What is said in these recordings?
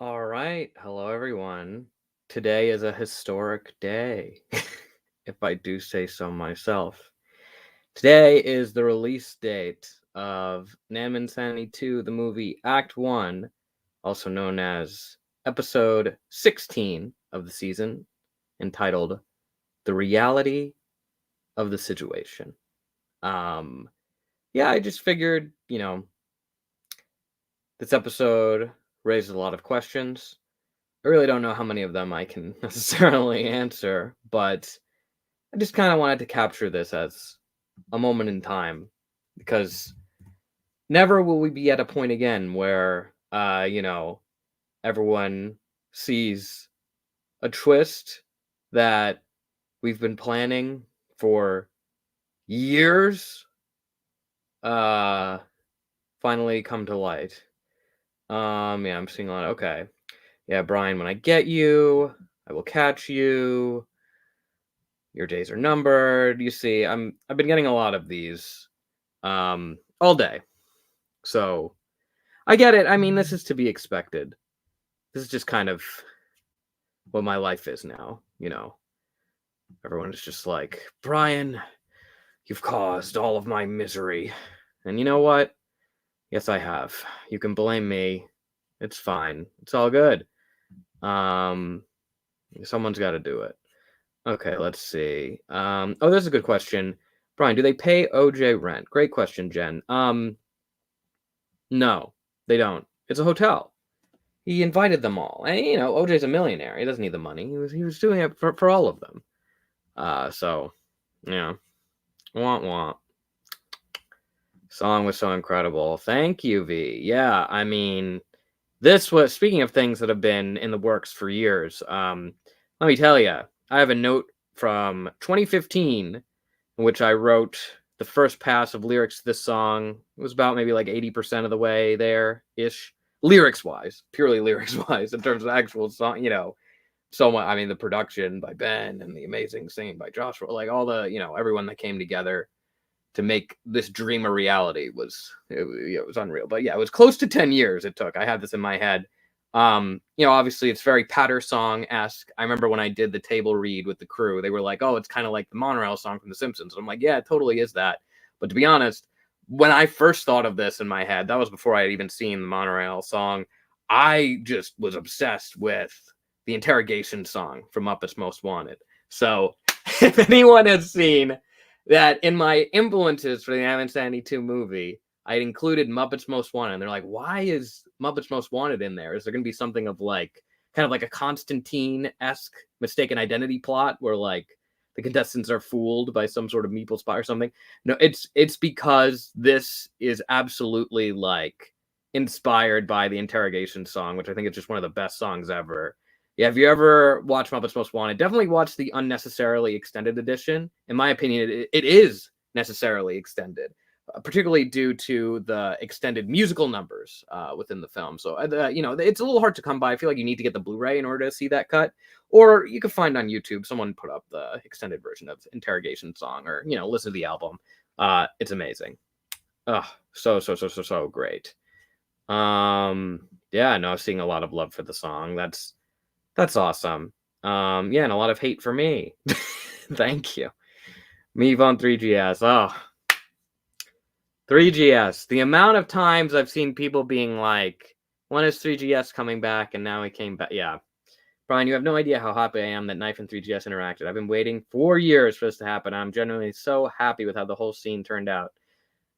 All right. Hello, everyone. Today is a historic day, if I do say so myself. Today is the release date of Inanimate Insanity 2, the movie Act 1, also known as episode 16 of the season, entitled The Reality of the Situation. Um, yeah, I just figured, this episode raises a lot of questions. I really don't know how many of them I can necessarily answer, but I just kind of wanted to capture this as a moment in time because never will we be at a point again where, everyone sees a twist that we've been planning for years uh finally come to light. Yeah, I'm seeing a lot. Okay. Yeah, Brian, when I get you, I will catch you. Your days are numbered. You see, I've been getting a lot of these all day. So, I get it. I mean, this is to be expected. This is just kind of what my life is now. Everyone is just like, "Brian, you've caused all of my misery." And you know what? Yes, I have. You can blame me. It's fine. It's all good. Um Someone's got to do it. Okay, let's see. Oh, that's a good question. Brian, do they pay OJ rent? Great question, Jen. No, they don't. It's a hotel. He invited them all. And OJ's a millionaire. He doesn't need the money. He was doing it for all of them. So yeah. Wah wah. Song was so incredible. Thank you, V. Yeah, I mean, this was speaking of things that have been in the works for years. Let me tell you, I have a note from 2015 in which I wrote the first pass of lyrics to this song. It was about maybe like 80% of the way there ish, lyrics wise, purely lyrics wise, in terms of actual song. So much. I mean, the production by Ben and the amazing singing by Joshua, like all everyone that came together to make this dream a reality was unreal. But yeah, it was close to 10 years it took. I had this in my head. Obviously it's very Patter song-esque. I remember when I did the table read with the crew, they were like, "Oh, it's kind of like the monorail song from The Simpsons." And I'm like, "Yeah, it totally is that." But to be honest, when I first thought of this in my head, that was before I had even seen the monorail song. I just was obsessed with the interrogation song from Muppets Most Wanted. So if anyone has seen that in my influences for the Inanimate Insanity 2 movie, I included Muppets Most Wanted. And they're like, "Why is Muppets Most Wanted in there? Is there going to be something of kind of like a Constantine-esque mistaken identity plot where the contestants are fooled by some sort of meeple spy or something?" No, it's because this is absolutely inspired by the interrogation song, which I think is just one of the best songs ever. Yeah, if you ever watch Muppets Most Wanted, definitely watch the unnecessarily extended edition. In my opinion, it is necessarily extended, particularly due to the extended musical numbers within the film. So, it's a little hard to come by. I feel like you need to get the Blu-ray in order to see that cut. Or you can find on YouTube, someone put up the extended version of Interrogation Song or, listen to the album. It's amazing. Oh, so great. Yeah, no, seeing a lot of love for the song. That's awesome. Yeah, and a lot of hate for me. Thank you. Meave on 3GS. Oh, 3GS. The amount of times I've seen people being like, "When is 3GS coming back?" And now he came back. Yeah. Brian, you have no idea how happy I am that Knife and 3GS interacted. I've been waiting 4 years for this to happen. I'm genuinely so happy with how the whole scene turned out.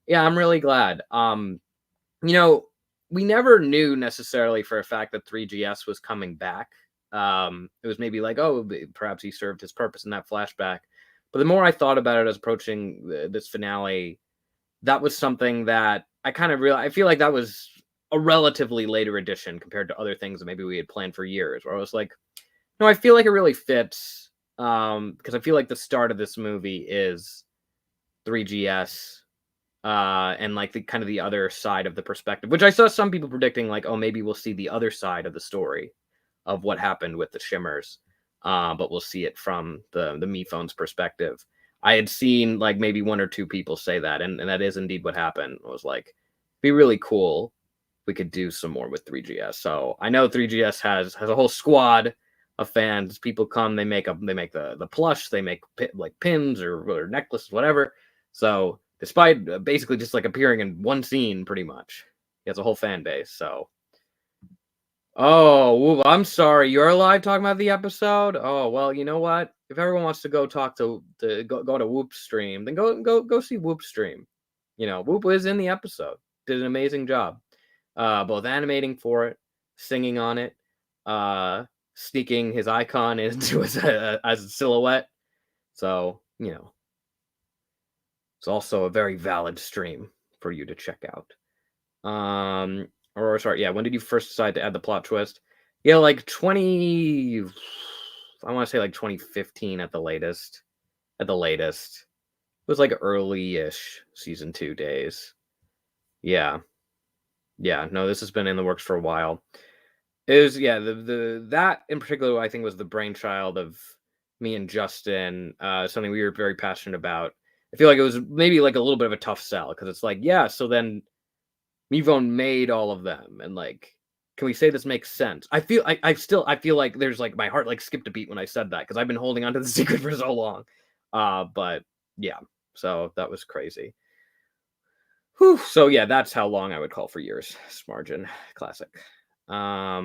Yeah, I'm really glad. You know, we never knew necessarily for a fact that 3GS was coming back. It was maybe like, oh, perhaps he served his purpose in that flashback. But the more I thought about it as approaching this finale, that was something that I kind of realized. I feel like that was a relatively later addition compared to other things that maybe we had planned for years, where I was like, no, I feel like it really fits. Because I feel like the start of this movie is 3GS and the kind of the other side of the perspective, which I saw some people predicting like, oh, maybe we'll see the other side of the story of what happened with the Shimmers, but we'll see it from the Miphone's perspective. I had seen maybe one or two people say that, and that is indeed what happened. It was like, be really cool we could do some more with 3GS. So I know 3GS has a whole squad of fans. People come, they make the plush, they make like pins or necklaces, whatever. So despite basically just like appearing in one scene, pretty much, he has a whole fan base. So, oh, I'm sorry, you're live talking about the episode. Oh well, you know what? If everyone wants to go talk to go to Whoop's stream, then go see Whoop's stream. You know, Whoop was in the episode, did an amazing job, both animating for it, singing on it, sneaking his icon into as a silhouette. So, you know, it's also a very valid stream for you to check out. Or sorry, yeah, when did you first decide to add the plot twist? Yeah, like 20, I want to say like 2015 at the latest. At the latest. It was like early-ish season 2 days. Yeah. Yeah, no, this has been in the works for a while. It was, yeah, that in particular, I think, was the brainchild of me and Justin, something we were very passionate about. I feel like it was maybe like a little bit of a tough sell, because it's like, yeah, so then Mivone made all of them, and like, can we say this makes sense? I feel like there's like my heart like skipped a beat when I said that, because I've been holding on to the secret for so long. But yeah, so that was crazy. Whew, so yeah, that's how long I would call for years. Smargin, classic. Our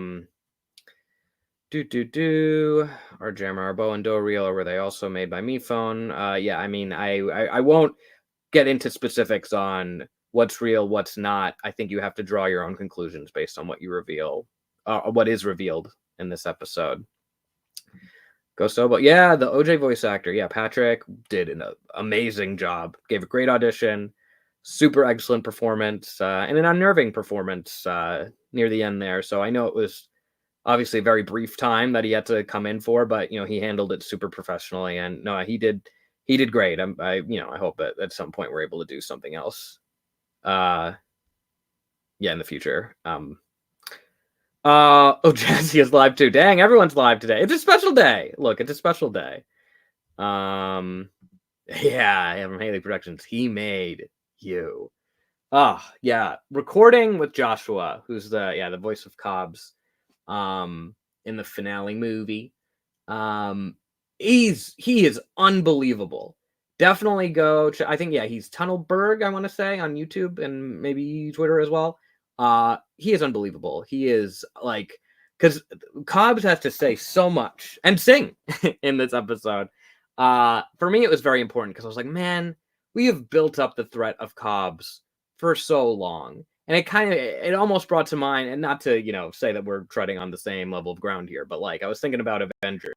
Jammer, Bo and Do Reel, or were they also made by Mifone? Yeah, I mean, I won't get into specifics on what's real, what's not. I think you have to draw your own conclusions based on what you reveal, what is revealed in this episode. But yeah, the OJ voice actor, yeah, Patrick did an amazing job. Gave a great audition, super excellent performance, and an unnerving performance near the end there. So I know it was obviously a very brief time that he had to come in for, but you know, he handled it super professionally, and no, he did great. I hope that at some point we're able to do something else. Yeah, in the future. Jazzy is live too. Dang, everyone's live today. It's a special day. Look, it's a special day. Yeah, from Haley Productions. He made you. Oh, yeah. Recording with Joshua, who's the voice of Cobs, in the finale movie. He is unbelievable. Definitely go. I think, yeah, he's Tunnelberg, I want to say, on YouTube and maybe Twitter as well. He is unbelievable. He is like, because Cobbs has to say so much and sing in this episode. For me, it was very important because I was like, man, we have built up the threat of Cobbs for so long. And it almost brought to mind, and not to, say that we're treading on the same level of ground here, but like I was thinking about Avengers.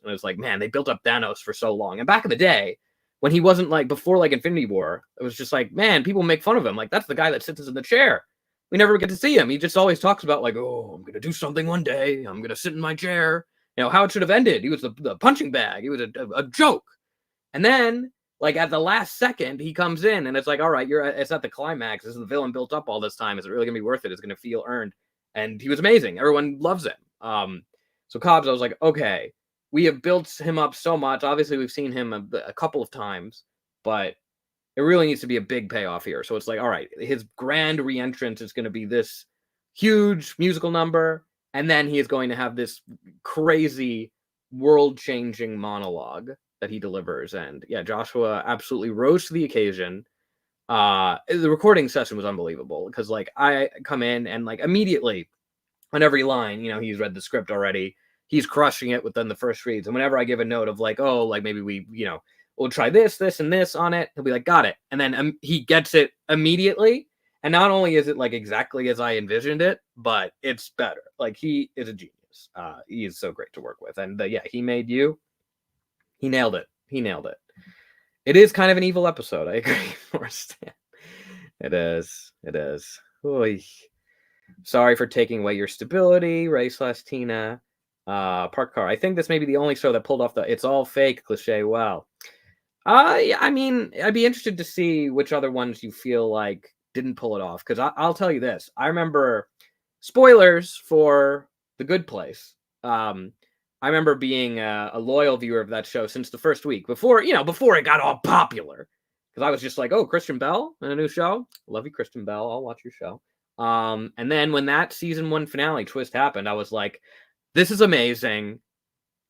And I was like, man, they built up Thanos for so long. And back in the day, when he wasn't like before like Infinity War, it was just like, man, people make fun of him. Like, that's the guy that sits in the chair. We never get to see him. He just always talks about like, oh, I'm going to do something one day. I'm going to sit in my chair. How it should have ended. He was the punching bag. He was a joke. And then, like, at the last second, he comes in and it's like, all right, it's at the climax. This is the villain built up all this time. Is it really going to be worth it? It's going to feel earned. And he was amazing. Everyone loves him. So Cobbs, I was like, okay, we have built him up so much. Obviously, we've seen him a couple of times, but it really needs to be a big payoff here. So it's like, all right, his grand re-entrance is going to be this huge musical number, and then he is going to have this crazy world-changing monologue that he delivers. And yeah, Joshua absolutely rose to the occasion. The recording session was unbelievable because like I come in and like immediately on every line, he's read the script already. He's crushing it within the first reads. And whenever I give a note of like, oh, like maybe we'll try this, and this on it, he'll be like, got it. And then he gets it immediately. And not only is it like exactly as I envisioned it, but it's better. Like, he is a genius. He is so great to work with. And yeah, he made you. He nailed it. It is kind of an evil episode. I agree, Forstan. It is. Oy. Sorry for taking away your stability, Ray/Tina. Park Car. I think this may be the only show that pulled off the "it's all fake" cliche well. Yeah, I mean, I'd be interested to see which other ones you feel like didn't pull it off. Because I'll tell you this: I remember spoilers for The Good Place. I remember being a loyal viewer of that show since the first week, before it got all popular. Because I was just like, oh, Christian Bell in a new show. Love you, Christian Bell. I'll watch your show. And then when that season 1 finale twist happened, I was like, this is amazing.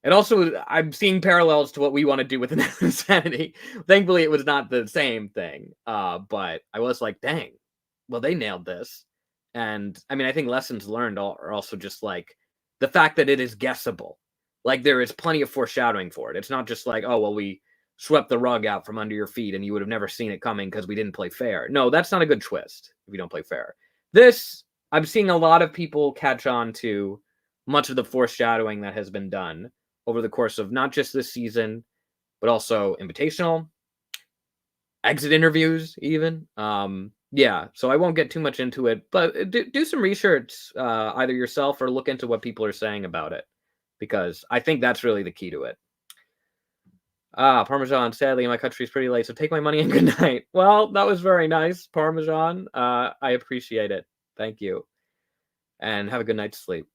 And also, I'm seeing parallels to what we want to do with Insanity. Thankfully, it was not the same thing. But I was like, dang, well, they nailed this. And I mean, I think lessons learned are also just like the fact that it is guessable. Like, there is plenty of foreshadowing for it. It's not just like, oh, well, we swept the rug out from under your feet and you would have never seen it coming because we didn't play fair. No, that's not a good twist if you don't play fair. This, I'm seeing a lot of people catch on to much of the foreshadowing that has been done over the course of not just this season, but also Invitational, exit interviews, even. Yeah, so I won't get too much into it, but do some research, either yourself or look into what people are saying about it, because I think that's really the key to it. Parmesan, sadly, my country's pretty late, so take my money and good night. Well, that was very nice, Parmesan. I appreciate it. Thank you. And have a good night's sleep.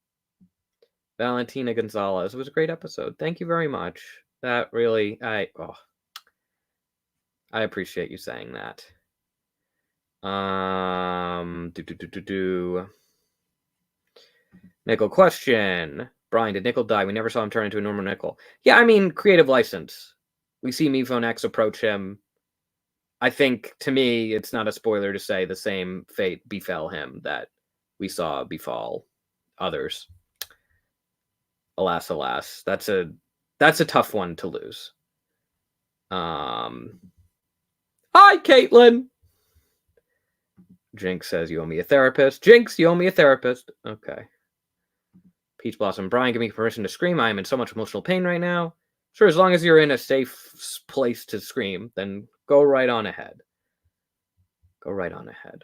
Valentina Gonzalez. It was a great episode. Thank you very much. That really, I appreciate you saying that. Nickel question. Brian, did Nickel die? We never saw him turn into a normal Nickel. Yeah, I mean, creative license. We see Mifone X approach him. I think, to me, it's not a spoiler to say the same fate befell him that we saw befall others. Alas, alas. That's a tough one to lose. Hi, Caitlin. Jinx says, you owe me a therapist. Jinx, you owe me a therapist. Okay. Peach Blossom. Brian, give me permission to scream. I am in so much emotional pain right now. Sure, as long as you're in a safe place to scream, then go right on ahead. Go right on ahead.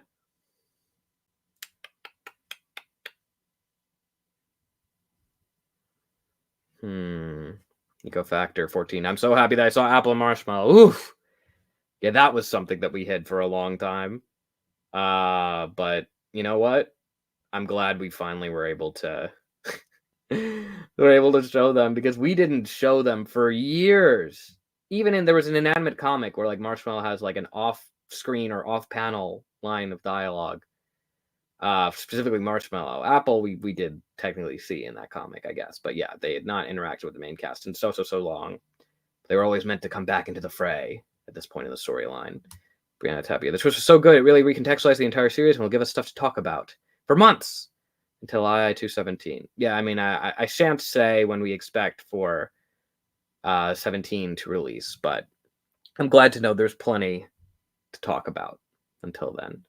Eco Factor 14. I'm so happy that I saw Apple and Marshmallow. Oof. Yeah, that was something that we hid for a long time. But you know what? I'm glad we finally were able to show them, because we didn't show them for years. Even there was an Inanimate comic where like Marshmallow has like an off-screen or off-panel line of dialogue. Specifically Marshmallow. Apple, we did technically see in that comic, I guess. But yeah, they had not interacted with the main cast in so long. They were always meant to come back into the fray at this point in the storyline. Brianna Tapia. The twist was so good, it really recontextualized the entire series and will give us stuff to talk about for months until II-217. Yeah, I mean, I shan't say when we expect for 17 to release, but I'm glad to know there's plenty to talk about until then.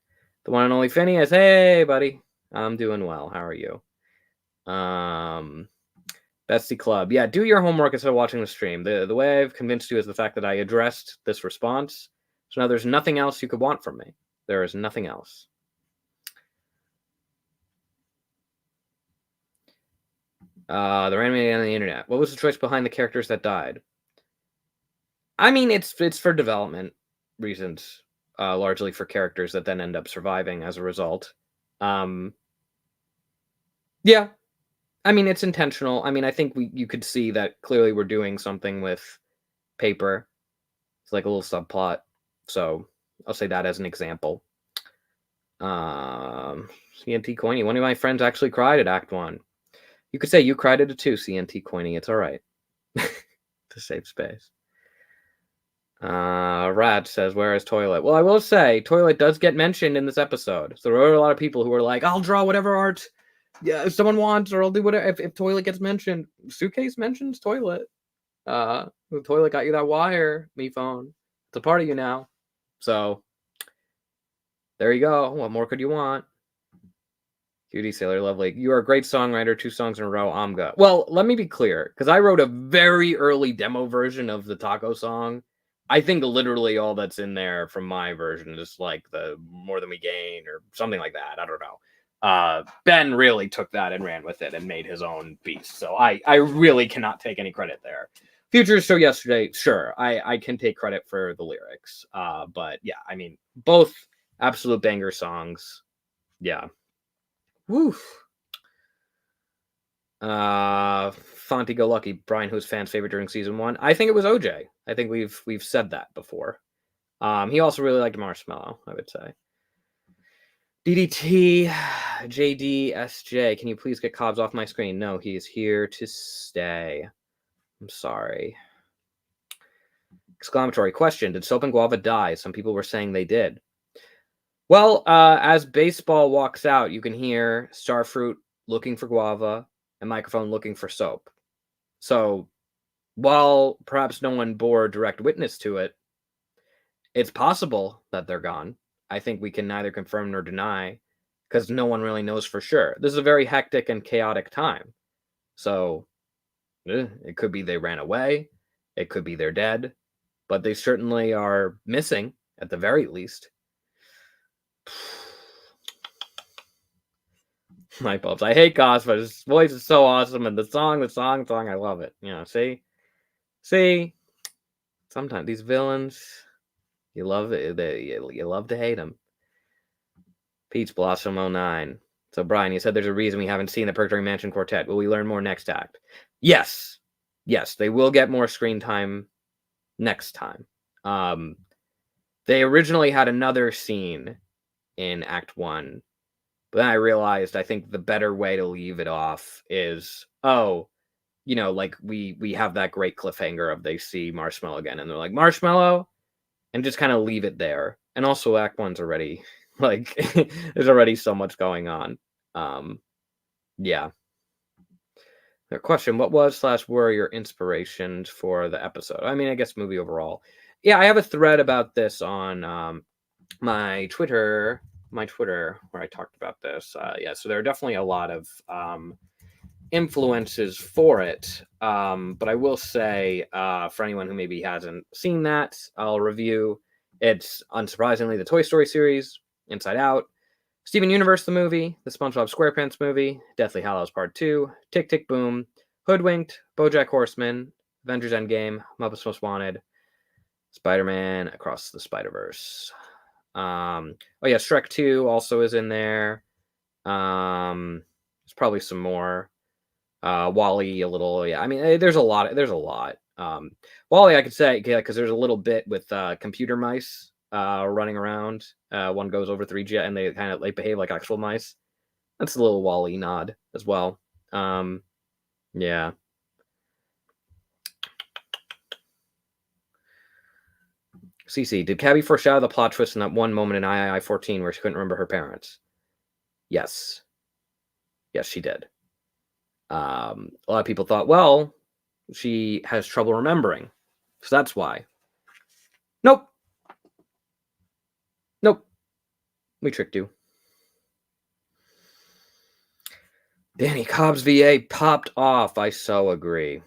The one and only Phineas. Hey, buddy. I'm doing well. How are you? Betsy Club. Yeah, do your homework instead of watching the stream. The way I've convinced you is the fact that I addressed this response. So now there's nothing else you could want from me. There is nothing else. They're animated on the internet. What was the choice behind the characters that died? I mean, it's for development reasons, largely for characters that then end up surviving as a result. Yeah, I mean, it's intentional. I mean, I think you could see that clearly we're doing something with Paper. It's like a little subplot. So I'll say that as an example. CNT Coiny. One of my friends actually cried at Act 1. You could say you cried at it too, CNT Coiny. It's all right. To save space. Rat says, where is Toilet? Well, I will say, Toilet does get mentioned in this episode. So there are a lot of people who are like, I'll draw whatever art if someone wants, or I'll do whatever. If Toilet gets mentioned. Suitcase mentions Toilet. The Toilet got you that wire, me phone. It's a part of you now. So there you go. What more could you want? Cutie Sailor Lovely. You are a great songwriter. 2 songs in a row. Amga. Well, let me be clear, because I wrote a very early demo version of the taco song. I think literally all that's in there from my version is like the More Than We Gain or something like that. I don't know. Ben really took that and ran with it and made his own beast. So I really cannot take any credit there. Future's Show Yesterday, sure, I can take credit for the lyrics. But yeah, I mean, both absolute banger songs. Yeah. Woof. Fonty Go Lucky, Brian, who's fans' favorite during season 1. I think it was OJ. I think we've said that before. He also really liked Marshmallow, I would say. DDT, JDSJ, can you please get Cobs off my screen? No, he is here to stay. I'm sorry. Exclamatory question. Did Soap and Guava die? Some people were saying they did. Well, as baseball walks out, you can hear Starfruit looking for Guava and Microphone looking for Soap. So, while perhaps no one bore direct witness to it, it's possible that they're gone. I think we can neither confirm nor deny because no one really knows for sure. This is a very hectic and chaotic time. So, it could be they ran away. It could be they're dead. But they certainly are missing, at the very least. My Pops. I hate Cos, but his voice is so awesome, and the song, I love it. You know, see? Sometimes these villains, you love it. You love to hate them. Peach Blossom 09. So, Brian, you said there's a reason we haven't seen the Purgatory Mansion Quartet. Will we learn more next act? Yes. Yes, they will get more screen time next time. They originally had another scene in Act 1, but then I realized I think the better way to leave it off is, like we have that great cliffhanger of they see Marshmallow again, and they're like, Marshmallow? And just kind of leave it there. And also Act 1's already, like, there's already so much going on. Yeah. The question, what was / were your inspirations for the episode? I mean, I guess movie overall. Yeah, I have a thread about this on my Twitter, where I talked about this. So there are definitely a lot of influences for it. But I will say, for anyone who maybe hasn't seen that, I'll review. It's unsurprisingly the Toy Story series, Inside Out, Steven Universe the movie, the SpongeBob SquarePants movie, Deathly Hallows Part 2, Tick Tick Boom, Hoodwinked, Bojack Horseman, Avengers Endgame, Muppets Most Wanted, Spider-Man Across the Spider-Verse. Shrek 2 also is in there. There's probably some more. Wall-E a little, yeah. I mean, there's a lot. Wall-E, I could say, because there's a little bit with computer mice running around. One goes over 3G, and they kind of behave like actual mice. That's a little Wall-E nod as well. Yeah. CC, did Cabby foreshadow the plot twist in that one moment in III-14 where she couldn't remember her parents? Yes. Yes, she did. A lot of people thought, well, she has trouble remembering, so that's why. Nope. We tricked you. Danny Cobb's VA popped off. I so agree.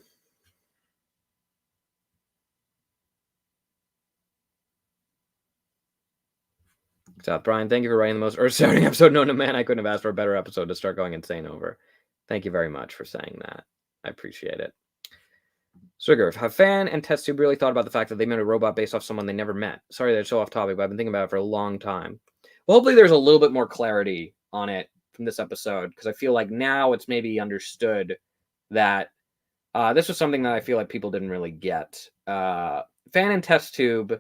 South Brian, thank you for writing the most earth-shattering episode known to man. I couldn't have asked for a better episode to start going insane over. Thank you very much for saying that. I appreciate it. Sugar, have Fan and Test Tube really thought about the fact that they made a robot based off someone they never met? Sorry that it's so off topic, but I've been thinking about it for a long time. Well, hopefully there's a little bit more clarity on it from this episode, because I feel like now it's maybe understood that this was something that I feel like people didn't really get. Fan and Test Tube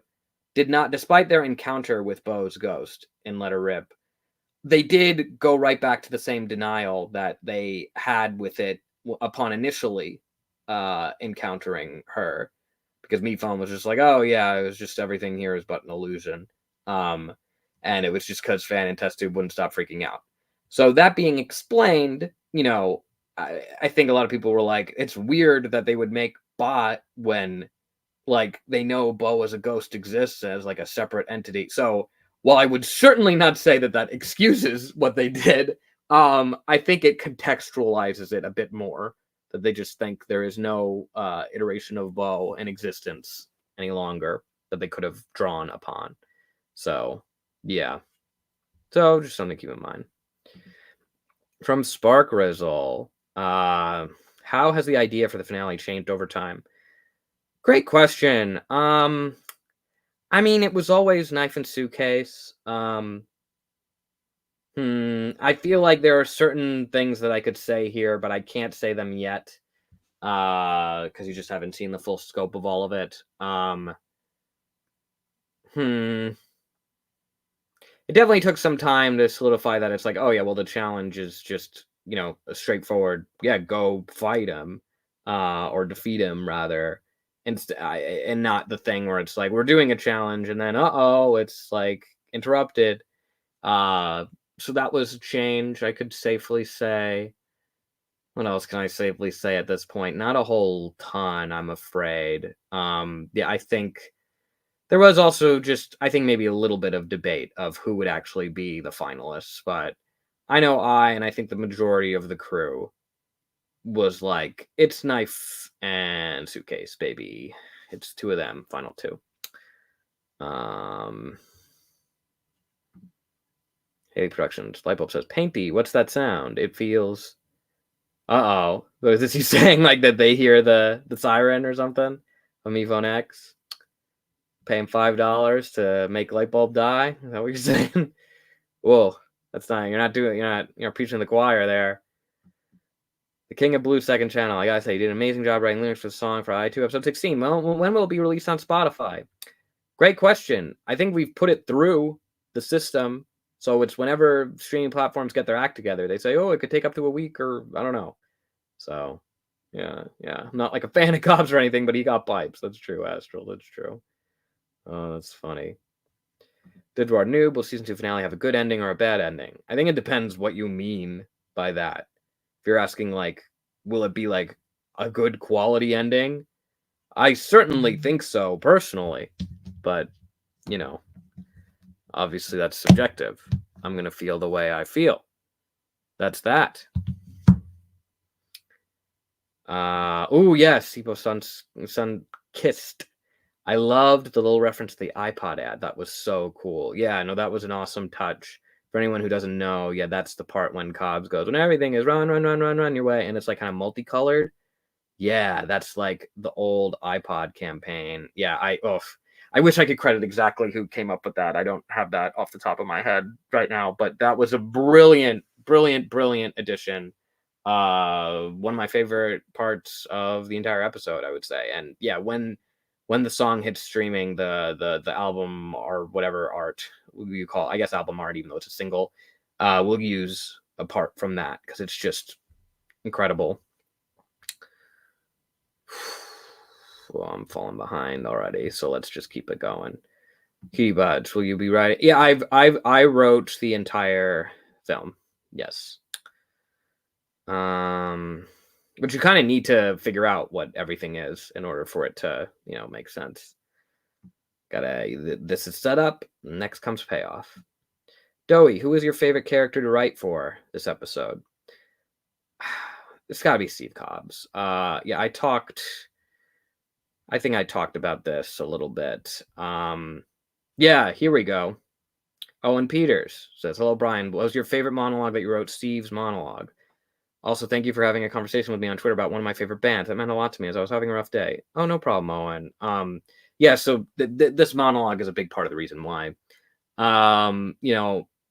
did not, despite their encounter with Bo's ghost in Let Her Rip, they did go right back to the same denial that they had with it upon initially encountering her, because Meatphone was just like, oh yeah, it was just everything here is but an illusion, and it was just because Fan and Test Tube wouldn't stop freaking out. So that being explained, I think a lot of people were like, it's weird that they would make Bot when they know Bo as a ghost exists as a separate entity. So while I would certainly not say that excuses what they did, I think it contextualizes it a bit more, that they just think there is no iteration of Bo in existence any longer that they could have drawn upon. So, yeah. So, just something to keep in mind. From Spark Rizzle, how has the idea for the finale changed over time? Great question. I mean, it was always Knife and Suitcase. I feel like there are certain things that I could say here, but I can't say them yet, because you just haven't seen the full scope of all of it. it definitely took some time to solidify that it's like, oh yeah, well the challenge is just, you know, a straightforward, yeah, go fight him, or defeat him rather, and not the thing where it's like we're doing a challenge and then it's like interrupted. Uh, so that was a change, I could safely say. What else can I safely say at this point? Not a whole ton, I'm afraid. Yeah, I think there was also just, I think maybe a little bit of debate of who would actually be the finalists, but I know and I think the majority of the crew was like, it's Knife and Suitcase, baby. It's two of them, final two. Haley Productions, Lightbulb says, Painty, what's that sound? It feels... Uh-oh. Was this you saying like that they hear the siren or something? From Ephone X? Pay him $5 to make Lightbulb die? Is that what you're saying? Whoa, that's not, you're preaching to the choir there. The King of Blue second channel. I gotta say, you did an amazing job writing lyrics for the song for I2 episode 16. Well, when will it be released on Spotify? Great question. I think we've put it through the system. So it's whenever streaming platforms get their act together, they say, oh, it could take up to a week, or I don't know. So yeah. I'm not like a fan of Cobs or anything, but he got pipes. That's true, Astral. That's true. Oh, that's funny. Didward Noob, will season 2 finale have a good ending or a bad ending? I think it depends what you mean by that. If you're asking, like, will it be, like, a good quality ending? I certainly think so, personally. But, you know, obviously that's subjective. I'm going to feel the way I feel. That's that. Oh, yes, Sipo Sun kissed. I loved the little reference to the iPod ad. That was so cool. Yeah, no, that was an awesome touch. For anyone who doesn't know, yeah, that's the part when Cobs goes, when everything is run your way, and it's like kind of multicolored. Yeah, that's like the old iPod campaign. Yeah, I wish I could credit exactly who came up with that. I don't have that off the top of my head right now, but that was a brilliant addition. One of my favorite parts of the entire episode, I would say. And yeah, when the song hits streaming, the album or whatever art you call, I guess album art, even though it's a single, we'll use a part from that because it's just incredible. Well, I'm falling behind already, so let's just keep it going. Keybuds, will you be writing? Yeah, I wrote the entire film. Yes. But you kind of need to figure out what everything is in order for it to, make sense. This is set up, next comes payoff. Doey, who is your favorite character to write for this episode? It's gotta be Steve Cobs. Yeah, I think I talked about this a little bit. Yeah, here we go. Owen Peters says, hello, Brian. What was your favorite monologue that you wrote? Steve's monologue. Also, thank you for having a conversation with me on Twitter about one of my favorite bands. That meant a lot to me as I was having a rough day. Oh, no problem, Owen. Yeah, so this monologue is a big part of the reason why.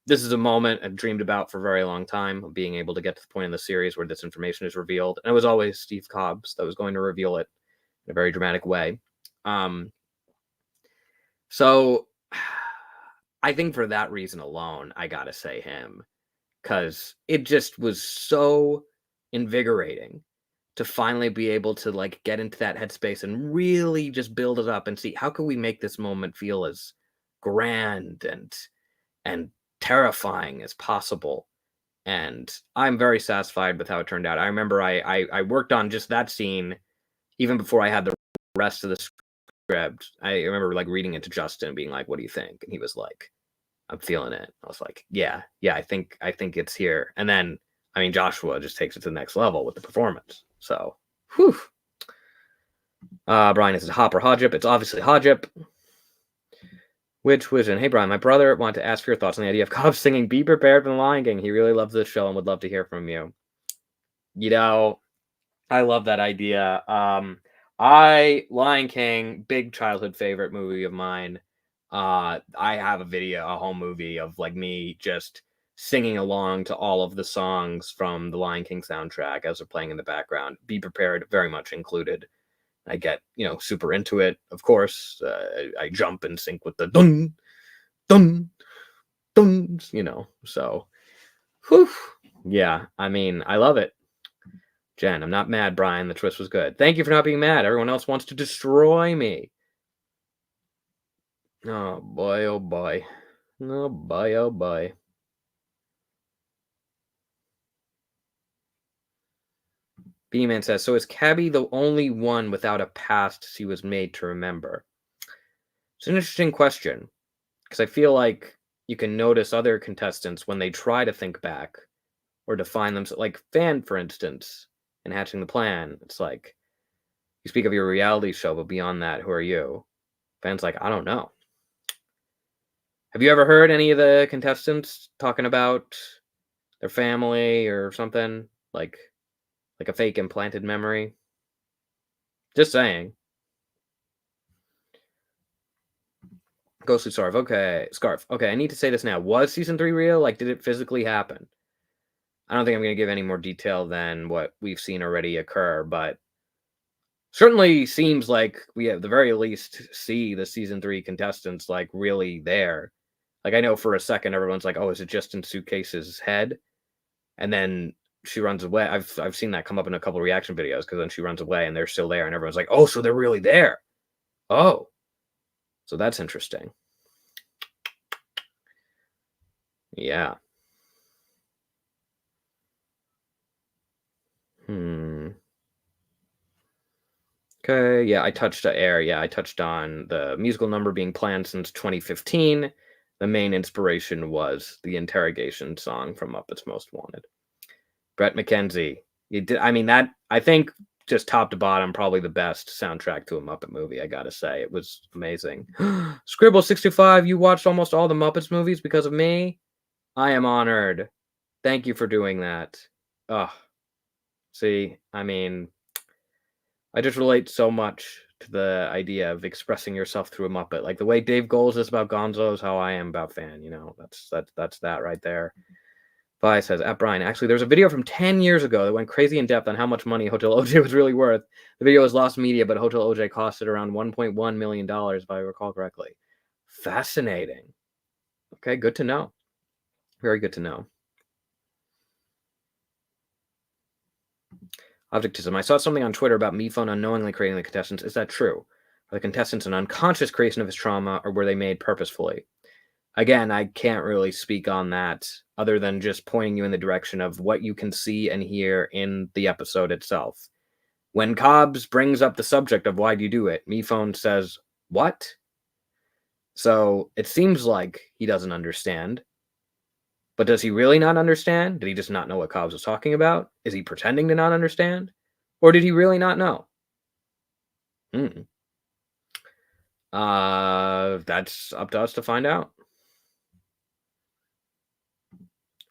This is a moment I've dreamed about for a very long time, of being able to get to the point in the series where this information is revealed. And it was always Steve Cobs that was going to reveal it in a very dramatic way. So I think for that reason alone, I gotta say him. Because it just was so invigorating to finally be able to like get into that headspace and really just build it up and see how can we make this moment feel as grand and terrifying as possible. And I'm very satisfied with how it turned out. I remember I worked on just that scene even before I had the rest of the script. I remember like reading it to Justin and being like, what do you think? And he was like, I'm feeling it. I was like, yeah, I think it's here. And then, I mean, Joshua just takes it to the next level with the performance. So, whew. Brian, is it Hop or Hodgep? It's obviously Hodgep. Which Wizen? Hey, Brian, my brother wanted to ask your thoughts on the idea of Cobb singing Be Prepared from The Lion King. He really loves this show and would love to hear from you. I love that idea. Lion King, big childhood favorite movie of mine. I have a home movie of like me just singing along to all of the songs from the Lion King soundtrack as they're playing in the background. Be Prepared, very much included. I get, super into it. Of course, I jump and sync with the dun, dun, So, whew, yeah, I mean, I love it. Jen, I'm not mad, Brian. The twist was good. Thank you for not being mad. Everyone else wants to destroy me. Oh boy, oh boy. Oh boy, oh boy. B-Man says, so is Cabby the only one without a past she was made to remember? It's an interesting question, because I feel like you can notice other contestants when they try to think back or define themselves, like Fan, for instance, in Hatching the Plan. It's like, you speak of your reality show, but beyond that, who are you? Fan's like, I don't know. Have you ever heard any of the contestants talking about their family or something? Like a fake implanted memory? Just saying. Ghostly Scarf. Okay. Scarf. Okay, I need to say this now. Was season 3 real? Like, did it physically happen? I don't think I'm going to give any more detail than what we've seen already occur, but certainly seems like we at the very least see the season 3 contestants like really there. Like, I know for a second everyone's like, oh, is it just in Suitcase's head? And then she runs away. I've seen that come up in a couple of reaction videos, because then she runs away and they're still there, and everyone's like, oh, so they're really there. Oh, so that's interesting. Yeah. Okay, yeah, I touched I touched on the musical number being planned since 2015. The main inspiration was the interrogation song from Muppets Most Wanted. Brett McKenzie. I mean, that, I think, just top to bottom, probably the best soundtrack to a Muppet movie, I gotta say. It was amazing. Scribble625, you watched almost all the Muppets movies because of me? I am honored. Thank you for doing that. Oh, see, I mean, I just relate so much to the idea of expressing yourself through a Muppet. Like the way Dave Goles is about Gonzo is how I am about Fan, That's that right there. Vi says, at Brian, actually, there's a video from 10 years ago that went crazy in depth on how much money Hotel OJ was really worth. The video was lost media, but Hotel OJ costed around $1.1 million, if I recall correctly. Fascinating. Okay, good to know. Very good to know. Objectism. I saw something on Twitter about Mephone unknowingly creating the contestants. Is that true? Are the contestants an unconscious creation of his trauma, or were they made purposefully? Again, I can't really speak on that other than just pointing you in the direction of what you can see and hear in the episode itself. When Cobs brings up the subject of why do you do it, Mephone says, what? So it seems like he doesn't understand. But does he really not understand? Did he just not know what Cobs was talking about? Is he pretending to not understand? Or did he really not know? That's up to us to find out.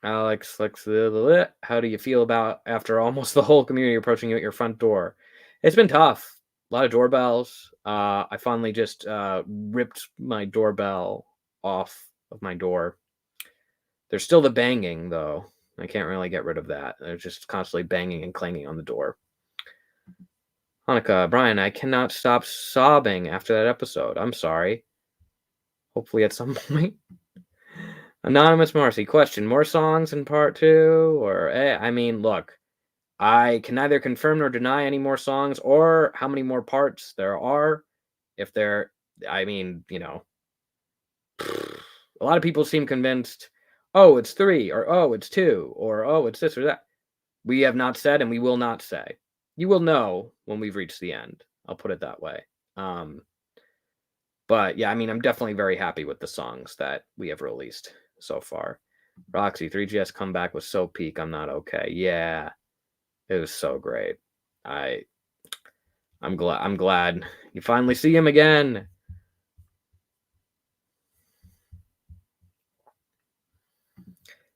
Alex, how do you feel about after almost the whole community approaching you at your front door? It's been tough. A lot of doorbells. I finally just ripped my doorbell off of my door. There's still the banging, though. I can't really get rid of that. They're just constantly banging and clanging on the door. Hanukkah, Brian, I cannot stop sobbing after that episode. I'm sorry. Hopefully at some point. Anonymous Marcy, question, more songs in part 2? Or, I mean, look, I can neither confirm nor deny any more songs or how many more parts there are. If they're, I mean, a lot of people seem convinced, oh, it's 3, or oh, it's 2, or oh, it's this or that. We have not said, and we will not say. You will know when we've reached the end. I'll put it that way. But yeah, I mean, I'm definitely very happy with the songs that we have released so far. Roxy, 3GS comeback was so peak. I'm not okay. Yeah, it was so great. I'm glad you finally see him again.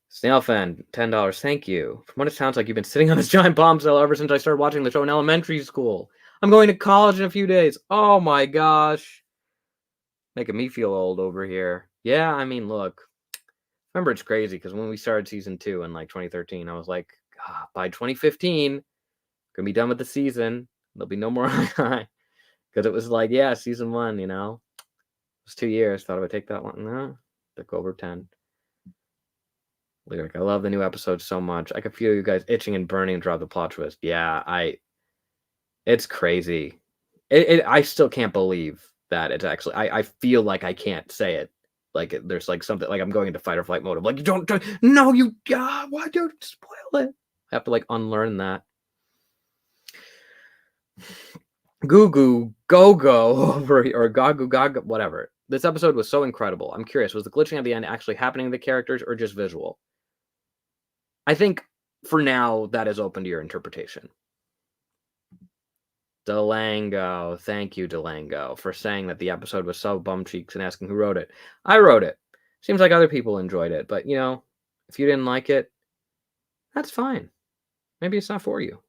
Snailfan, $10. Thank you. From what it sounds like, you've been sitting on this giant bombshell ever since I started watching the show in elementary school. I'm going to college in a few days. Oh my gosh. Making me feel old over here. Yeah, I mean, look. Remember, it's crazy because when we started season 2 in like 2013, I was like, by 2015, gonna be done with the season. There'll be no more high. Because it was like, yeah, season 1, it was 2 years. Thought I would take that one. No, took over 10. Lyric, I love the new episode so much. I could feel you guys itching and burning to drop the plot twist. Yeah, it's crazy. I still can't believe that it's actually. I feel like I can't say it. Like there's like something like I'm going into fight or flight mode. I'm like, you don't. No, you. Why don't you spoil it? I have to like unlearn that. Goo goo go go over or gagu gaga whatever. This episode was so incredible. I'm curious, was the glitching at the end actually happening to the characters or just visual? I think for now that is open to your interpretation. Delango, thank you, Delango, for saying that the episode was so bum cheeks and asking who wrote it. I wrote it. Seems like other people enjoyed it, but you know, if you didn't like it, that's fine. Maybe it's not for you.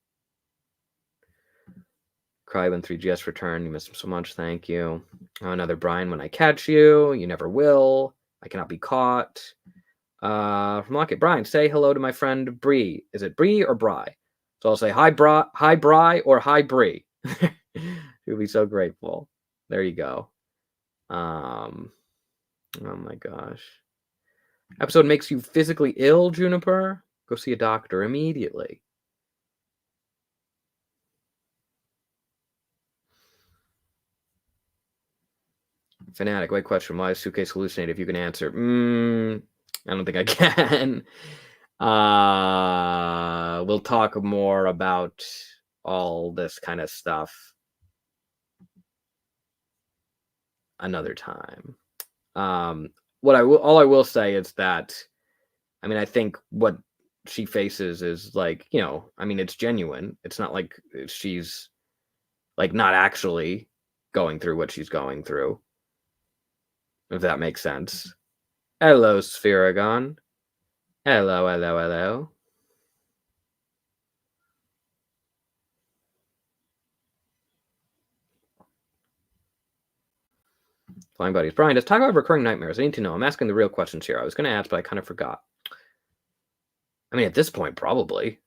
Cry when 3GS return. You miss him so much. Thank you. Oh, another Brian when I catch you. You never will. I cannot be caught. From Lockett, Brian, say hello to my friend Bree. Is it Bree or Bry? So I'll say hi, Bry, or hi, Bree. You'll be so grateful. There you go. Oh my gosh. Episode makes you physically ill, Juniper? Go see a doctor immediately. Fanatic, wait, question. Why is Suitcase hallucinate? If you can answer. I don't think I can. We'll talk more about all this kind of stuff another time. All I will say is that, I mean, I think what she faces is like, you know, I mean, it's genuine. It's not like she's like not actually going through what she's going through, if that makes sense. Hello, Spheragon. Hello, hello, hello. Flying buddies. Brian, does talk about recurring nightmares? I need to know. I'm asking the real questions here. I was going to ask, but I kind of forgot. I mean, at this point, probably.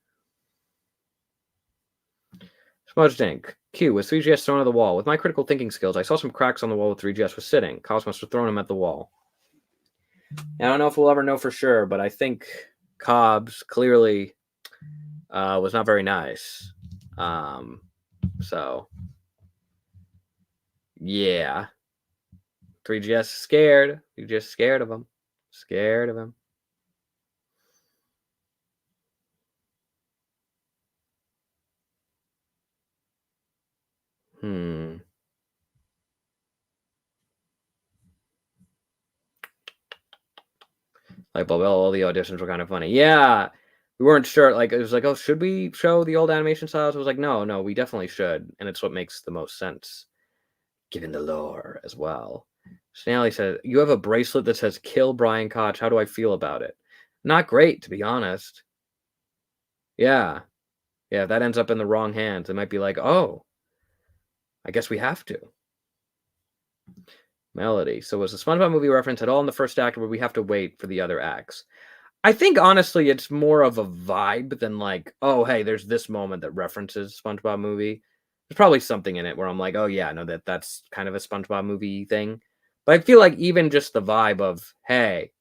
Smudged ink. Q, was 3GS thrown at the wall? With my critical thinking skills, I saw some cracks on the wall where 3GS was sitting. Cobs must have thrown him at the wall. I don't know if we'll ever know for sure, but I think Cobs clearly was not very nice. So, yeah. 3GS scared. 3GS scared of him. Scared of him. Like, well, all the auditions were kind of funny. Yeah, we weren't sure. Like, it was like, oh, should we show the old animation styles? It was like, no, we definitely should, and it's what makes the most sense, given the lore as well. Snally said, you have a bracelet that says "Kill Brian Koch." How do I feel about it? Not great, to be honest. Yeah, if that ends up in the wrong hands, it might be like, oh, I guess we have to. Melody. So was the SpongeBob movie reference at all in the first act, or would we have to wait for the other acts? I think honestly, it's more of a vibe than like, oh, hey, there's this moment that references SpongeBob movie. There's probably something in it where I'm like, oh yeah, no, that's kind of a SpongeBob movie thing. But I feel like even just the vibe of, hey,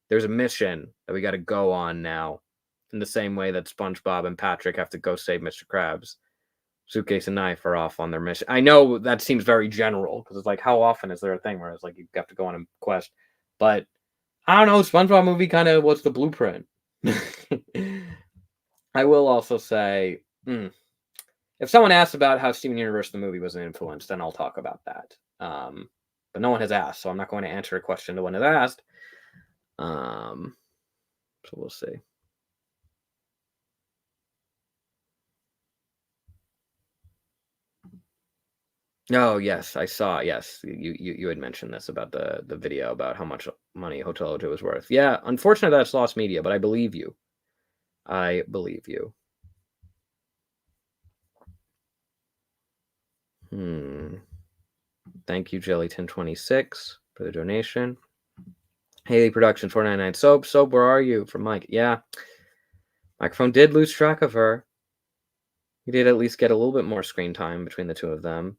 there's a mission that we got to go on now, in the same way that SpongeBob and Patrick have to go save Mr. Krabs. Suitcase and Knife are off on their mission. I know that seems very general because it's like, how often is there a thing where it's like you have to go on a quest? But I don't know. SpongeBob movie kind of was the blueprint. I will also say, if someone asks about how Steven Universe the movie was an influence, then I'll talk about that. But no one has asked, so I'm not going to answer a question no one has asked. So we'll see. Oh yes, I saw. Yes, you had mentioned this about the video about how much money Hotel Ojo was worth. Yeah, unfortunately that's lost media, but I believe you. I believe you. Thank you, Jelly1026, for the donation. Haley Productions 499. Soap, where are you? From Mike. Yeah. Microphone did lose track of her. We did at least get a little bit more screen time between the two of them.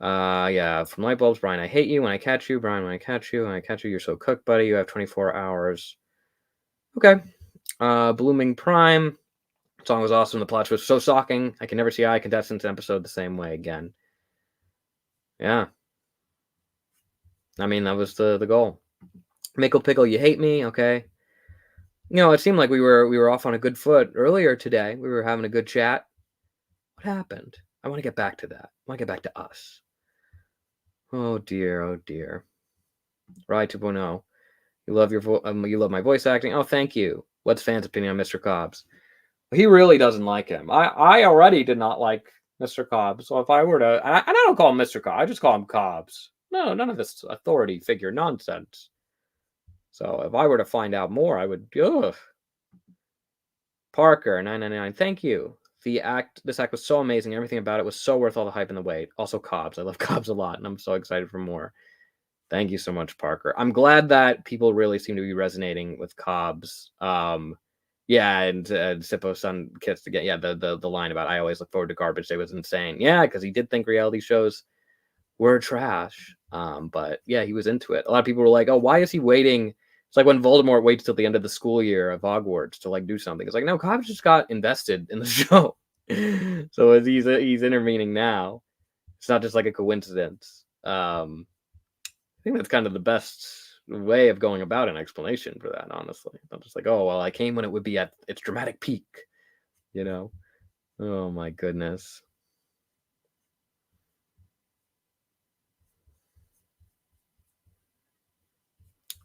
Yeah, from Lightbulbs, Brian, I hate you when I catch you. Brian, when I catch you, you're so cooked, buddy. You have 24 hours. Okay. Blooming Prime. Song was awesome. The plot was so shocking. I can never see contestants episode the same way again. Yeah. I mean, that was the goal. Mickle Pickle, you hate me. Okay. It seemed like we were off on a good foot earlier today. We were having a good chat. What happened? I want to get back to that. I want to get back to us. Oh dear, oh dear. Rye 2.0. You love you love my voice acting. Oh, thank you. What's fans' opinion on Mr. Cobbs? He really doesn't like him. I already did not like Mr. Cobbs. So if I were to, and I don't call him Mr. Cobbs, I just call him Cobbs. No, none of this authority figure nonsense. So if I were to find out more, I would. Ugh. Parker 999. Thank you. This act was so amazing. Everything about it was so worth all the hype and the wait. Also, Cobbs. I love Cobbs a lot, and I'm so excited for more. Thank you so much, Parker. I'm glad that people really seem to be resonating with Cobbs. Yeah, and Sippo-san kissed again. Yeah, the line about I always look forward to garbage day was insane. Yeah, because he did think reality shows were trash. But yeah, he was into it. A lot of people were like, "Oh, why is he waiting?" It's like when Voldemort waits till the end of the school year of Hogwarts to do something. It's like, no, Cobbs just got invested in the show, so he's intervening now. It's not just like a coincidence. I think that's kind of the best way of going about an explanation for that, honestly. Not just like, oh, well, I came when it would be at its dramatic peak, you know? Oh, my goodness.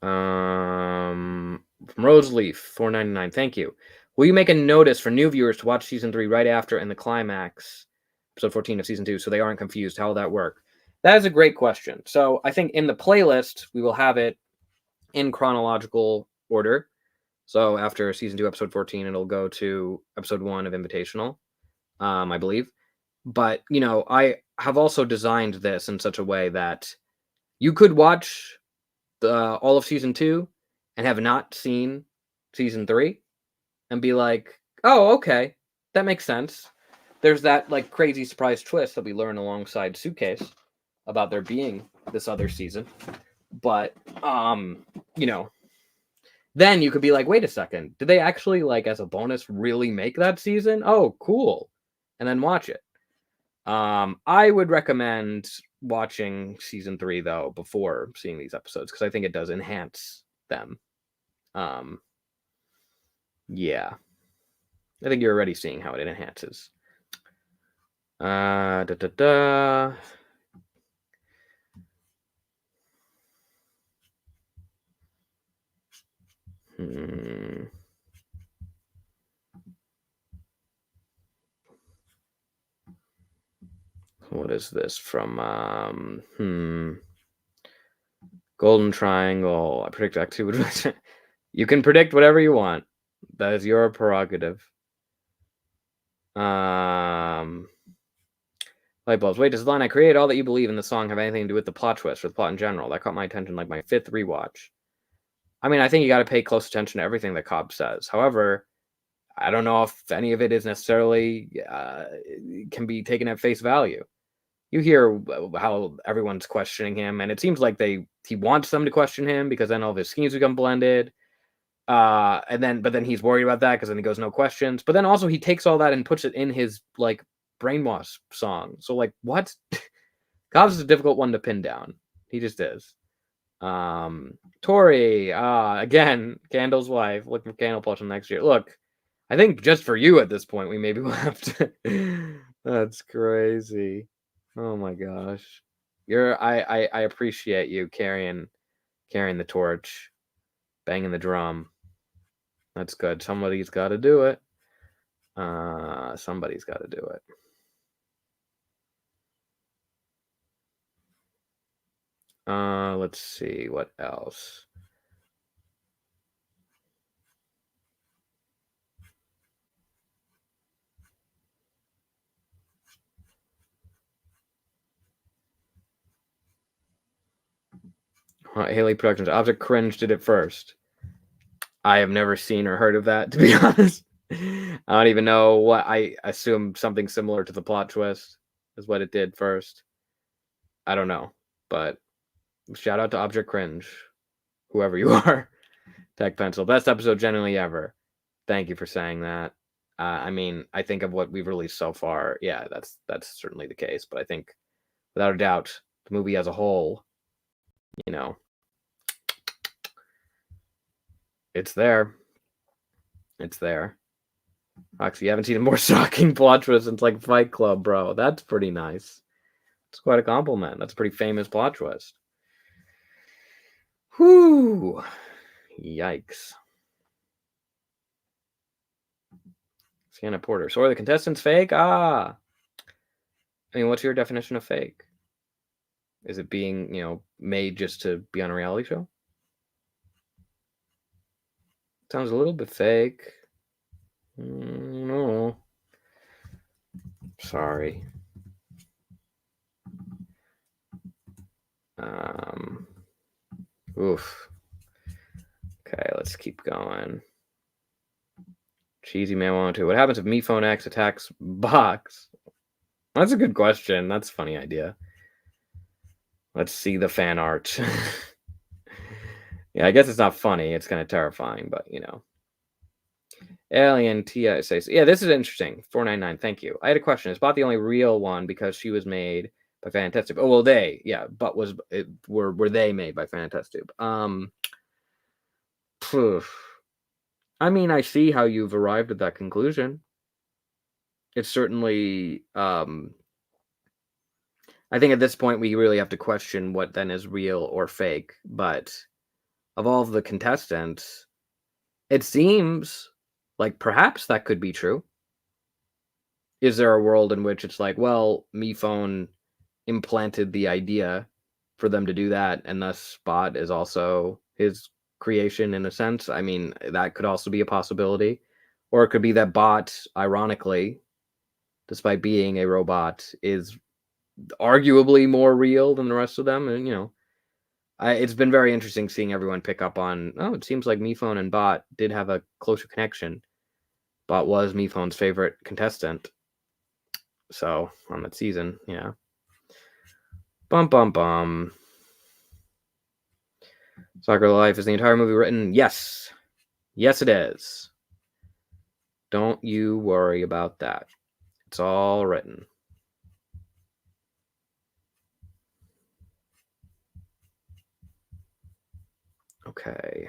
From Roseleaf, 499. Thank you. Will you make a notice for new viewers to watch season 3 right after and the climax, episode 14 of season 2, so they aren't confused? How will that work? That is a great question. So I think in the playlist, we will have it in chronological order. So after season 2, episode 14, it'll go to episode 1 of Invitational, I believe. But, I have also designed this in such a way that you could watch all of season 2 and have not seen season 3 and be like, oh, okay, that makes sense. There's that crazy surprise twist that we learn alongside Suitcase about there being this other season. But, then you could be like, wait a second, did they actually, as a bonus, really make that season? Oh, cool. And then watch it. I would recommend watching season 3, though, before seeing these episodes, because I think it does enhance them. Yeah. I think you're already seeing how it enhances. What is this from? Golden Triangle. I predict Act 2 would. You can predict whatever you want. That is your prerogative. Light bulbs. Wait, does the line I create all that you believe in the song have anything to do with the plot twist or the plot in general? That caught my attention like my 5th rewatch. I mean, I think you got to pay close attention to everything that Cobb says. However, I don't know if any of it is necessarily can be taken at face value. You hear how everyone's questioning him, and it seems like he wants them to question him because then all of his schemes become blended. But then he's worried about that because then he goes no questions. But then also he takes all that and puts it in his brainwash song. So what? Cobbs is a difficult one to pin down. He just is. Tori, again, Candle's wife, looking for Candle Plush next year. Look, I think just for you at this point, we maybe will have to. That's crazy. Oh my gosh. I appreciate you carrying the torch, banging the drum. That's good. Somebody's got to do it. Somebody's got to do it. Let's see what else. Haley Productions. Object Cringe did it first. I have never seen or heard of that, to be honest. I don't even know what. I assume something similar to the plot twist is what it did first. I don't know, but shout out to Object Cringe, whoever you are. Tech Pencil. Best episode generally ever. Thank you for saying that. I mean, I think of what we've released so far. Yeah, that's certainly the case. But I think, without a doubt, the movie as a whole, you know, it's there. It's there. Actually, you haven't seen a more shocking plot twist since like Fight Club, bro. That's pretty nice. It's quite a compliment. That's a pretty famous plot twist. Whew. Yikes. Sienna Porter. So are the contestants fake? I mean, what's your definition of fake? Is it being, made just to be on a reality show? Sounds a little bit fake. No. Sorry. Oof. Okay, let's keep going. Cheesy Man 102. What happens if Me Phone X attacks Box? That's a good question. That's a funny idea. Let's see the fan art. Yeah, I guess it's not funny. It's kind of terrifying, but Alien Tia says, yeah, this is interesting. 499. Thank you. I had a question. Is Bot the only real one because she was made by Fantastic? Oh well, but were they made by Fantastic? I mean, I see how you've arrived at that conclusion. It's certainly, I think at this point we really have to question what then is real or fake. But of all of the contestants, it seems like perhaps that could be true. Is there a world in which it's like, well, MePhone implanted the idea for them to do that, and thus Spot is also his creation in a sense? I mean, that could also be a possibility. Or it could be that Bot, ironically, despite being a robot, is arguably more real than the rest of them. And, it's been very interesting seeing everyone pick up on, it seems like MePhone and Bot did have a closer connection. Bot was MePhone's favorite contestant. So, on that season, yeah. Bum, bum, bum. Soccer Life, is the entire movie written? Yes. Yes, it is. Don't you worry about that. It's all written. Okay.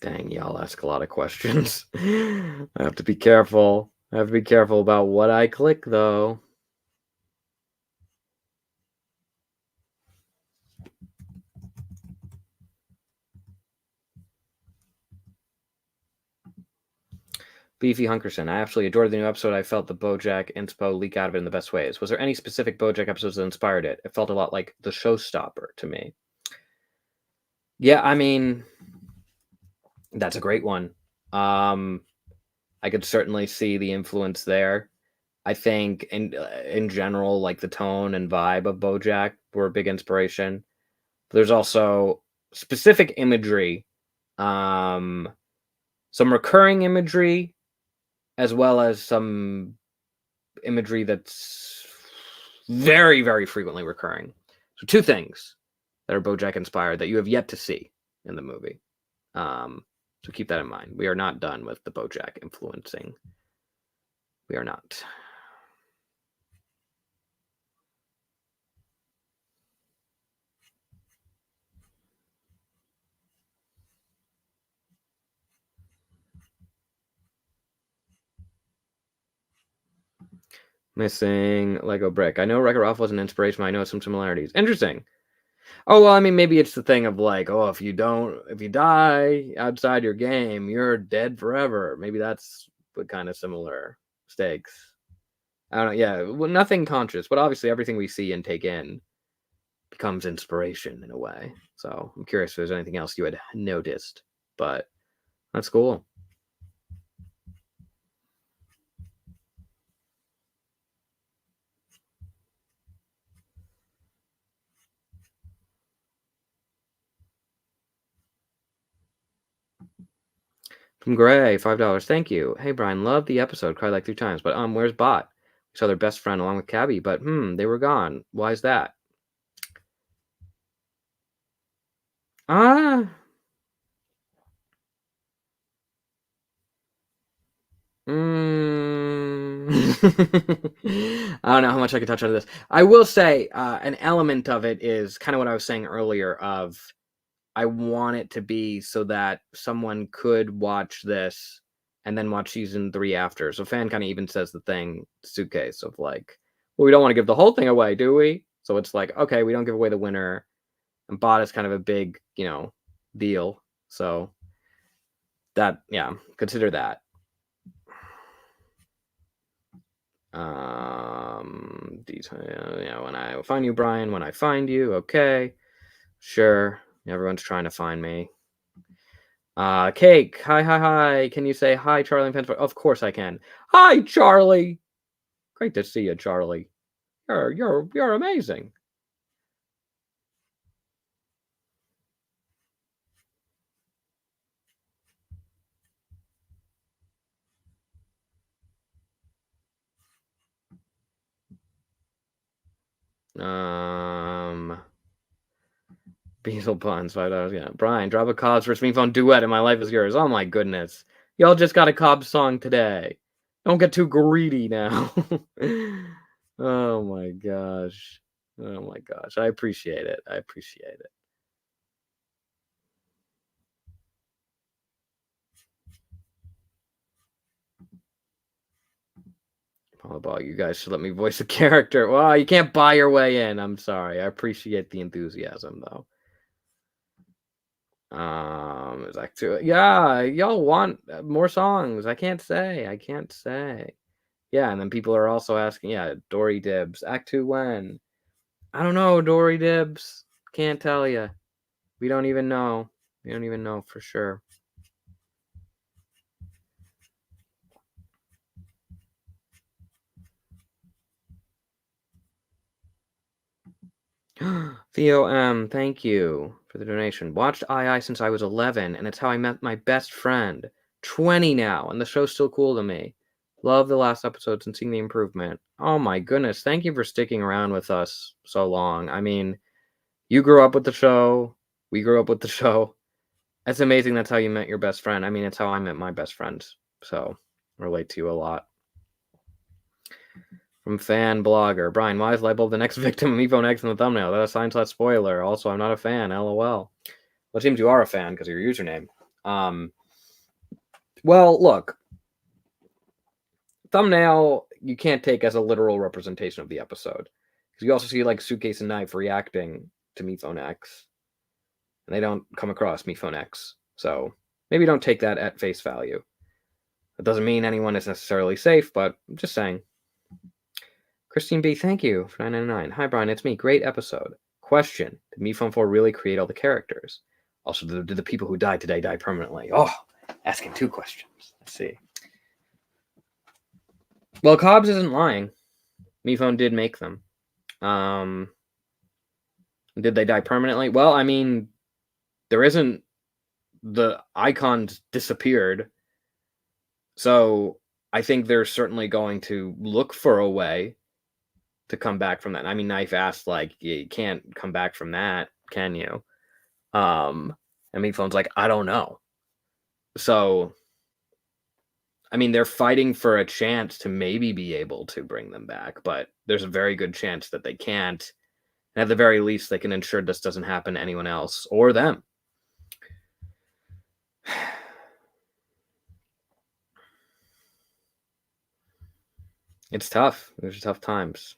Dang, y'all ask a lot of questions. I have to be careful. I have to be careful about what I click, though. Beefy Hunkerson. I absolutely adored the new episode. I felt the Bojack inspo leak out of it in the best ways. Was there any specific Bojack episodes that inspired it? It felt a lot like the Showstopper to me. Yeah, I mean, that's a great one. I could certainly see the influence there. I think in general, like the tone and vibe of Bojack were a big inspiration. There's also specific imagery, some recurring imagery, as well as some imagery that's very, very frequently recurring. So two things that are Bojack inspired that you have yet to see in the movie. So keep that in mind. We are not done with the Bojack influencing. We are not. Missing Lego brick. I know Wreck-It Ralph was an inspiration, but I know some similarities. Interesting. Oh, well, I mean, maybe it's the thing of like, if you die outside your game, you're dead forever. Maybe that's what kind of similar stakes. I don't know. Yeah, well, nothing conscious, but obviously everything we see and take in becomes inspiration in a way. So I'm curious if there's anything else you had noticed, but That's cool. From Gray, $5. Thank you. Hey Brian, love the episode. Cried like 3 times. But where's Bot? We saw their best friend along with Cabby, but they were gone. Why is that? Ah. I don't know how much I can touch on this. I will say an element of it is kind of what I was saying earlier of I want it to be so that someone could watch this and then watch season 3 after. So fan kind of even says the thing, Suitcase, of like, well, we don't want to give the whole thing away, do we? So it's like, okay, we don't give away the winner. And Bot is kind of a big, deal. So that, yeah, consider that. Detail, when I find you, Brian, when I find you, okay. Sure. Everyone's trying to find me. Cake, hi. Can you say hi, Charlie and Pennsylvania? Of course I can. Hi, Charlie. Great to see you, Charlie. You're amazing. Beazle puns, $5. Yeah, Brian, drop a Cobs versus Me Phone duet, and my life is yours. Oh my goodness, y'all just got a Cobs song today. Don't get too greedy now. Oh my gosh. Oh my gosh. I appreciate it. Ball, you guys should let me voice a character. Well, you can't buy your way in. I'm sorry. I appreciate the enthusiasm though. It's like yeah, y'all want more songs. I can't say. Yeah, and then people are also asking, yeah, Dory Dibs, Act 2 when? I don't know, Dory Dibs. Can't tell you. We don't even know. For sure. Theo M, thank you for the donation. Watched II since I was 11, and it's how I met my best friend. 20 now, and the show's still cool to me. Love the last episodes and seeing the improvement. Oh my goodness, thank you for sticking around with us so long. I mean, you grew up with the show. We grew up with the show. It's amazing that's how you met your best friend. I mean, it's how I met my best friends. So, I relate to you a lot. From fan blogger Brian, why is Lightbulb the next victim of ePhone X in the thumbnail? That's a sign/spoiler. Also, I'm not a fan. LOL. Well, it seems you are a fan because of your username. Well, look, thumbnail you can't take as a literal representation of the episode because you also see like Suitcase and Knife reacting to MePhone X, and they don't come across MePhone X. So maybe don't take that at face value. That doesn't mean anyone is necessarily safe, but I'm just saying. Christine B, thank you for $9.99. Hi, Brian, it's me. Great episode. Question: did MePhone 4 really create all the characters? Also, did the people who died today die permanently? Oh, asking 2 questions. Let's see. Well, Cobs isn't lying. MePhone did make them. Did they die permanently? Well, I mean, there isn't. The icons disappeared. So I think they're certainly going to look for a way to come back from that. I mean, Knife asked, like, you can't come back from that, can you? And MePhone's like, I don't know. So, I mean, they're fighting for a chance to maybe be able to bring them back, but there's a very good chance that they can't. And at the very least, they can ensure this doesn't happen to anyone else or them. It's tough. There's tough times.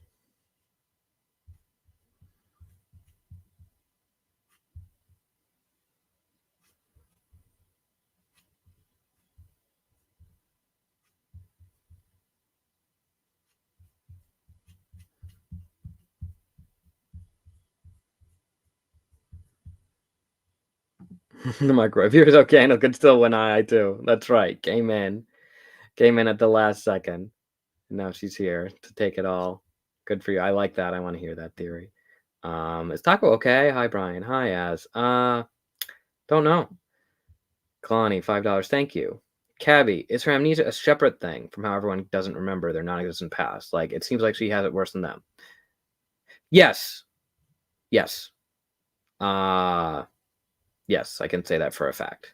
The microwave. Here's okay, and could still win I too. That's right. Came in at the last second. And now she's here to take it all. Good for you. I like that. I want to hear that theory. Is Taco okay? Hi, Brian. Hi, Az. Don't know. Kalani, $5. Thank you. Cabby, is her amnesia a separate thing from how everyone doesn't remember their non-existent past? Like, it seems like she has it worse than them. Yes. Yes. Yes, I can say that for a fact.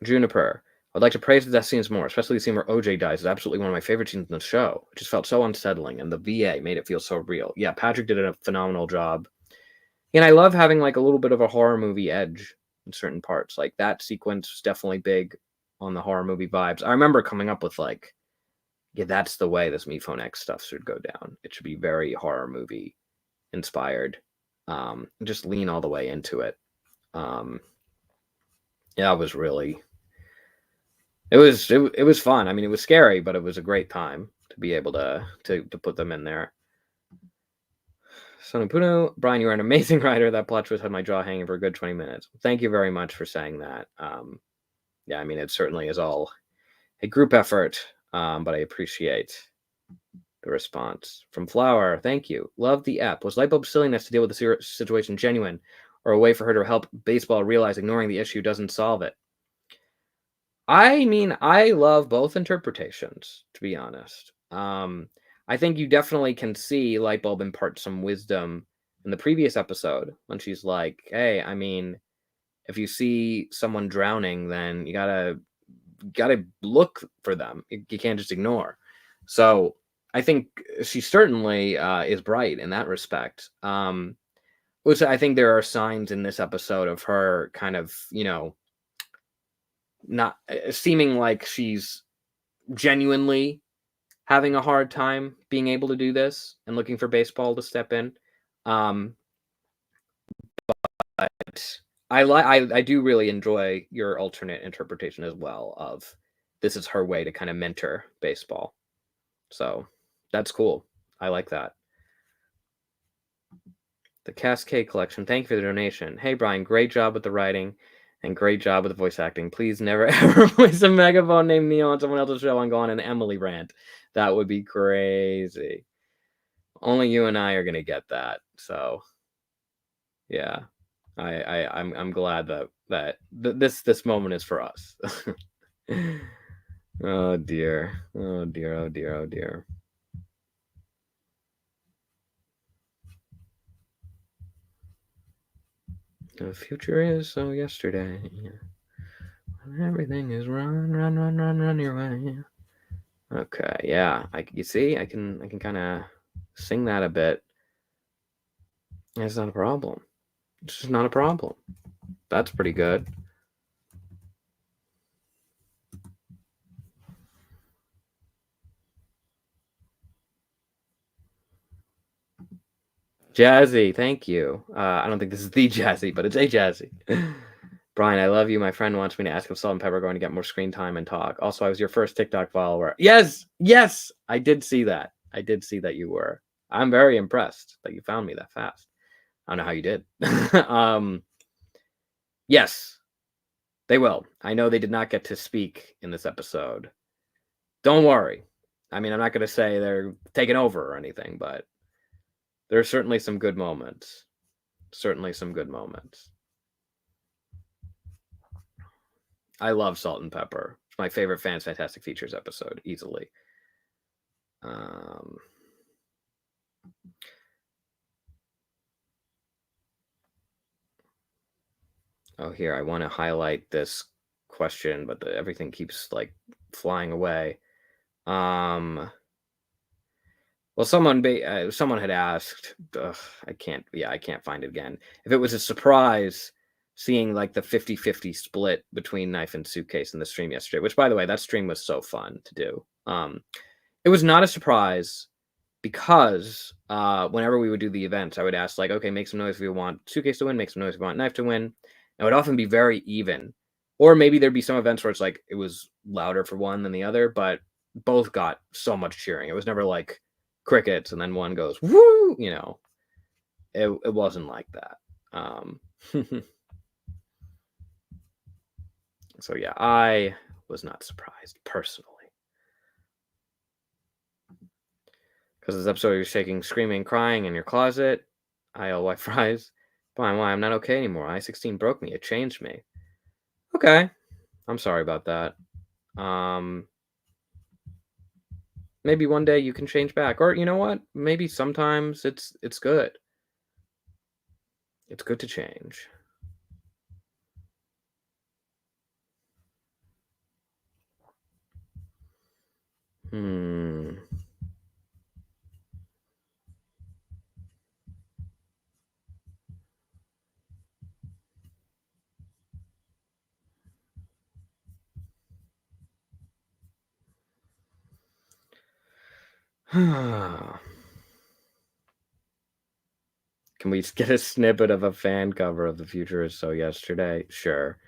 Juniper, I'd like to praise the death scenes more, especially the scene where OJ dies. Is absolutely one of my favorite scenes in the show. It just felt so unsettling, and the VA made it feel so real. Yeah, Patrick did a phenomenal job. And I love having like a little bit of a horror movie edge in certain parts. Like that sequence was definitely big on the horror movie vibes. I remember coming up with like, yeah, that's the way this Me Phone X stuff should go down. It should be very horror movie inspired. Just lean all the way into it. Yeah, it was really. It was fun. I mean, it was scary, but it was a great time to be able to put them in there. Sonu Puno, Brian, you are an amazing writer. That plot twist had my jaw hanging for a good 20 minutes. Thank you very much for saying that. Yeah, I mean, it certainly is all a group effort, but I appreciate the response. From Flower, thank you. Love the app. Was Lightbulb's silliness to deal with the situation genuine, or a way for her to help baseball realize ignoring the issue doesn't solve it? I mean, I love both interpretations, to be honest. I think you definitely can see Lightbulb impart some wisdom in the previous episode when she's like, hey, I mean, if you see someone drowning, then you gotta look for them. You can't just ignore. So I think she certainly is bright in that respect. Which I think there are signs in this episode of her kind of, not seeming like she's genuinely having a hard time being able to do this and looking for baseball to step in. But I do really enjoy your alternate interpretation as well of this is her way to kind of mentor baseball. So that's cool. I like that. The Cascade Collection. Thank you for the donation. Hey, Brian, great job with the writing and great job with the voice acting. Please never ever voice a megaphone named Neil on someone else's show and go on an Emily rant. That would be crazy. Only you and I are gonna get that. So yeah, I'm glad that this moment is for us. Oh dear. Oh dear. Oh dear. Oh dear. The future is so yesterday. Everything is run your way. Okay, yeah. You see, I can kind of sing that a bit. It's not a problem. It's just not a problem. That's pretty good. Jazzy, thank you. I don't think this is the Jazzy, but it's a Jazzy. Brian, I love you. My friend wants me to ask if Salt and Pepper are going to get more screen time and talk. Also, I was your first TikTok follower. Yes, I did see that. I did see that you were. I'm very impressed that you found me that fast. I don't know how you did. Yes, they will. I know they did not get to speak in this episode. Don't worry. I mean, I'm not going to say they're taking over or anything, but there are certainly some good moments. Certainly some good moments. I love Salt and Pepper. It's my favorite Fans Fantastic Features episode, easily. Oh, here, I want to highlight this question, but everything keeps like flying away. Well, someone had asked, I can't find it again. If it was a surprise seeing like the 50-50 split between Knife and Suitcase in the stream yesterday, which by the way, that stream was so fun to do. It was not a surprise because whenever we would do the events, I would ask like, okay, make some noise if you want Suitcase to win, make some noise if you want Knife to win. It would often be very even. Or maybe there'd be some events where it's like it was louder for one than the other, but both got so much cheering. It was never like crickets and then one goes, woo, It wasn't like that. So yeah, I was not surprised personally. Because this episode you're shaking, screaming, crying in your closet. IL white fries. Why? I'm not okay anymore. I-16 broke me. It changed me. Okay. I'm sorry about that. Maybe one day you can change back. Or you know what? Maybe sometimes it's good. It's good to change. Can we get a snippet of a fan cover of The Future Is So Yesterday? Sure.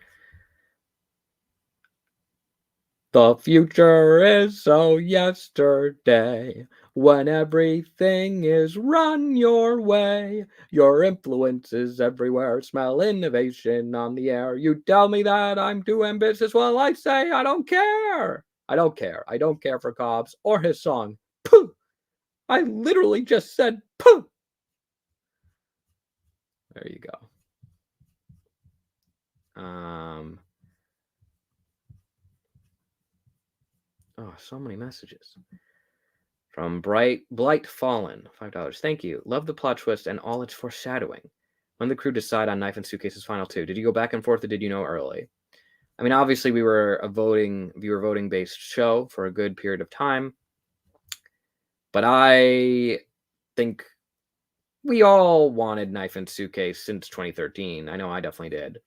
The future is so yesterday, when everything is run your way. Your influence is everywhere, smell innovation on the air. You tell me that I'm too ambitious, well, I say I don't care. I don't care. I don't care for Cobs or his song. Pooh! I literally just said pooh! There you go. Oh, so many messages. From Blight Fallen, $5. Thank you. Love the plot twist and all its foreshadowing. When the crew decide on Knife and Suitcase's final two, did you go back and forth or did you know early? I mean, obviously we were a viewer voting based show for a good period of time, but I think we all wanted Knife and Suitcase since 2013. I know I definitely did.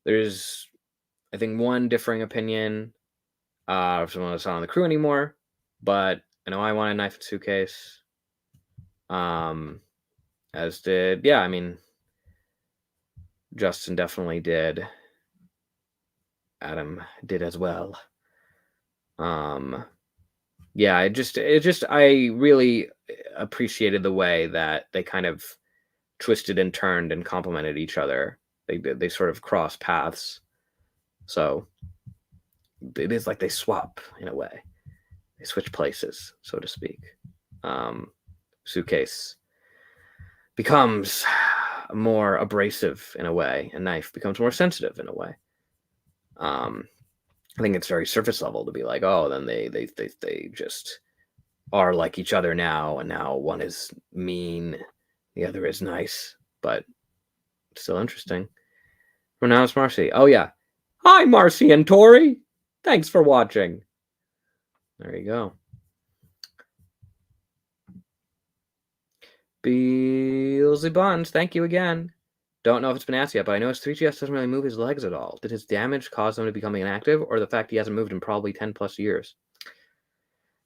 There's, I think, one differing opinion if someone that's not on the crew anymore, but I know I wanted Knife and Suitcase. As did, yeah, I mean, Justin definitely did. Adam did as well. Yeah, I really appreciated the way that they kind of twisted and turned and complemented each other. They sort of cross paths. So it is like they swap in a way. They switch places, so to speak. Suitcase becomes more abrasive in a way, and Knife becomes more sensitive in a way. I think it's very surface level to be like, oh, then they just are like each other now, and now one is mean, the other is nice, but still interesting. Pronounced Marcy. Oh yeah. Hi, Marcy and Tori. Thanks for watching. There you go. Beelzy Buns, thank you again. Don't know if it's been asked yet, but I noticed 3GS doesn't really move his legs at all. Did his damage cause him to become inactive, or the fact he hasn't moved in probably 10 plus years?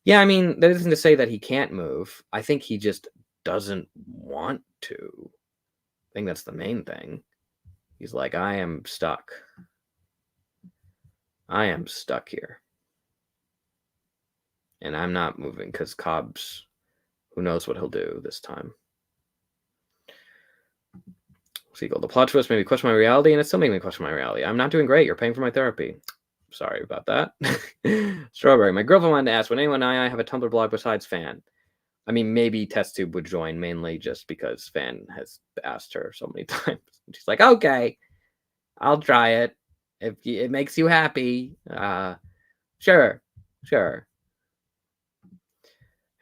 Yeah, I mean, that isn't to say that he can't move. I think he just doesn't want to. I think that's the main thing. He's like, I am stuck. I am stuck here. And I'm not moving because Cobs, who knows what he'll do this time. Seagull, the plot twist made me question my reality, and it's still making me question my reality. I'm not doing great. You're paying for my therapy. Sorry about that. Strawberry, my girlfriend wanted to ask, when anyone and I have a Tumblr blog besides Fan? I mean, maybe TestTube would join, mainly just because Fan has asked her so many times. She's like, okay, I'll try it. If it makes you happy. Sure.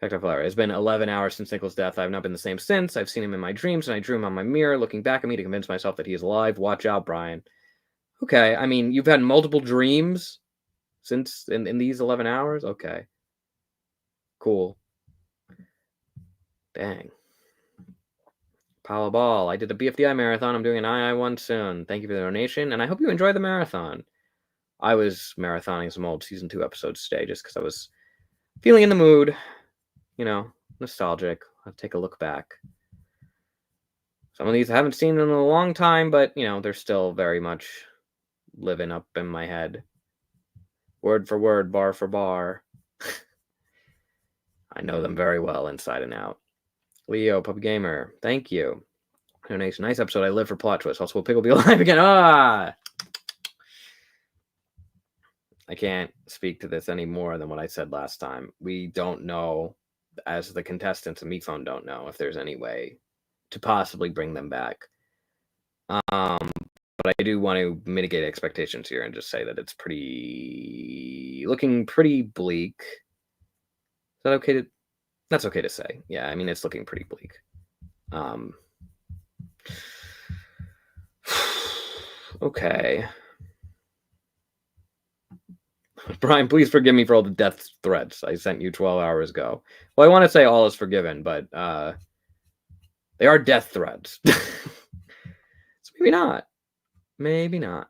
It's been 11 hours since Nicholas' death. I have not been the same since. I've seen him in my dreams, and I drew him on my mirror, looking back at me to convince myself that he is alive. Watch out, Brian. Okay, I mean, you've had multiple dreams since in these 11 hours? Okay. Cool. Dang. Pile Ball. I did the BFDI marathon. I'm doing an II1 soon. Thank you for the donation, and I hope you enjoy the marathon. I was marathoning some old season 2 episodes today just because I was feeling in the mood, nostalgic. I'll take a look back. Some of these I haven't seen in a long time, but, they're still very much living up in my head. Word for word, bar for bar. I know them very well inside and out. Leo, Puppy Gamer, thank you. Donation. Nice episode. I live for plot twists. Also, will Pickle be alive again? Ah! I can't speak to this any more than what I said last time. We don't know, as the contestants and MePhone don't know, if there's any way to possibly bring them back. But I do want to mitigate expectations here and just say that it's looking pretty bleak. Is that okay to? That's okay to say. Yeah, I mean, it's looking pretty bleak. Okay. Brian, please forgive me for all the death threats I sent you 12 hours ago. Well, I want to say all is forgiven, but they are death threats. So maybe not. Maybe not.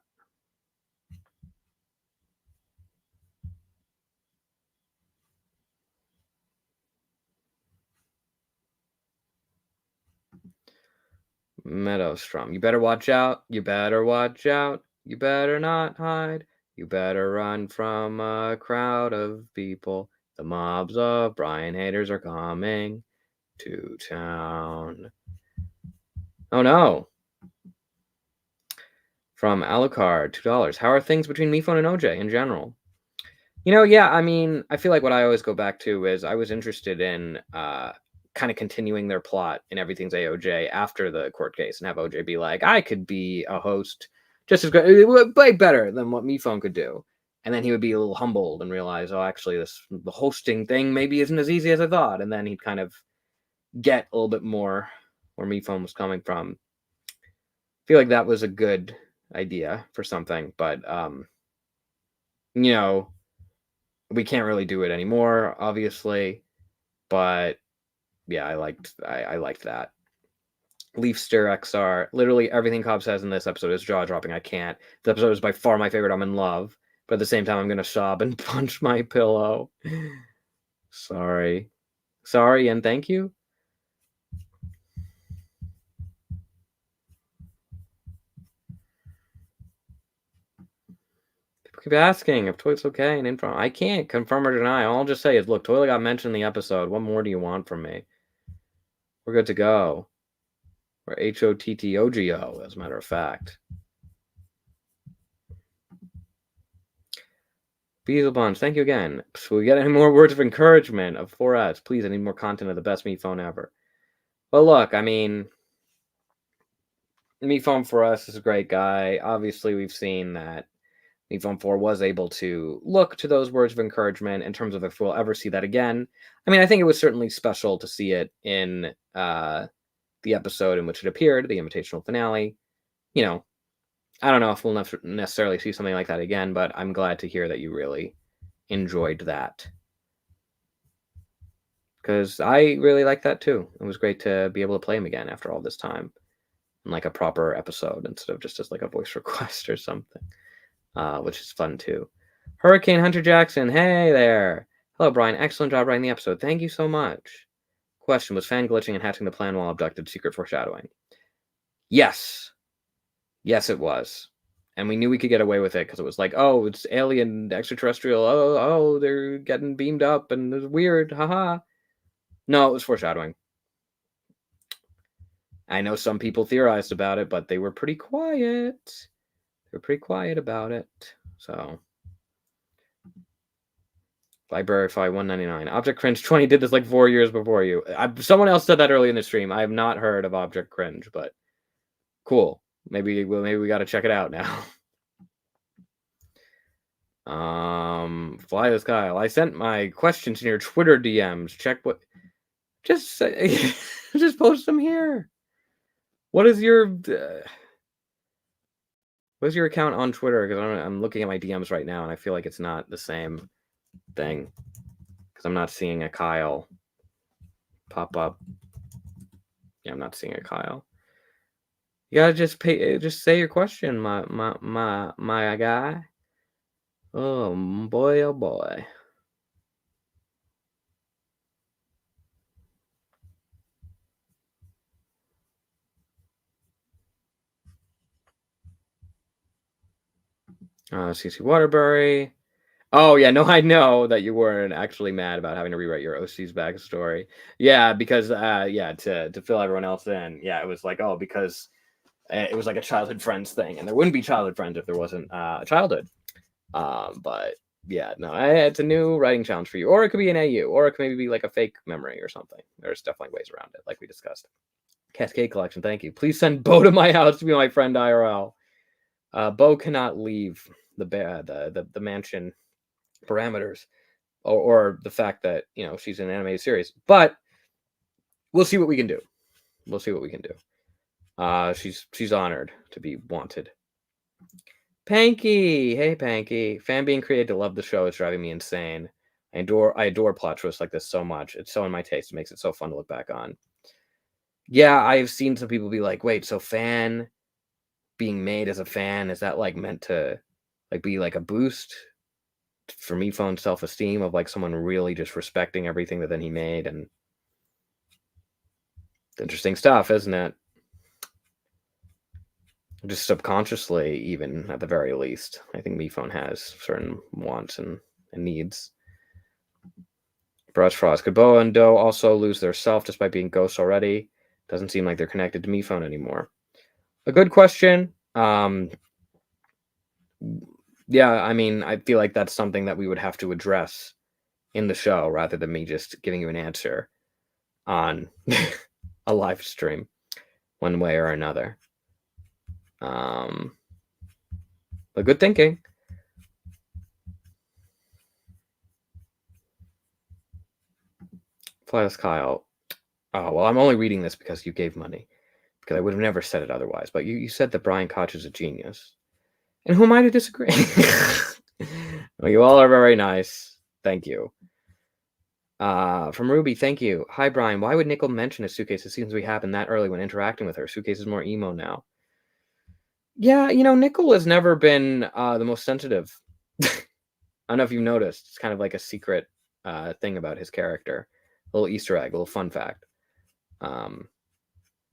Meadowstrom, you better watch out. You better watch out. You better not hide. You better run from a crowd of people. The mobs of Brian haters are coming to town. Oh no. From Alucard, $2. How are things between MePhone and OJ in general? Yeah, I mean, I feel like what I always go back to is I was interested in kind of continuing their plot in Everything's AOJ after the court case and have OJ be like, I could be a host just as good, way better than what MePhone could do. And then he would be a little humbled and realize, oh, actually, the hosting thing maybe isn't as easy as I thought. And then he'd kind of get a little bit more where MePhone was coming from. I feel like that was a good idea for something, but we can't really do it anymore, obviously. But yeah, I liked that. Leafster XR. Literally everything Cobs says in this episode is jaw dropping. I can't. This episode is by far my favorite. I'm in love. But at the same time, I'm gonna sob and punch my pillow. Sorry, and thank you. People keep asking if Toilet's okay and info. I can't confirm or deny. All I'll just say is, look, Toilet got mentioned in the episode. What more do you want from me? We're good to go. We're HOTTOGO, as a matter of fact. Beelzebubs, thank you again. So we get any more words of encouragement of 4 ads? Please, I need more content of the best MePhone ever. Well, look, I mean, MePhone for us is a great guy. Obviously, we've seen that MePhone 4 was able to look to those words of encouragement in terms of if we'll ever see that again. I mean, I think it was certainly special to see it in the episode in which it appeared, the Invitational finale. I don't know if we'll necessarily see something like that again, but I'm glad to hear that you really enjoyed that. Because I really like that too. It was great to be able to play him again after all this time in like a proper episode instead of just as like a voice request or something, which is fun too. Hurricane Hunter Jackson, hey there. Hello, Brian. Excellent job writing the episode. Thank you so much. Question, was fan glitching and hatching the plan while abducted secret foreshadowing? Yes. Yes, it was. And we knew we could get away with it because it was like, oh, it's alien, extraterrestrial. Oh, they're getting beamed up and it's weird. Haha. No, it was foreshadowing. I know some people theorized about it, but they were pretty quiet. They were pretty quiet about it. So, Librarify 199. Object Cringe 20 did this like 4 years before you. Someone else said that early in the stream. I have not heard of Object Cringe, but cool. Maybe we got to check it out now. Fly this Kyle. I sent my questions in your Twitter DMs. Check what. Just say, just post them here. What is your what's your account on Twitter? Because I'm looking at my DMs right now, and I feel like it's not the same thing. Because I'm not seeing a Kyle pop up. Yeah, I'm not seeing a Kyle. You gotta just say your question, my guy. Oh boy, oh boy. CC Waterbury. Oh, yeah, no, I know that you weren't actually mad about having to rewrite your OC's backstory. Yeah, because, yeah, to fill everyone else in, yeah, it was like, oh, because it was like a childhood friends thing, and there wouldn't be childhood friends if there wasn't childhood. But yeah, no, it's a new writing challenge for you, or it could be an AU, or it could maybe be like a fake memory or something. There's definitely ways around it, like we discussed. Cascade collection, thank you. Please send Bo to my house to be my friend IRL. Bo cannot leave the mansion parameters, or the fact that she's in an animated series, but we'll see what we can do. We'll see what we can do. She's honored to be wanted. Panky, hey Panky, fan being created to love the show is driving me insane. I adore plot twists like this so much. It's so in my taste. It makes it so fun to look back on. Yeah, I've seen some people be like, wait, so fan being made as a fan, is that like meant to like be like a boost for Miphone's self-esteem of like someone really just respecting everything that then he made? And it's interesting stuff, isn't it? Just subconsciously, even at the very least, I think Miphone has certain wants and needs. Brush Frost. Could Boa and Doe also lose their self despite being ghosts already? Doesn't seem like they're connected to Miphone anymore. A good question. Yeah, I mean, I feel like that's something that we would have to address in the show rather than me just giving you an answer on a live stream one way or another. But good thinking. Flatus Kyle. Oh, well, I'm only reading this because you gave money. Because I would have never said it otherwise. But you said that Brian Koch is a genius. And who am I to disagree? Well, you all are very nice. Thank you. From Ruby, thank you. Hi, Brian. Why would Nickel mention a suitcase? It seems we happened that early when interacting with her. Suitcase is more emo now. Yeah, Nickel has never been the most sensitive. I don't know if you've noticed. It's kind of like a secret thing about his character. A little Easter egg, a little fun fact.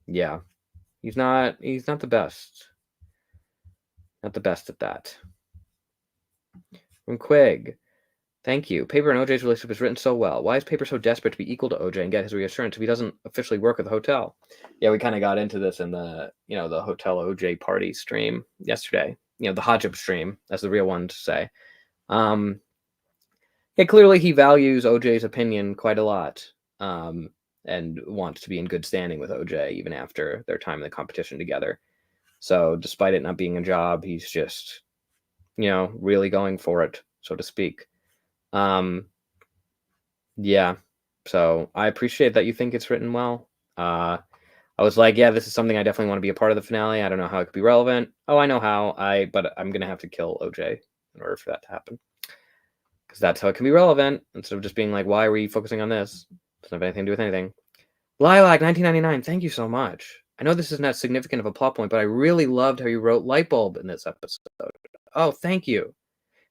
Yeah. He's not the best. Not the best at that. From Quig. Thank you. Paper and OJ's relationship is written so well. Why is Paper so desperate to be equal to OJ and get his reassurance if he doesn't officially work at the hotel? Yeah, we kind of got into this in the the Hotel OJ party stream yesterday. The Hajib stream, as the real one to say. Yeah, clearly he values OJ's opinion quite a lot, and wants to be in good standing with OJ even after their time in the competition together. So despite it not being a job, he's just, really going for it, so to speak. Yeah. So I appreciate that you think it's written well. I was like, yeah, this is something I definitely want to be a part of the finale. I don't know how it could be relevant. Oh, I know how. But I'm gonna have to kill OJ in order for that to happen. Because that's how it can be relevant, instead of just being like, why were you focusing on this? Doesn't have anything to do with anything. Lilac 1999, thank you so much. I know this isn't that significant of a plot point, but I really loved how you wrote Lightbulb in this episode. Oh, thank you.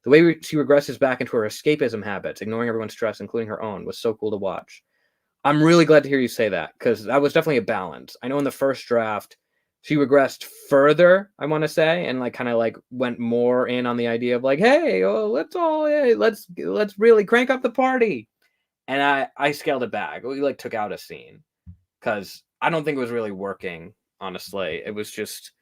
The way she regresses back into her escapism habits, ignoring everyone's stress, including her own, was so cool to watch. I'm really glad to hear you say that, because that was definitely a balance. I know in the first draft, she regressed further, I want to say, and kind of went more in on the idea of hey, let's really crank up the party. And I scaled it back. We took out a scene because I don't think it was really working, honestly. It was just,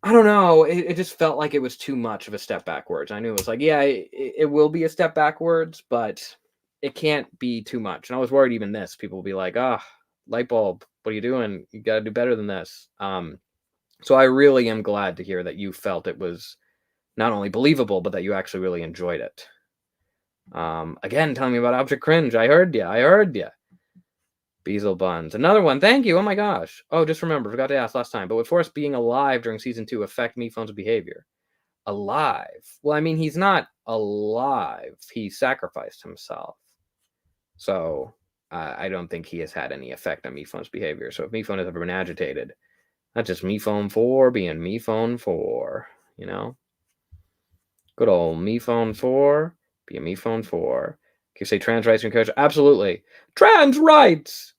I don't know. It just felt like it was too much of a step backwards. I knew it was yeah, it will be a step backwards, but it can't be too much. And I was worried even this, people will be like, Lightbulb, what are you doing? You got to do better than this. So I really am glad to hear that you felt it was not only believable, but that you actually really enjoyed it. Again, telling me about Object Cringe. I heard ya. Beazle Buns. Another one. Thank you. Oh my gosh. Oh, just remember, forgot to ask last time. But would Forrest being alive during season 2 affect Miphone's behavior? Alive? Well, I mean, he's not alive. He sacrificed himself. So I don't think he has had any effect on Miphone's behavior. So if Miphone has ever been agitated, that's just Miphone 4 being Miphone 4. Good old Miphone 4 being Miphone 4. Can you say trans rights in culture? Absolutely. Trans rights!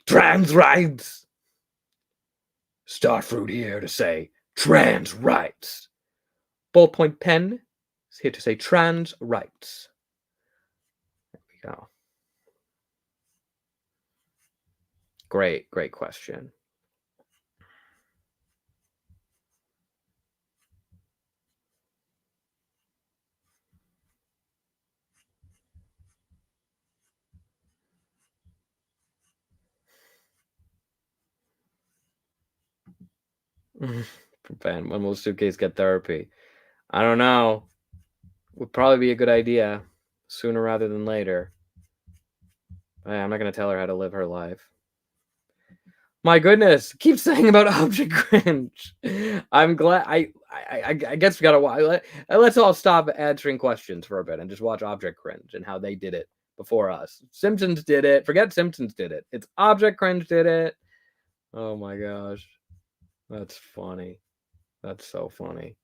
Trans rights! Starfruit here to say trans rights. Ballpoint pen It's here to say trans rights. There we go. Great, great question. Ben, when will Suitcase get therapy? I don't know. Would probably be a good idea sooner rather than later. Hey, I'm not going to tell her how to live her life. My goodness, keep saying about object cringe. I'm glad. I guess we gotta let's all stop answering questions for a bit and just watch object cringe and how they did it before us. Simpsons did it. Forget Simpsons did it. It's object cringe did it. Oh my gosh, that's funny. That's so funny.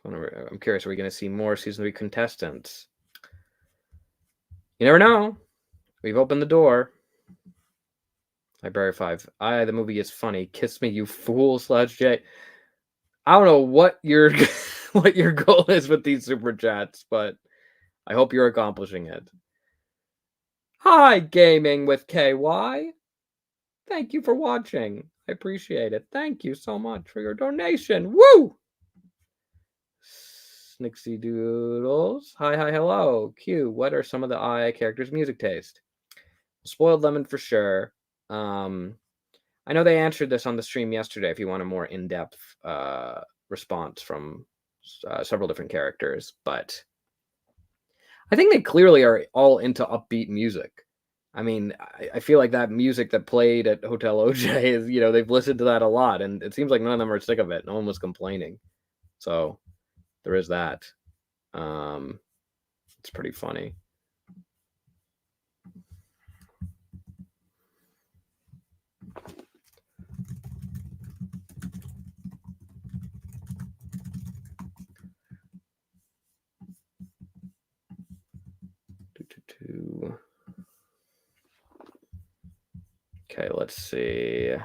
I'm curious. Are we gonna see more season 3 contestants? You never know. We've opened the door. Library 5. The movie is funny. Kiss me, you fool, /J. I don't know what your what your goal is with these super chats, but I hope you're accomplishing it. Hi, Gaming with KY. Thank you for watching. I appreciate it. Thank you so much for your donation. Woo! Snixie Doodles. Hi, hello. Q, what are some of the AI characters' music taste? Spoiled Lemon for sure. I know they answered this on the stream yesterday if you want a more in-depth response from several different characters, but I think they clearly are all into upbeat music. I mean, I feel like that music that played at Hotel OJ is, they've listened to that a lot, and it seems like none of them are sick of it. No one was complaining. So there is that. It's pretty funny. Okay, let's see.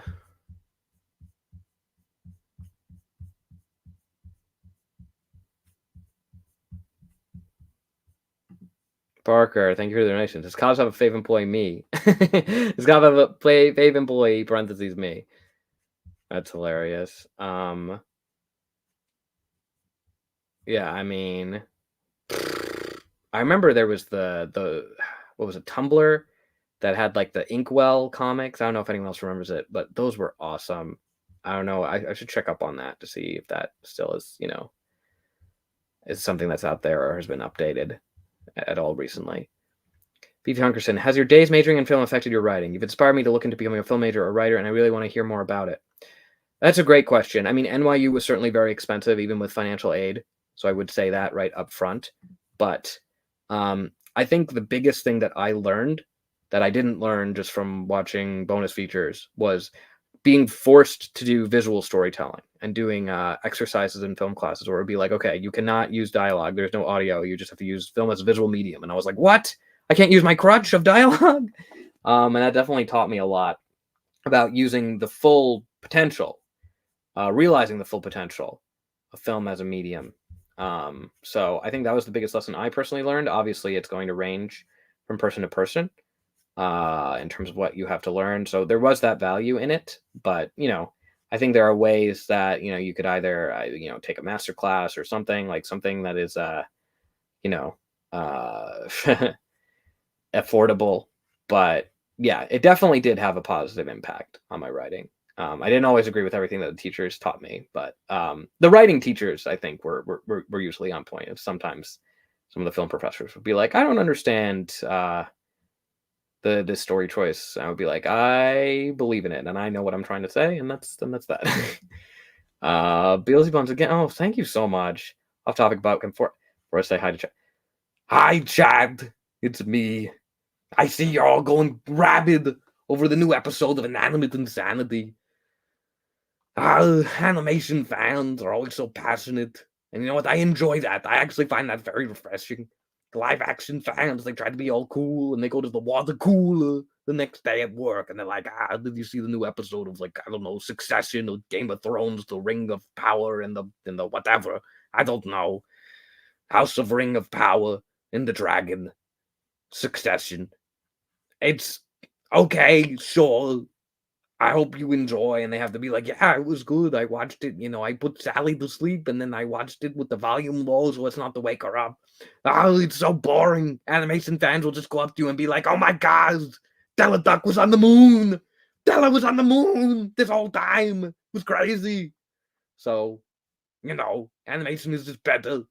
Parker, thank you for the donation. Does Cobs have a fave employee? Me. Does Cobs have a fave employee? Parentheses me. That's hilarious. Yeah, I mean, I remember there was the what was it, Tumblr that had like the Inkwell comics. I don't know if anyone else remembers it, but those were awesome. I don't know. I should check up on that to see if that still is, is something that's out there or has been updated at all recently. Beefy Hunkerson, has your days majoring in film affected your writing? You've inspired me to look into becoming a film major or writer, and I really want to hear more about it. That's a great question. I mean, NYU was certainly very expensive, even with financial aid. So I would say that right up front. But I think the biggest thing that I learned that I didn't learn just from watching bonus features was being forced to do visual storytelling and doing exercises in film classes where it would be like, okay, you cannot use dialogue. There's no audio. You just have to use film as a visual medium. And I was like, what? I can't use my crutch of dialogue? And that definitely taught me a lot about using the full potential, realizing the full potential of film as a medium. So I think that was the biggest lesson I personally learned. Obviously, it's going to range from person to person in terms of what you have to learn. So there was that value in it. But, I think there are ways that, you could either, take a master class or something that is, affordable. But yeah, it definitely did have a positive impact on my writing. I didn't always agree with everything that the teachers taught me, but the writing teachers, I think, were usually on point. Sometimes some of the film professors would be like, I don't understand this story choice. I would be like, I believe in it, and I know what I'm trying to say, and that's that. Beelzebubs again. Oh, thank you so much. Off topic, but before I say hi to Chad. Hi, Chad. It's me. I see you're all going rabid over the new episode of Inanimate Insanity. Animation fans are always so passionate. And you know what? I enjoy that. I actually find that very refreshing. The live action fans, they try to be all cool and they go to the water cooler the next day at work, and they're like, did you see the new episode of, like, I don't know, Succession or Game of Thrones, the Ring of Power and the whatever? I don't know. House of Ring of Power and the Dragon. Succession. It's okay, sure. I hope you enjoy. And they have to be like, yeah, it was good. I watched it. I put Sally to sleep and then I watched it with the volume low so it's not to wake her up. Oh, it's so boring. Animation fans will just go up to you and be like, oh my God, Della Duck was on the moon. Della was on the moon this whole time. It was crazy. So, animation is just better.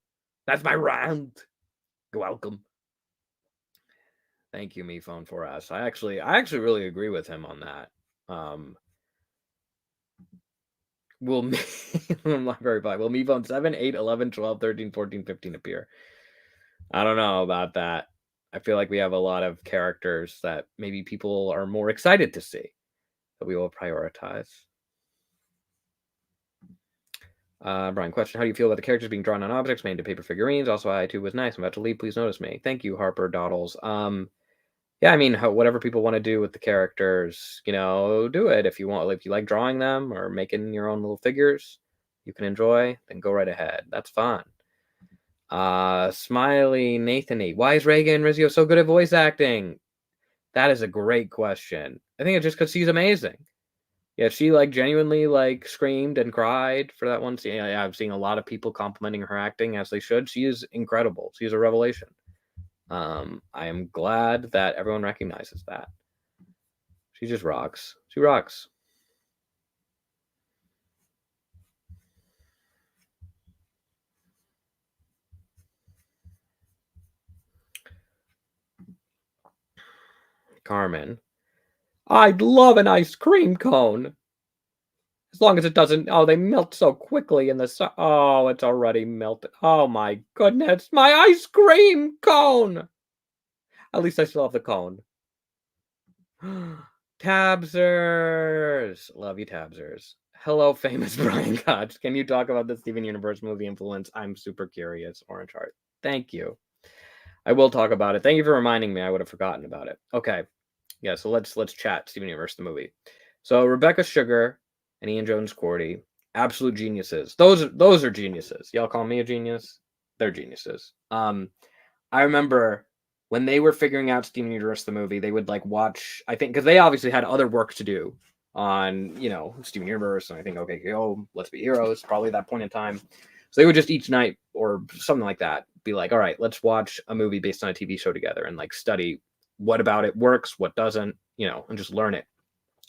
That's my rant. You're welcome. Thank you, MePhone4S. I actually really agree with him on that. Will Library 5. Will MePhone 7, 8, 11, 12, 13, 14, 15 appear? I don't know about that. I feel like we have a lot of characters that maybe people are more excited to see that we will prioritize. Brian, question: how do you feel about the characters being drawn on objects made into paper figurines? Also, I too was nice. I'm about to leave. Please notice me. Thank you, Harper Doddles. Yeah, I mean, whatever people want to do with the characters, do it. If you want, if you like drawing them or making your own little figures, you can enjoy, then go right ahead. That's fun. Smiley Nathany, why is Reagan Rizzio so good at voice acting? That is a great question. I think it's just because she's amazing. Yeah, she genuinely screamed and cried for that one scene. Yeah, I've seen a lot of people complimenting her acting, as they should. She is incredible. She's a revelation. I am glad that everyone recognizes that. She just rocks. She rocks. Carmen, I'd love an ice cream cone. As long as it doesn't... Oh, they melt so quickly in the sun. Oh, it's already melted. Oh my goodness. My ice cream cone! At least I still have the cone. Tabsers! Love you, Tabsers. Hello, famous Brian Koch. Can you talk about the Steven Universe movie influence? I'm super curious. Orange Heart. Thank you. I will talk about it. Thank you for reminding me. I would have forgotten about it. Okay. Yeah, so let's chat Steven Universe, the movie. So Rebecca Sugar and Ian Jones Cordy, absolute geniuses. Those are geniuses. Y'all call me a genius? They're geniuses. I remember when they were figuring out Steven Universe, the movie, they would watch, I think, because they obviously had other work to do on, Steven Universe, and I think, okay, Let's Be Heroes, probably that point in time. So they would just each night or something like that be like, all right, let's watch a movie based on a TV show together and study what about it works, what doesn't, and just learn it.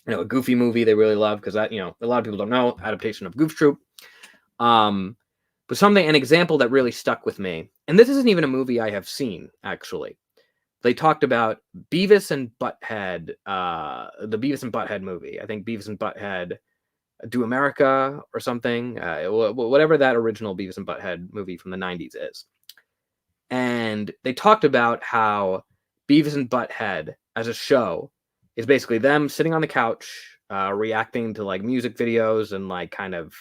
A Goofy movie they really love because that, a lot of people don't know, adaptation of Goof Troop. But an example that really stuck with me, and this isn't even a movie I have seen, actually. They talked about Beavis and Butthead, the Beavis and Butthead movie. I think Beavis and Butthead Do America or something, whatever that original Beavis and Butthead movie from the 90s is. And they talked about how Beavis and Butthead as a show is basically them sitting on the couch, reacting to music videos and kind of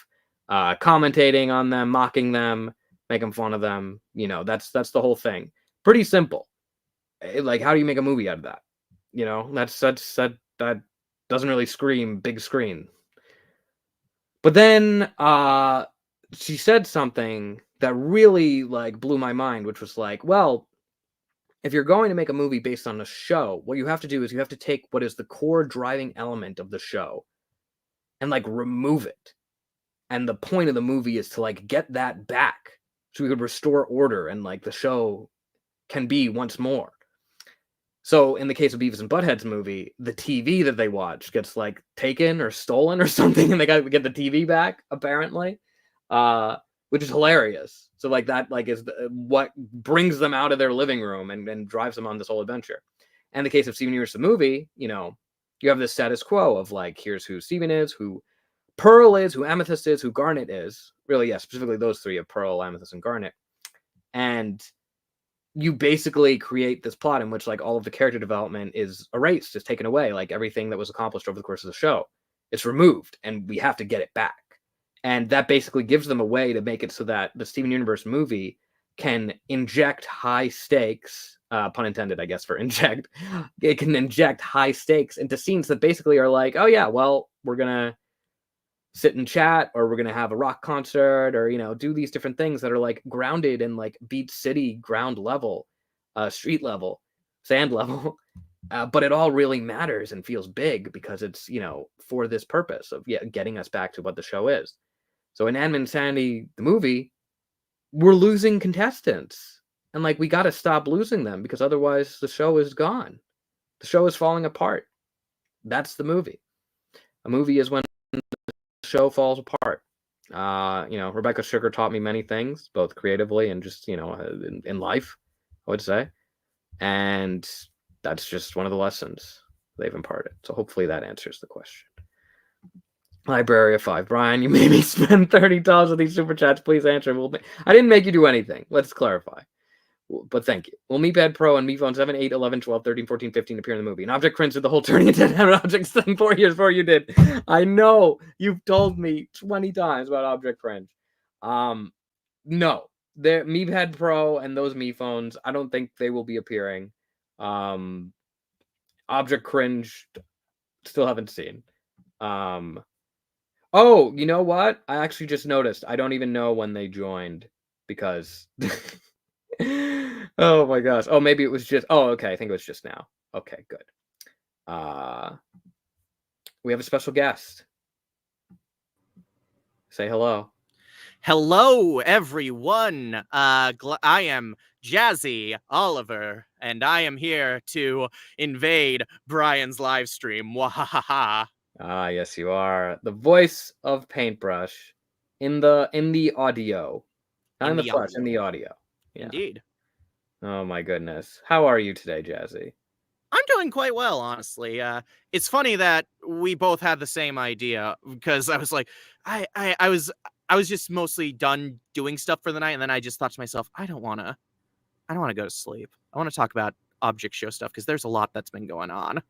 commentating on them, mocking them, making fun of them. That's the whole thing. Pretty simple. How do you make a movie out of that? That doesn't really scream big screen. But then she said something that really blew my mind, which was well, if you're going to make a movie based on a show, what you have to do is you have to take what is the core driving element of the show and remove it. And the point of the movie is to get that back so we could restore order and the show can be once more. So in the case of Beavis and Butthead's movie, the TV that they watch gets taken or stolen or something, and they got to get the TV back, apparently, which is hilarious. So that is what brings them out of their living room and drives them on this whole adventure. And in the case of Steven Universe, the movie, you have this status quo of here's who Steven is, who Pearl is, who Amethyst is, who Garnet is. Really, yeah, specifically those three of Pearl, Amethyst, and Garnet. And you basically create this plot in which all of the character development is erased, is taken away, everything that was accomplished over the course of the show. It's removed, and we have to get it back. And that basically gives them a way to make it so that the Steven Universe movie can inject high stakes pun intended, I guess, for inject. It can inject high stakes into scenes that basically are like, oh yeah, well, we're gonna sit and chat, or we're gonna have a rock concert, or do these different things that are like grounded in like Beach City ground level, street level, sand level. But it all really matters and feels big because it's for this purpose of getting us back to what the show is. So in Inanimate Insanity, the movie, we're losing contestants, and like we got to stop losing them because otherwise the show is gone. The show is falling apart. That's the movie. A movie is when the show falls apart. Rebecca Sugar taught me many things, both creatively and just in life, I would say, and that's just one of the lessons they've imparted. So hopefully that answers the question. Library of 5. Brian, you made me spend $30 with these super chats. Please answer. I didn't make you do anything. Let's clarify. But thank you. Will Meatpad Pro and MePhone 7, 8, 11, 12, 13, 14, 15 appear in the movie? And Object Cringe did the whole turning into an object thing 4 years before you did. I know you've told me 20 times about Object Cringe. No. Meatpad Pro and those MePhones, I don't think they will be appearing. Object Cringe, still haven't seen. Oh, you know what? I actually just noticed. I don't even know when they joined because oh my gosh. Oh, maybe it was just okay, I think it was just now. Okay, good. We have a special guest. Say hello. Hello, everyone. I am Jazzy Oliver, and I am here to invade Brian's live stream. Wahaha. Ah, yes, you are. The voice of Paintbrush in the audio. Not in the flesh, in the audio. Yeah. Indeed. Oh my goodness. How are you today, Jazzy? I'm doing quite well, honestly. It's funny that we both had the same idea because I was like, I was just mostly done doing stuff for the night, and then I just thought to myself, I don't want to go to sleep. I want to talk about object show stuff because there's a lot that's been going on.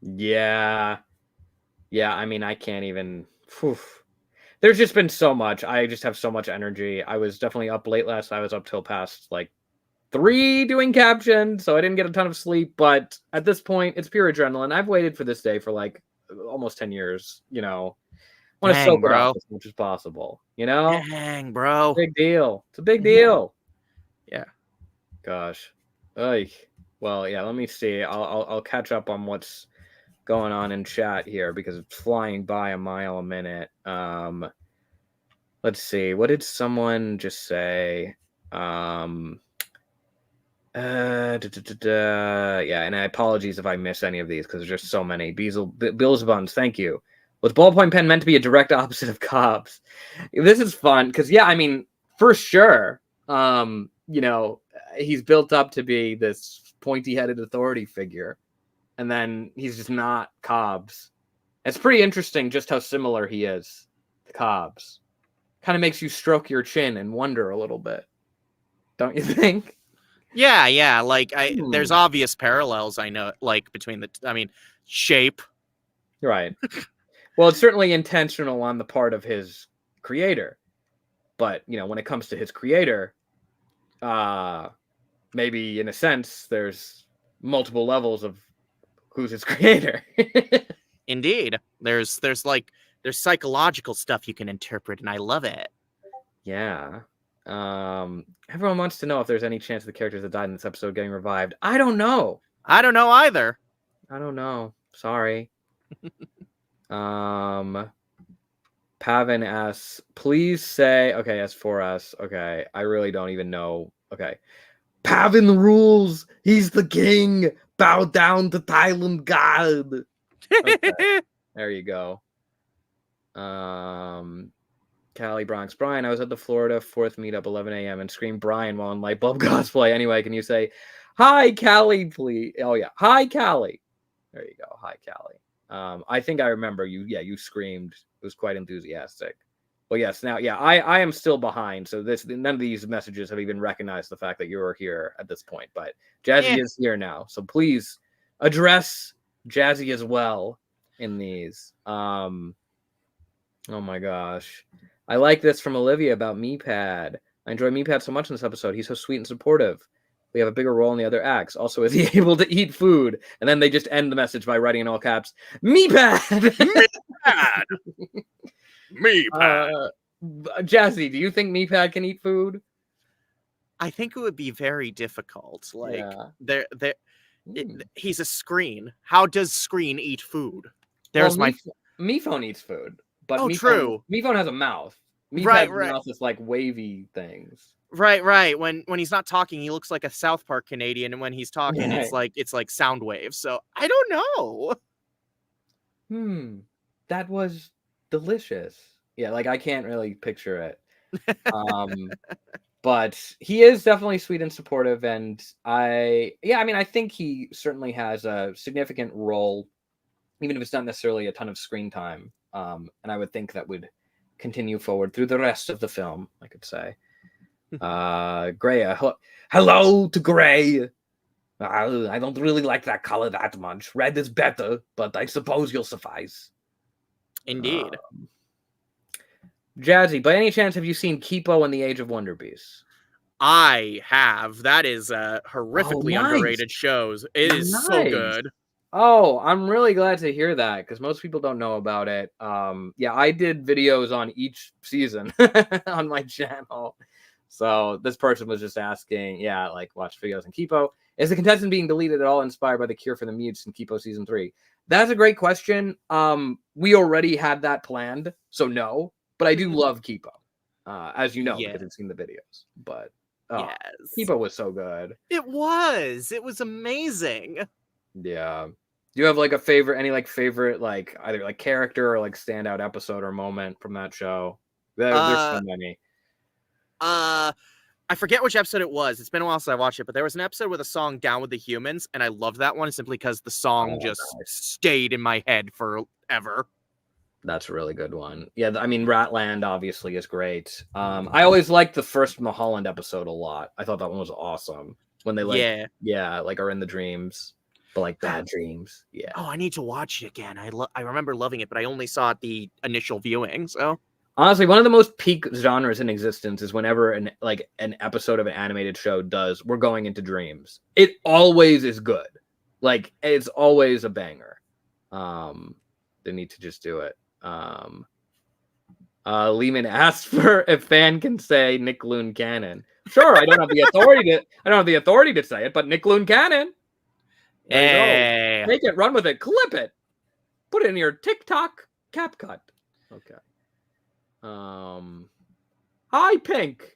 Yeah. I mean, I can't even. There's just been so much. I just have so much energy. I was definitely up late last night. I was up till past like 3 doing captions, so I didn't get a ton of sleep. But at this point, it's pure adrenaline. I've waited for this day for like almost 10 years. I want to soak it up as much as possible. Dang, bro. Big deal. It's a big deal. Yeah. Gosh. Well, yeah. Let me see. I'll catch up on what's going on in chat here because it's flying by a mile a minute. Let's see. What did someone just say? Yeah, and apologies if I miss any of these because there's just so many. Bills Buns, thank you. Was Ballpoint Pen meant to be a direct opposite of Cobs? This is fun because I mean, for sure. He's built up to be this pointy-headed authority figure, and then he's just not Cobs. It's pretty interesting just how similar he is to Cobs. Kind of makes you stroke your chin and wonder a little bit, don't you think? Yeah. Like there's obvious parallels. I know, like between shape. Right. Well, it's certainly intentional on the part of his creator, but when it comes to his creator, maybe in a sense there's multiple levels of who's his creator. Indeed. There's psychological stuff you can interpret, and I love it. Yeah. Everyone wants to know if there's any chance of the characters that died in this episode getting revived. I don't know. I don't know either. I don't know. Sorry. Pavin asks, please say, okay, S4S. Okay, I really don't even know. Okay. Pavin rules. He's the king. Bow down to Thailand God. Okay. There you go. Cali Bronx. Brian, I was at the Florida 4th meetup 11 a.m. and screamed Brian while in Lightbulb cosplay. Anyway, can you say, hi, Cali, please? Oh, yeah. Hi, Cali. There you go. Hi, Cali. I think I remember you. Yeah, you screamed. It was quite enthusiastic. Well, yes. Now, yeah, I am still behind. So none of these messages have even recognized the fact that you are here at this point. But Jazzy is here now. So please address Jazzy as well in these. Oh my gosh. I like this from Olivia about Meepad. I enjoy Meepad so much in this episode. He's so sweet and supportive. We have a bigger role in the other acts. Also, is he able to eat food? And then they just end the message by writing in all caps, "Meatpad." Meatpad. Meatpad. Jazzy, do you think Meatpad can eat food? I think it would be very difficult. Like Yeah. he's a screen. How does screen eat food? There's Well, my Mephone eats food, but Oh, true. Mephone has a mouth. Right, Meatpad's right. mouth is like wavy things. Right. When he's not talking, he looks like a South Park Canadian, and when he's talking, Right. it's like sound waves. So I don't know. That was delicious. Yeah, like I can't really picture it. But he is definitely sweet and supportive, and I mean, I think he certainly has a significant role, even if it's not necessarily a ton of screen time. And I would think that would continue forward through the rest of the film, I could say. Gray, hello to Gray. I don't really like that color that much. Red is better, but I suppose you'll suffice. Indeed. Jazzy, by any chance have you seen Kipo and the Age of Wonder Beasts? I have. That is a horrifically underrated shows. It is so good. Oh, I'm really glad to hear that because most people don't know about it. Yeah, I did videos on each season on my channel. So this person was just asking, yeah, like watch videos on Kipo. Is the contestant being deleted at all inspired by the cure for the mutes in Kipo season 3? That's a great question. We already had that planned, so no. But I do love Kipo, as you know, because I've seen the videos. But yes, Kipo was so good. It was amazing. Yeah. Do you have like a favorite, like either like character or like standout episode or moment from that show? There's so many. I forget which episode it was. It's been a while since I watched it, but there was an episode with a song "Down with the Humans," and I loved that one simply because the song stayed in my head forever. That's a really good one. Yeah, I mean, Ratland obviously is great. I always liked the first Mulholland episode a lot. I thought that one was awesome when they like are in the dreams, but like bad dreams. Yeah. Oh, I need to watch it again. I remember loving it, but I only saw it the initial viewing. So honestly, one of the most peak genres in existence is whenever an episode of an animated show does "we're going into dreams." It always is good. Like it's always a banger. They need to just do it. Lehman asked for if fan can say Nick Loon canon. Sure, I don't have the authority to say it, but Nick Loon canon. Hey, take it, run with it, clip it, put it in your TikTok CapCut. Okay. Hi Pink,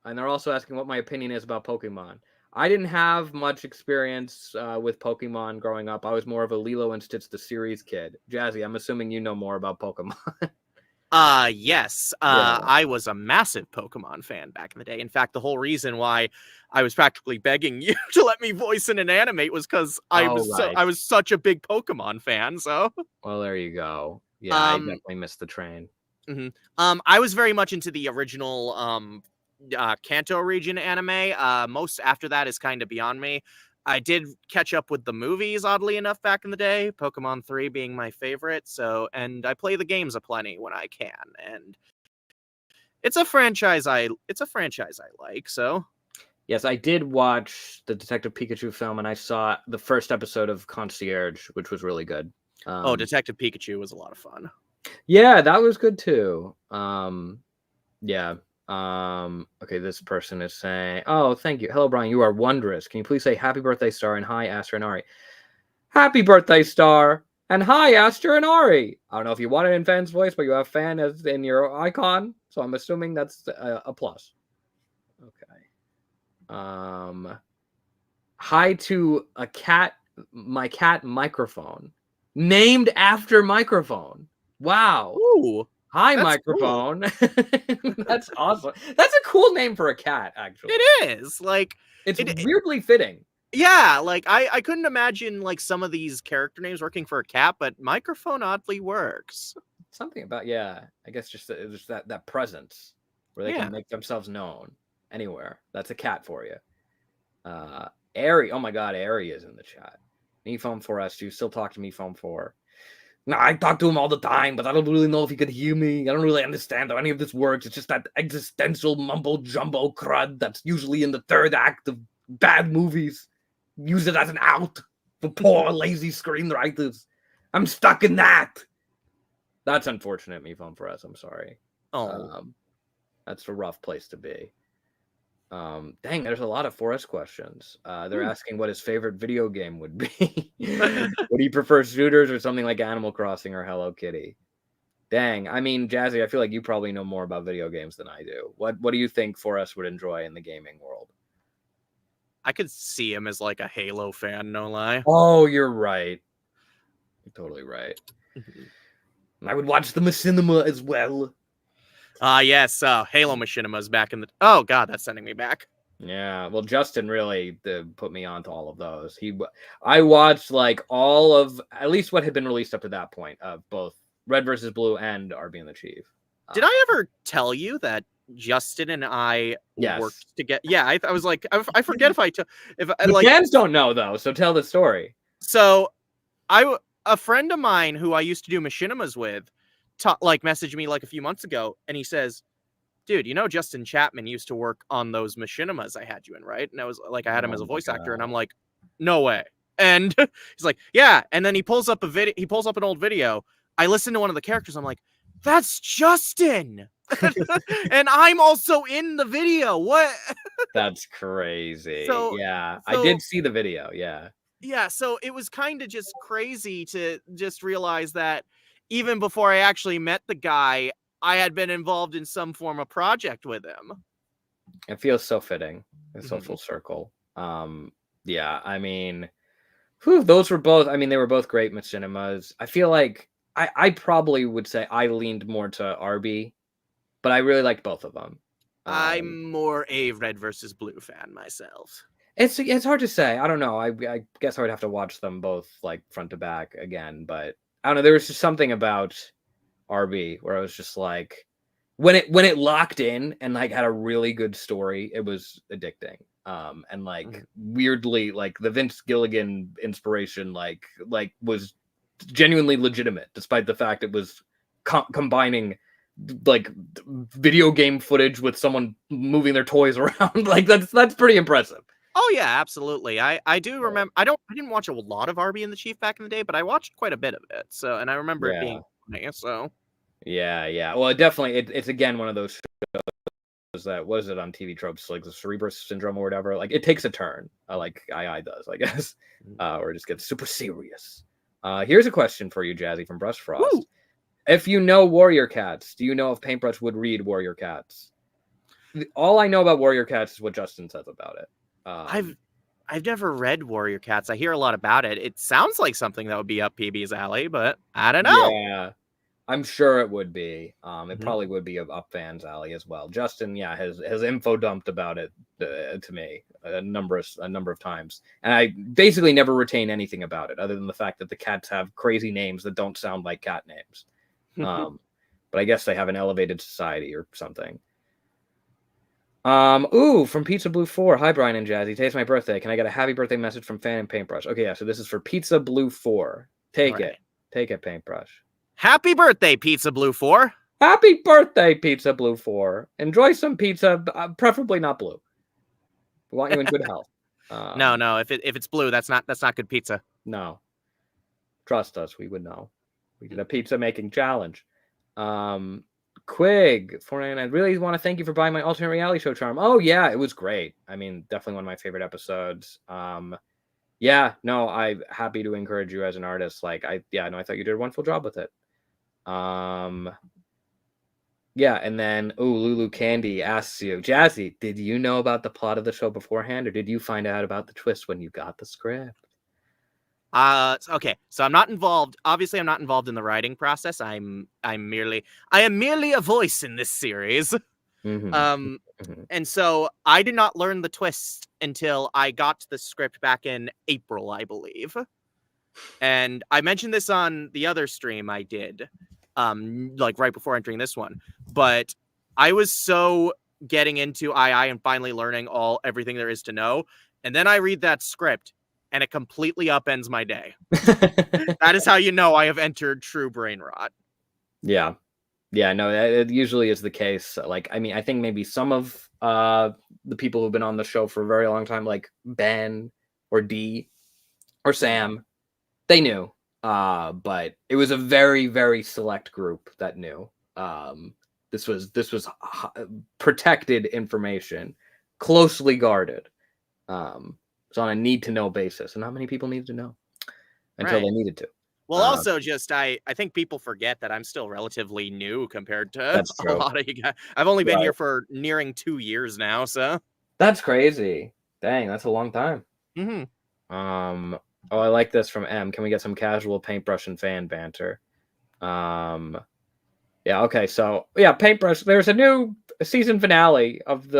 and they're also asking what my opinion is about Pokemon. I didn't have much experience with Pokemon growing up. I was more of a Lilo and Stitch the series kid. Jazzy, I'm assuming you know more about Pokemon. Yes. I was a massive Pokemon fan back in the day. In fact, the whole reason why I was practically begging you to let me voice in Inanimate was because I was such a big Pokemon fan. So well, there you go. Yeah, I definitely missed the train. I was very much into the original Kanto region anime. Most after that is kind of beyond me. I did catch up with the movies, oddly enough, back in the day, Pokemon 3 being my favorite. And I play the games aplenty when I can. And it's a franchise I like, so. Yes, I did watch the Detective Pikachu film, and I saw the first episode of Concierge, which was really good. Detective Pikachu was a lot of fun. Yeah, that was good too. Yeah. Okay, this person is saying, oh, thank you. Hello, Brian. You are wondrous. Can you please say happy birthday, Star, and hi, Aster and Ari? Happy birthday, Star, and hi, Aster and Ari. I don't know if you want it in Fan's voice, but you have Fan as in your icon, so I'm assuming that's a plus. Okay. Hi to a cat, my cat Microphone, named after Microphone. Wow. Ooh. Hi, Microphone. Cool. That's awesome. That's a cool name for a cat, actually. It is. Like, it's weirdly fitting. Yeah, like I couldn't imagine like some of these character names working for a cat, but Microphone oddly works. Something about I guess just that presence where they can make themselves known anywhere. That's a cat for you. Ari, oh my God, Ari is in the chat. MePhone 4S, do you still talk to MePhone 4? No, I talk to him all the time, but I don't really know if he could hear me. I don't really understand how any of this works. It's just that existential mumbo jumbo crud that's usually in the third act of bad movies. Use it as an out for poor, lazy screenwriters. I'm stuck in that. That's unfortunate, me phone for us. I'm sorry. Oh. That's a rough place to be. Dang, there's a lot of Forrest questions. They're asking what his favorite video game would be. Would he prefer shooters or something like Animal Crossing or Hello Kitty? Dang, I mean, Jazzy, I feel like you probably know more about video games than I do. What do you think Forrest would enjoy in the gaming world? I could see him as like a Halo fan, no lie. Oh, you're right. You're totally right. I would watch the Machinima as well. Yes, Halo Machinima's back in the... Oh, God, that's sending me back. Yeah, well, Justin really put me onto all of those. I watched like all of, at least what had been released up to that point, of both Red versus Blue and RB and the Chief. Did I ever tell you that Justin and I worked together? Yeah, I was like, I forget if the fans don't know though, so tell the story. So, a friend of mine who I used to do Machinimas with, messaged me like a few months ago, and he says, dude, you know Justin Chapman used to work on those Machinimas I had you in, right? And I was like, I had him as a voice actor, and I'm like, no way. And he's like, yeah. And then he pulls up an old video. I listened to one of the characters. I'm like, that's Justin. And I'm also in the video. What? That's crazy. I did see the video. Yeah, so it was kind of just crazy to just realize that even before I actually met the guy, I had been involved in some form of project with him. It feels so fitting. It's so full circle. Yeah, I mean, those were both, I mean, they were both great Machinimas. I feel like I probably would say I leaned more to RB, but I really liked both of them. I'm more a Red versus Blue fan myself. It's hard to say. I don't know. I guess I would have to watch them both like front to back again, but I don't know. There was just something about RB where I was just like, when it locked in and like had a really good story, it was addicting. And like weirdly, like the Vince Gilligan inspiration, like was genuinely legitimate, despite the fact it was combining like video game footage with someone moving their toys around. Like that's pretty impressive. Oh yeah, absolutely. I do remember. I didn't watch a lot of RB and the Chief back in the day, but I watched quite a bit of it. So, and I remember it being funny. So, yeah. Well, it's again one of those shows that was it on TV tropes like the Cerebrus syndrome or whatever. Like it takes a turn, like II does, I guess, or it just gets super serious. Here's a question for you, Jazzy from Brush Frost. Woo! If you know Warrior Cats, do you know if Paintbrush would read Warrior Cats? All I know about Warrior Cats is what Justin says about it. I've never read Warrior Cats. I hear a lot about it. It sounds like something that would be up PB's alley, but I don't know. Yeah, I'm sure it would be. It probably would be up fans' alley as well. Justin, has info dumped about it to me a number of times, and I basically never retain anything about it other than the fact that the cats have crazy names that don't sound like cat names. But I guess they have an elevated society or something. From Pizza Blue 4. Hi, Brian and Jazzy. Today's my birthday. Can I get a happy birthday message from Fan and Paintbrush? Okay, yeah, so this is for Pizza Blue 4. Take it, Paintbrush. Happy birthday, Pizza Blue 4. Happy birthday, Pizza Blue 4. Enjoy some pizza, preferably not blue. We want you in good health. No, if it's blue, that's not good pizza. No. Trust us, we would know. We did a pizza making challenge. Quig, 499. I really want to thank you for buying my alternate reality show charm. Oh yeah, it was great. I mean, definitely one of my favorite episodes. I'm happy to encourage you as an artist. I thought you did a wonderful job with it. And then Lulu Candy asks you, Jazzy, did you know about the plot of the show beforehand, or did you find out about the twist when you got the script? Okay, so I'm not involved. Obviously, I'm not involved in the writing process. I am merely a voice in this series. And so I did not learn the twist until I got the script back in April, I believe. And I mentioned this on the other stream I did, right before entering this one. But I was so getting into II and finally learning everything there is to know. And then I read that script, and it completely upends my day. That is how you know I have entered true brain rot. Yeah. Yeah, no, it usually is the case. Like, I mean, I think maybe some of the people who've been on the show for a very long time, like Ben or Dee or Sam, they knew. But it was a very, very select group that knew. This was protected information, closely guarded. It's on a need to know basis, and not many people needed to know until they needed to. Well, also just I think people forget that I'm still relatively new compared to That's a true. lot of you guys. I've only been here for nearing 2 years now, so That's crazy. Dang, that's a long time. mm-hmm. Oh, I like this from M. Can we get some casual paintbrush and fan banter? Yeah, okay, so yeah, paintbrush. There's a new season finale of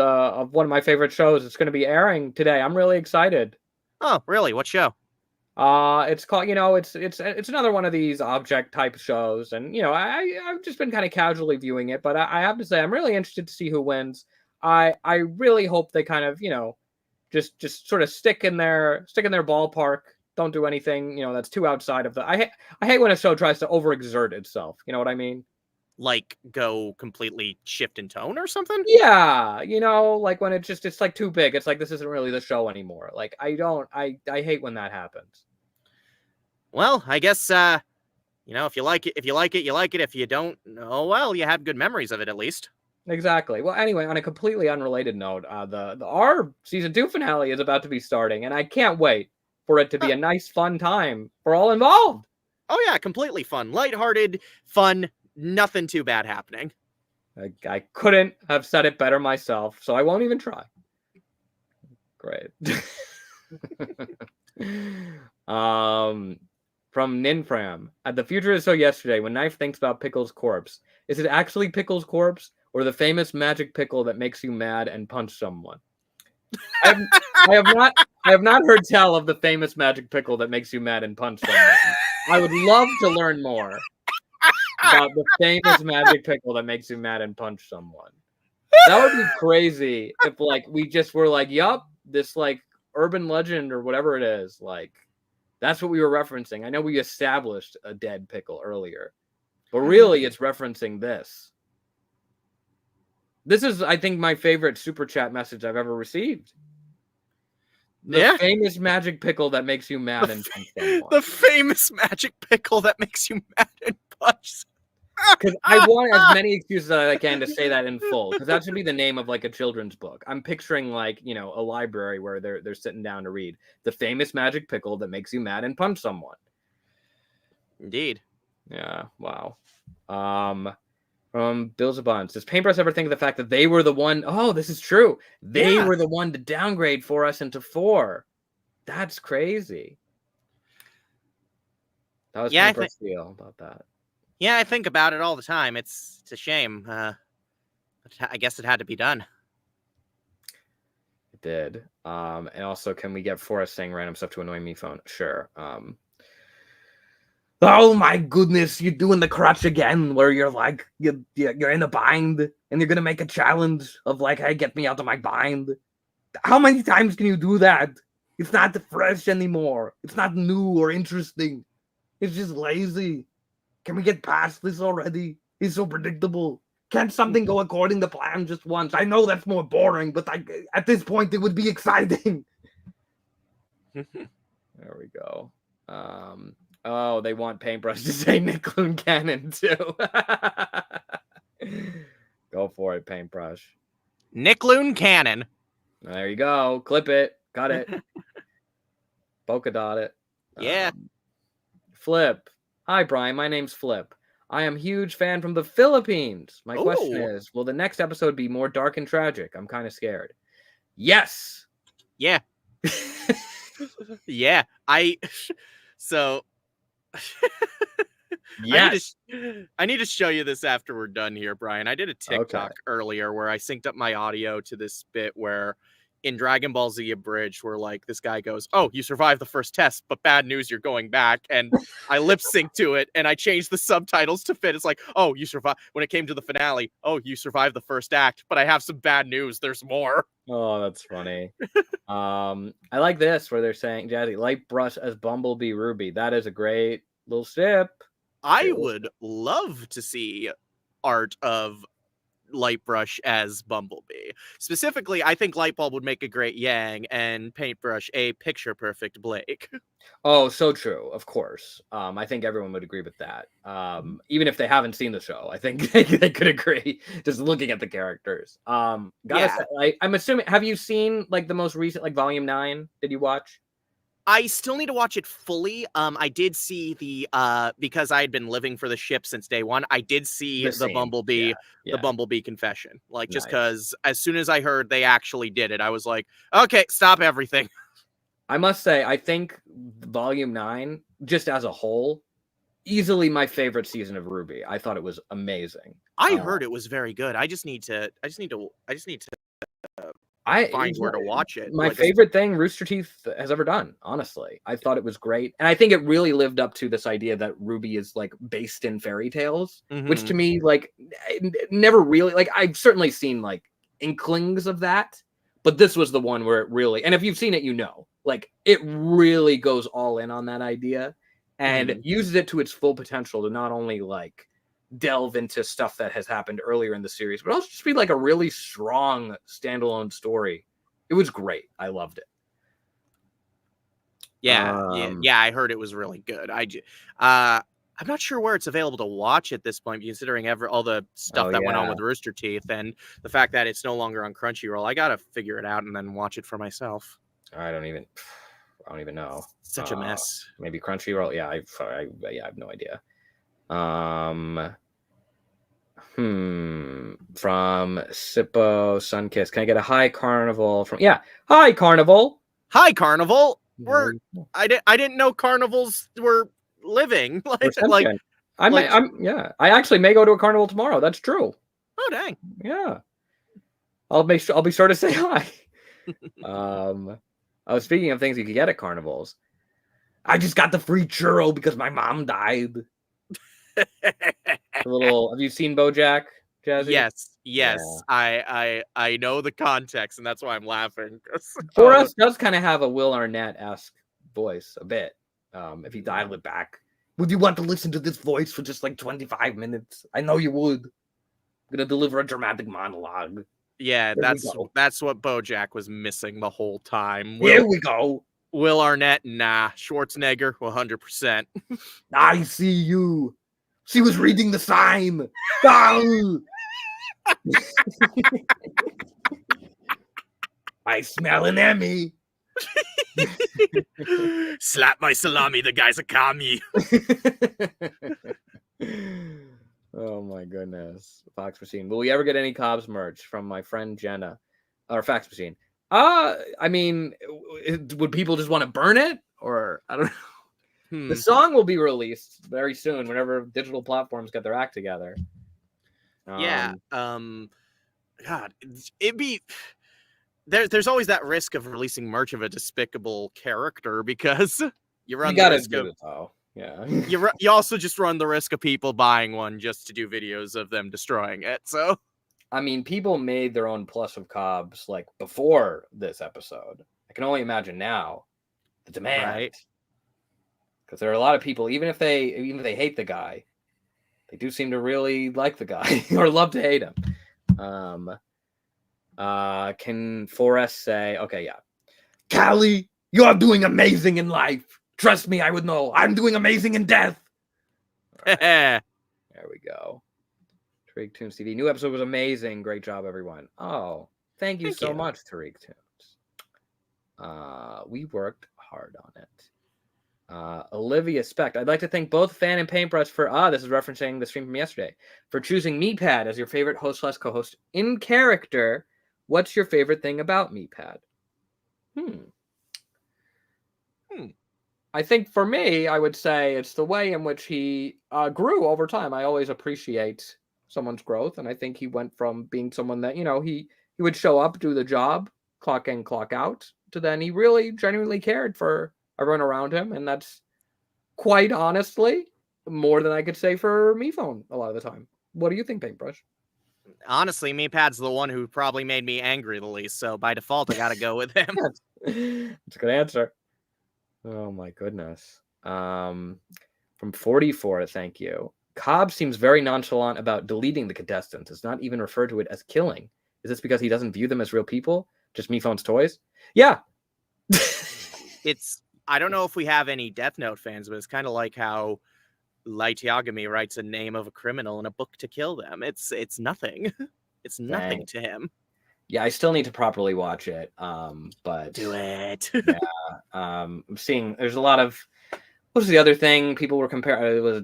one of my favorite shows. It's going to be airing today. I'm really excited. Oh, really? What show? It's called, it's another one of these object type shows, and I've just been kind of casually viewing it, but I have to say I'm really interested to see who wins. I really hope they kind of just sort of stick in their ballpark. Don't do anything that's too outside of the. I hate when a show tries to overexert itself. You know what I mean? Like go completely shift in tone or something? Yeah, like when it's like too big. It's like this isn't really the show anymore. Like I hate when that happens. Well, I guess if you like it, you like it. If you don't, oh well, you have good memories of it at least. Exactly. Well, anyway, on a completely unrelated note, our season 2 finale is about to be starting, and I can't wait for it to be a nice, fun time for all involved. Oh yeah, completely fun, lighthearted, fun, nothing too bad happening. I couldn't have said it better myself, so I won't even try. Great. From Ninfram. The future is so yesterday. When Knife thinks about Pickle's corpse, is it actually Pickle's corpse or the famous magic pickle that makes you mad and punch someone? I have not heard tell of the famous magic pickle that makes you mad and punch someone. I would love to learn more about the famous magic pickle that makes you mad and punch someone. That would be crazy if we just were like, yup, this urban legend or whatever it is, that's what we were referencing. I know we established a dead pickle earlier, but really it's referencing this. This is, I think, my favorite super chat message I've ever received. The famous magic pickle that makes you mad and punch someone. The famous magic pickle that makes you mad and punch. Because I want as many excuses as I can to say that in full. Because that should be the name of a children's book. I'm picturing a library where they're sitting down to read the famous magic pickle that makes you mad and punch someone. Indeed. Yeah. Wow. From Bill's a Buns. Does Paintbrush ever think of the fact that they were the one? Oh, this is true. They were the one to downgrade for us into 4. That's crazy. That was Paintbrush deal about that. Yeah, I think about it all the time. It's a shame. I guess it had to be done. It did. And also, can we get Forrest saying random stuff to annoy me phone? Sure. Oh my goodness, you're doing the crutch again, where you're you're in a bind and you're gonna make a challenge of hey, get me out of my bind. How many times can you do that? It's not fresh anymore. It's not new or interesting. It's just lazy. Can we get past this already? It's so predictable. Can't something go according to plan just once? I know that's more boring, but at this point it would be exciting. There we go. Oh, they want Paintbrush to say Nick Loon Cannon too. Go for it, Paintbrush. Nick Loon Cannon. There you go. Clip it. Cut it. Polka dot it. Yeah. Flip. Hi, Brian. My name's Flip. I am a huge fan from the Philippines. My question is, will the next episode be more dark and tragic? I'm kind of scared. Yes. Yeah. Yeah. So... Yes. I need to show you this after we're done here, Brian. I did a TikTok earlier where I synced up my audio to this bit where in Dragon Ball Z Abridged, where this guy goes, "Oh, you survived the first test, but bad news, you're going back." And I lip synced to it and I changed the subtitles to fit. It's like, "Oh, you survived." When it came to the finale, "Oh, you survived the first act, but I have some bad news. There's more." Oh, that's funny. I like this where they're saying, Jazzy, light brush as Bumblebee Ruby. That is a great little sip. I would love to see art of Lightbrush as Bumblebee. Specifically, I think Lightbulb would make a great Yang, and Paintbrush a picture-perfect Blake. Oh, so true. Of course. I think everyone would agree with that. Even if they haven't seen the show, I think they could agree just looking at the characters. Gotta say, I'm assuming. Have you seen like the most recent, like Volume 9? Did you watch? I still need to watch it fully. I did see the because I had been living for the ship since day one. I did see the Bumblebee, the Bumblebee confession. Like just because as soon as I heard they actually did it, I was like, okay, stop everything. I must say, I think Volume 9, just as a whole, easily my favorite season of RWBY. I thought it was amazing. I heard it was very good. I just need to find where to watch it. My favorite thing Rooster Teeth has ever done, honestly. I thought it was great. And I think it really lived up to this idea that RWBY is like based in fairy tales, which to me, like, never really, like, I've certainly seen like inklings of that, but this was the one where it really, and if you've seen it, you know, like, it really goes all in on that idea and uses it to its full potential to not only like delve into stuff that has happened earlier in the series, but also just be like a really strong standalone story. It was great. I loved it. Yeah, I heard it was really good. I'm not sure where it's available to watch at this point, considering all the stuff that went on with Rooster Teeth and the fact that it's no longer on Crunchyroll. I gotta figure it out and then watch it for myself. I don't even know. Such a mess. Maybe Crunchyroll. Yeah, I have no idea. From Sippo Sunkiss. Can I get a hi Carnival from? Yeah, hi Carnival. Hi Carnival. I didn't know carnivals were living. I actually may go to a carnival tomorrow. That's true. Oh dang. Yeah. I'll be sure to say hi. I was speaking of things you could get at carnivals. I just got the free churro because my mom died. Have you seen Bojack, Jazzy? Yes. Yeah. I know the context, and that's why I'm laughing. Forrest does kind of have a Will Arnett-esque voice a bit. If you dial it back. Would you want to listen to this voice for just like 25 minutes? I know you would. I'm gonna deliver a dramatic monologue. Yeah, that's what Bojack was missing the whole time. Here we go. Will Arnett, nah. Schwarzenegger, 100%. I see you. She was reading the sign. I smell an Emmy. Slap my salami, the guy's a commie. Oh my goodness. Fox Machine. Will we ever get any Cobs merch from my friend Jenna? Or Fax Machine? I mean, would people just want to burn it? Or I don't know. The song will be released very soon whenever digital platforms get their act together. God, it'd be there's always that risk of releasing merch of a despicable character because you run the risk of you also just run the risk of people buying one just to do videos of them destroying it. So I mean, people made their own plush of Cobs like before this episode. I can only imagine now the demand. Right. Because there are a lot of people, even if they hate the guy, they do seem to really like the guy or love to hate him. Can Forrest say, okay, yeah. Callie, you're doing amazing in life. Trust me, I would know. I'm doing amazing in death. Right. There we go. Tariq Tunes TV. New episode was amazing. Great job, everyone. Oh, thank you so much, Tariq Tunes. We worked hard on it. Olivia Specht. I'd like to thank both Fan and Paintbrush for this is referencing the stream from yesterday, for choosing Meatpad as your favorite host / co-host in character. What's your favorite thing about Meatpad? I think for me, I would say it's the way in which he grew over time. I always appreciate someone's growth, and I think he went from being someone that, he would show up, do the job, clock in, clock out, to then he really genuinely cared for everyone around him, and that's quite honestly more than I could say for MePhone a lot of the time. What do you think, Paintbrush? Honestly, Meatpad's the one who probably made me angry the least, so by default, I gotta go with him. That's a good answer. Oh my goodness. From 44, thank you. Cobb seems very nonchalant about deleting the contestants. It's not even referred to it as killing. Is this because he doesn't view them as real people? Just Miphone's toys? Yeah. I don't know if we have any Death Note fans, but it's kind of like how Light Yagami writes a name of a criminal in a book to kill them. It's nothing. It's nothing Dang. to him. Yeah, I still need to properly watch it. But do it. Yeah. I'm seeing there's a lot of, what was the other thing people were comparing? It was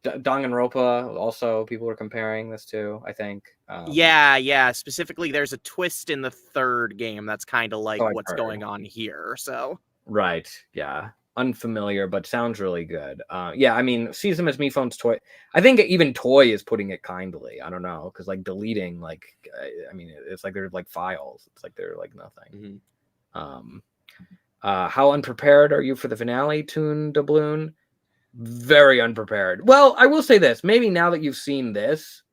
Danganronpa. Also, people were comparing this to, I think. Yeah. Specifically, there's a twist in the third game that's kind of like what's heard. Going on here. So Right. Yeah. Unfamiliar, but sounds really good. Yeah, I mean, sees him as Miphone's toy. I think even Toy is putting it kindly. I don't know, because like deleting, like, I mean, it's like they're like files. It's like they're like nothing. Mm-hmm. How unprepared are you for the finale, Toon Doubloon? Very unprepared. Well, I will say this. Maybe now that you've seen this,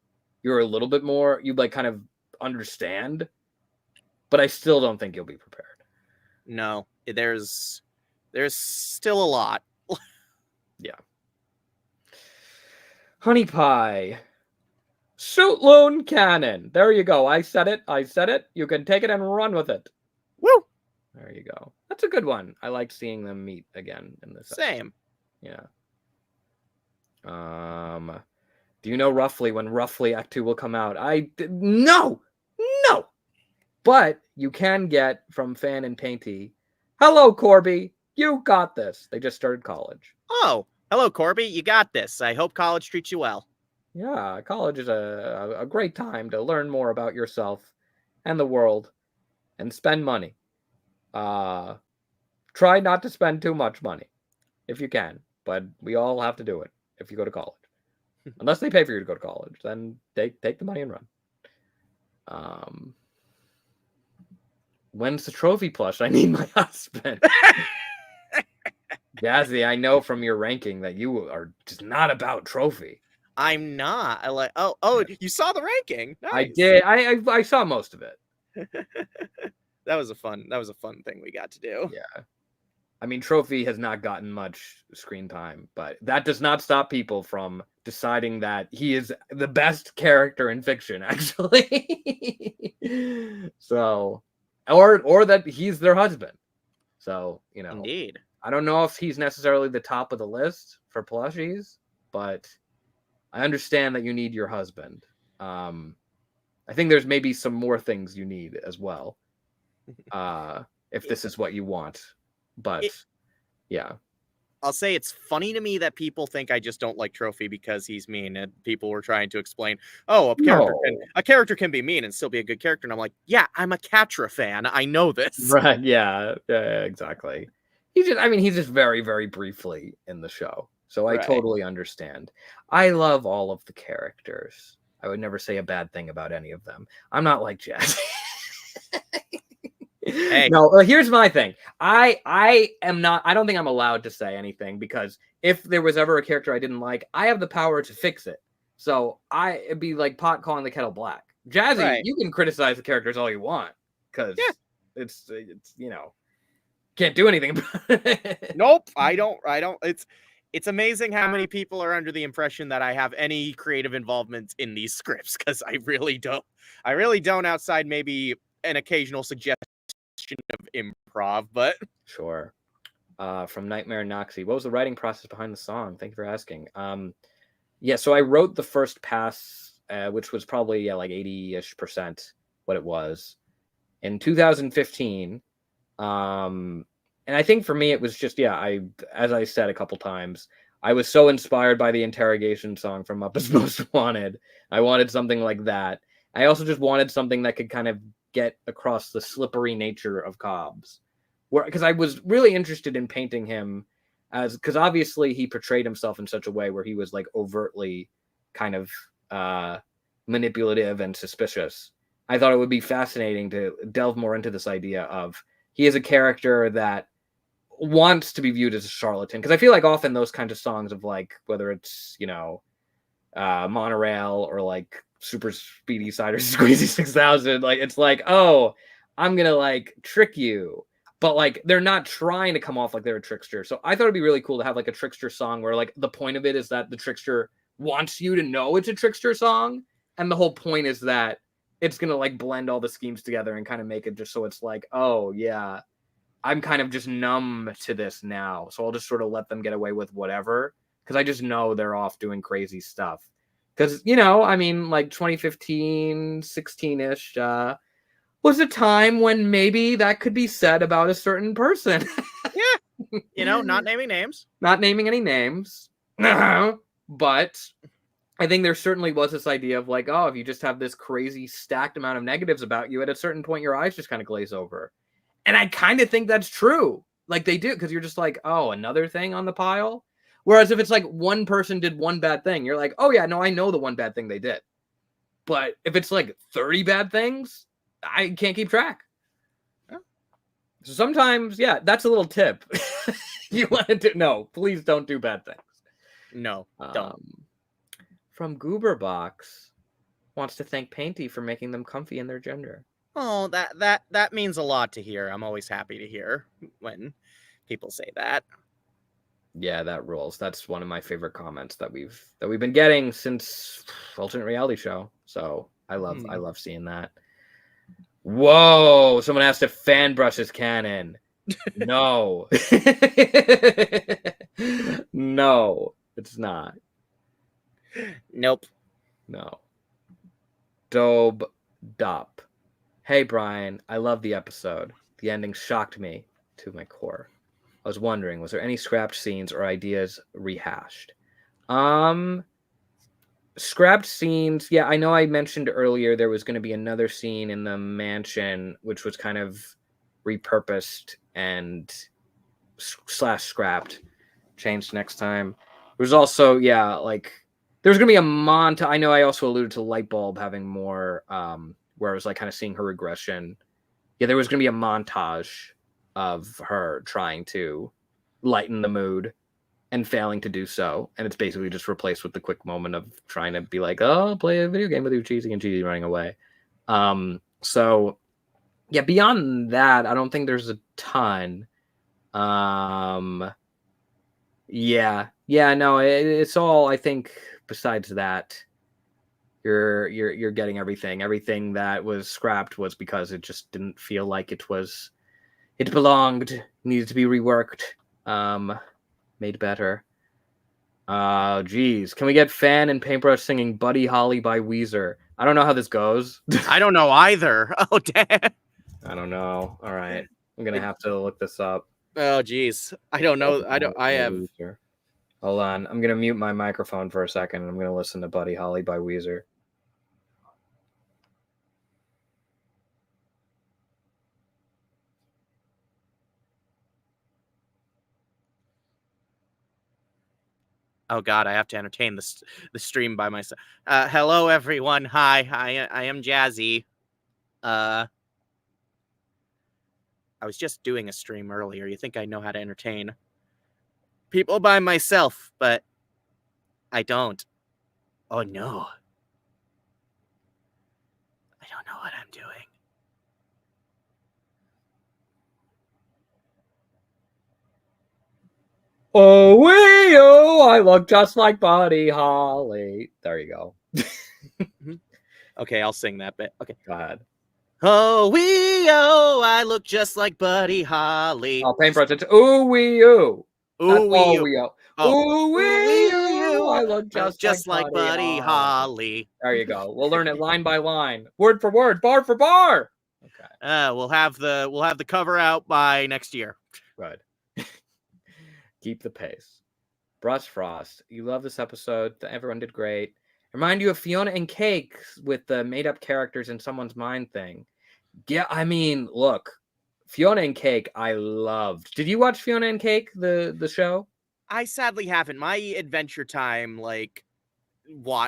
you're a little bit more, you like kind of understand, but I still don't think you'll be prepared. No, there's still a lot. Yeah. Honey Pie. Suit Loon Cannon. There you go. I said it. You can take it and run with it. Woo! There you go. That's a good one. I liked seeing them meet again in this. Same. Yeah. Do you know roughly when roughly Act 2 will come out? No. But you can get from Fan and Painty. Hello, Corby. You got this. They just started college. Oh, hello, Corby. You got this. I hope college treats you well. Yeah, college is a great time to learn more about yourself and the world and spend money. Try not to spend too much money if you can, but we all have to do it if you go to college. Unless they pay for you to go to college, then take the money and run. When's the trophy plush? I need my husband. Jazzy, I know from your ranking that you are just not about trophy. I'm not. I like. Oh, you saw the ranking. Nice. I did. I saw most of it. That was a fun thing we got to do. Yeah. I mean, Trophy has not gotten much screen time, but that does not stop people from deciding that he is the best character in fiction, actually. So, or that he's their husband. So, you know. Indeed. I don't know if he's necessarily the top of the list for plushies, but I understand that you need your husband. I think there's maybe some more things you need as well, if this is what you want. But yeah, I'll say it's funny to me that people think I just don't like Trophy because he's mean, and people were trying to explain, a character can be mean and still be a good character, and I'm like, yeah, I'm a Catra fan. I know this. Right? Yeah, exactly. He's just very, very briefly in the show. So I totally understand. I love all of the characters. I would never say a bad thing about any of them. I'm not like Jazz. Hey. No, here's my thing. I don't think I'm allowed to say anything, because if there was ever a character I didn't like, I have the power to fix it. So it'd be like pot calling the kettle black. Jazzy, you can criticize the characters all you want, because it's can't do anything about it. Nope, I don't. It's amazing how many people are under the impression that I have any creative involvement in these scripts, because I really don't. I really don't, outside maybe an occasional suggestion of improv, but sure. From Nightmare Noxie, what was the writing process behind the song? Thank you for asking. So I wrote the first pass, which was probably like 80-ish% what it was, in 2015. And I think for me it was just, as I said a couple times, I was so inspired by the interrogation song from Muppets Most Wanted. I wanted something like that. I also just wanted something that could kind of get across the slippery nature of Cobs, because I was really interested in painting him because obviously he portrayed himself in such a way where he was like overtly kind of manipulative and suspicious. I thought it would be fascinating to delve more into this idea of he is a character that wants to be viewed as a charlatan, because I feel like often those kinds of songs of like, whether it's Monorail or like Super Speedy Cider Squeezy 6000, like it's like, oh, I'm gonna like trick you, but like they're not trying to come off like they're a trickster. So I thought it'd be really cool to have like a trickster song where like the point of it is that the trickster wants you to know it's a trickster song, and the whole point is that it's gonna like blend all the schemes together and kind of make it just so it's like, oh yeah, I'm kind of just numb to this now, so I'll just sort of let them get away with whatever, because I just know they're off doing crazy stuff. Because, you know, I mean, like 2015, 16-ish was a time when maybe that could be said about a certain person. Yeah. You know, not naming names. Not naming any names. But I think there certainly was this idea of like, oh, if you just have this crazy stacked amount of negatives about you, at a certain point, your eyes just kind of glaze over. And I kind of think that's true. Like they do, because you're just like, oh, another thing on the pile. Whereas if it's like one person did one bad thing, you're like, oh yeah, no, I know the one bad thing they did. But if it's like 30 bad things, I can't keep track. Yeah. So sometimes, yeah, that's a little tip. You want to no, please don't do bad things. No, don't. From Gooberbox wants to thank Painty for making them comfy in their gender. Oh, that means a lot to hear. I'm always happy to hear when people say that. Yeah, that rules. That's one of my favorite comments that we've been getting since Alternate Reality Show. So I love seeing that. Whoa! Someone has to fan brush his cannon. No. No, it's not. Nope. No. Dobe Dop. Hey Brian, I love the episode. The ending shocked me to my core. I was wondering, was there any scrapped scenes or ideas rehashed? Scrapped scenes, yeah, I know I mentioned earlier there was going to be another scene in the mansion, which was kind of repurposed and / scrapped, changed next time. There's also, yeah, like, there's going to be a montage. I know I also alluded to Lightbulb having more, where I was like kind of seeing her regression. Yeah, there was going to be a montage of her trying to lighten the mood and failing to do so, and it's basically just replaced with the quick moment of trying to be like, oh, play a video game with you, Cheesy, and Cheesy running away. So yeah, beyond that, I don't think there's a ton. Yeah, no, it's all, I think, besides that, you're getting everything that was scrapped was because it just didn't feel like it belonged, needed to be reworked, made better. Geez, can we get Fan and Paintbrush singing Buddy Holly by Weezer? I don't know how this goes. I don't know either. Oh, damn. I don't know. All right, I'm gonna have to look this up. Oh, geez. I don't know. I have. Weezer. Hold on, I'm gonna mute my microphone for a second, and I'm gonna listen to Buddy Holly by Weezer. Oh God, I have to entertain the stream by myself. Hello, everyone. Hi, I am Jazzy. I was just doing a stream earlier. You think I know how to entertain people by myself, but I don't. Oh no. I don't know what I'm doing. Oh, I look just like Buddy Holly. There you go. Okay, I'll sing that bit. Okay. Go ahead. Oh, I look just like Buddy Holly. Oh, Paintbrush, it's ooh. Ooh, Oh, I look just like Buddy Holly. There you go. We'll learn it line by line, word for word, bar for bar. Okay. We'll have the cover out by next year. Good. Keep the pace. Brush Frost, you love this episode. Everyone did great. Remind you of Fiona and Cake with the made-up characters in someone's mind thing. Yeah, I mean, look, Fiona and Cake, I loved. Did you watch Fiona and Cake, the show? I sadly haven't. My Adventure Time, like,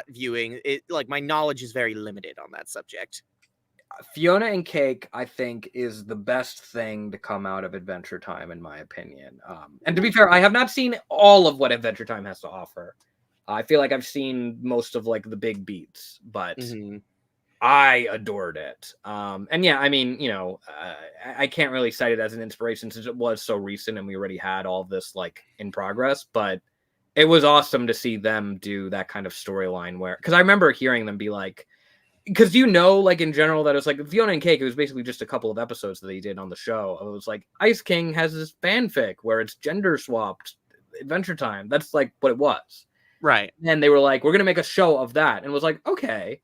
viewing, it, like, my knowledge is very limited on that subject. Fiona and Cake, I think, is the best thing to come out of Adventure Time, in my opinion. And to be fair, I have not seen all of what Adventure Time has to offer. I feel like I've seen most of like the big beats, but I adored it. And yeah, I mean, you know, I can't really cite it as an inspiration since it was so recent and we already had all this like in progress. But it was awesome to see them do that kind of storyline where, because I remember hearing them be like, because like in general that it was like Fiona and Cake, it was basically just a couple of episodes that they did on the show. It was like Ice King has this fanfic where it's gender swapped Adventure Time. That's like what it was. Right. And they were like, we're gonna make a show of that, and it was like, okay,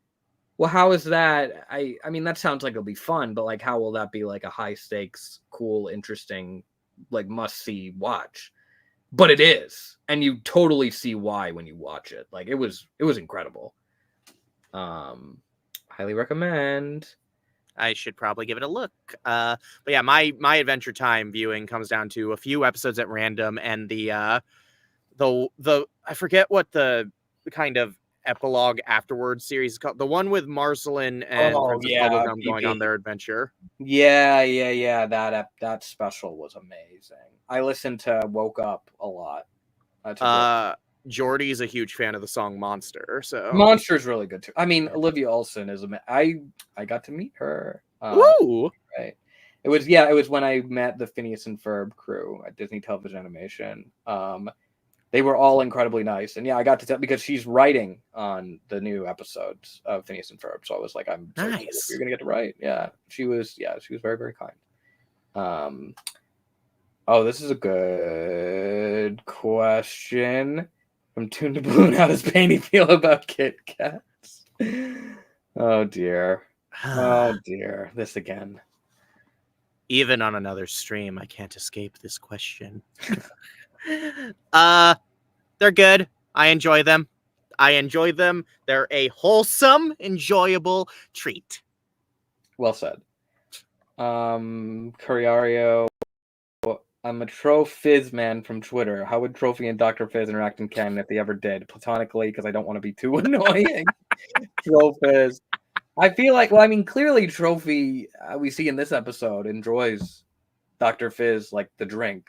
well, how is that? I mean, that sounds like it'll be fun, but like, how will that be like a high stakes, cool, interesting, like must see watch? But it is, and you totally see why when you watch it. Like, it was incredible. Highly recommend. I should probably give it a look. But yeah, my Adventure Time viewing comes down to a few episodes at random, and the I forget what the kind of epilogue afterwards series is called. The one with Marceline and Princess Bubblegum going on their adventure. Yeah. That special was amazing. I listened to Woke Up a lot. Jordy's a huge fan of the song Monster, so Monster's really good too. I mean, Olivia Olson is I got to meet her. Ooh. Right. It was when I met the Phineas and Ferb crew at Disney Television Animation. They were all incredibly nice, and yeah, I got to tell because she's writing on the new episodes of Phineas and Ferb. So I was like, I'm so nice. You're gonna get to write. Yeah, she was very, very kind. Oh, this is a good question. From Toon to Boone, how does Panty feel about Kit Kats? Oh dear. Oh dear. This again. Even on another stream, I can't escape this question. They're good. I enjoy them. They're a wholesome, enjoyable treat. Well said. Curiario. I'm a Tro-Fizz man from Twitter. How would Trophy and Dr. Fizz interact in canon if they ever did? Platonically, because I don't want to be too annoying. Tro-Fizz. I feel like, well, I mean, clearly Trophy, we see in this episode, enjoys Dr. Fizz like the drink.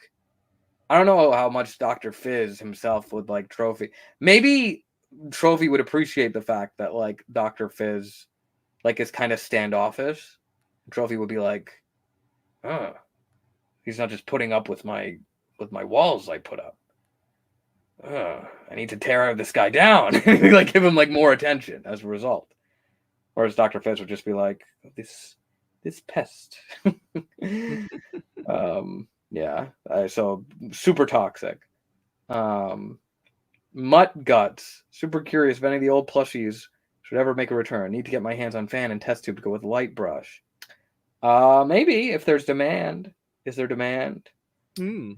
I don't know how much Dr. Fizz himself would like Trophy. Maybe Trophy would appreciate the fact that like Dr. Fizz like is kind of standoffish. Trophy would be like, oh, he's not just putting up with my walls I put up. I need to tear this guy down. Like give him like more attention as a result. Whereas Dr. Fizz would just be like, this pest. Yeah. So super toxic. Mutt Guts. Super curious if any of the old plushies should ever make a return. Need to get my hands on fan and test tube to go with light brush. Maybe if there's demand. Is there demand?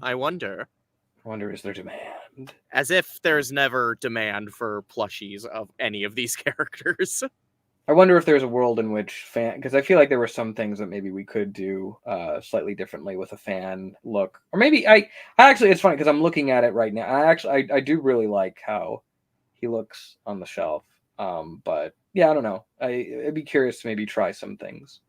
I wonder. Is there demand? As if there's never demand for plushies of any of these characters. I wonder if there's a world in which because I feel like there were some things that maybe we could do slightly differently with a fan look, or maybe I actually, it's funny because I'm looking at it right now. I do really like how he looks on the shelf. But yeah, I don't know. I'd be curious to maybe try some things.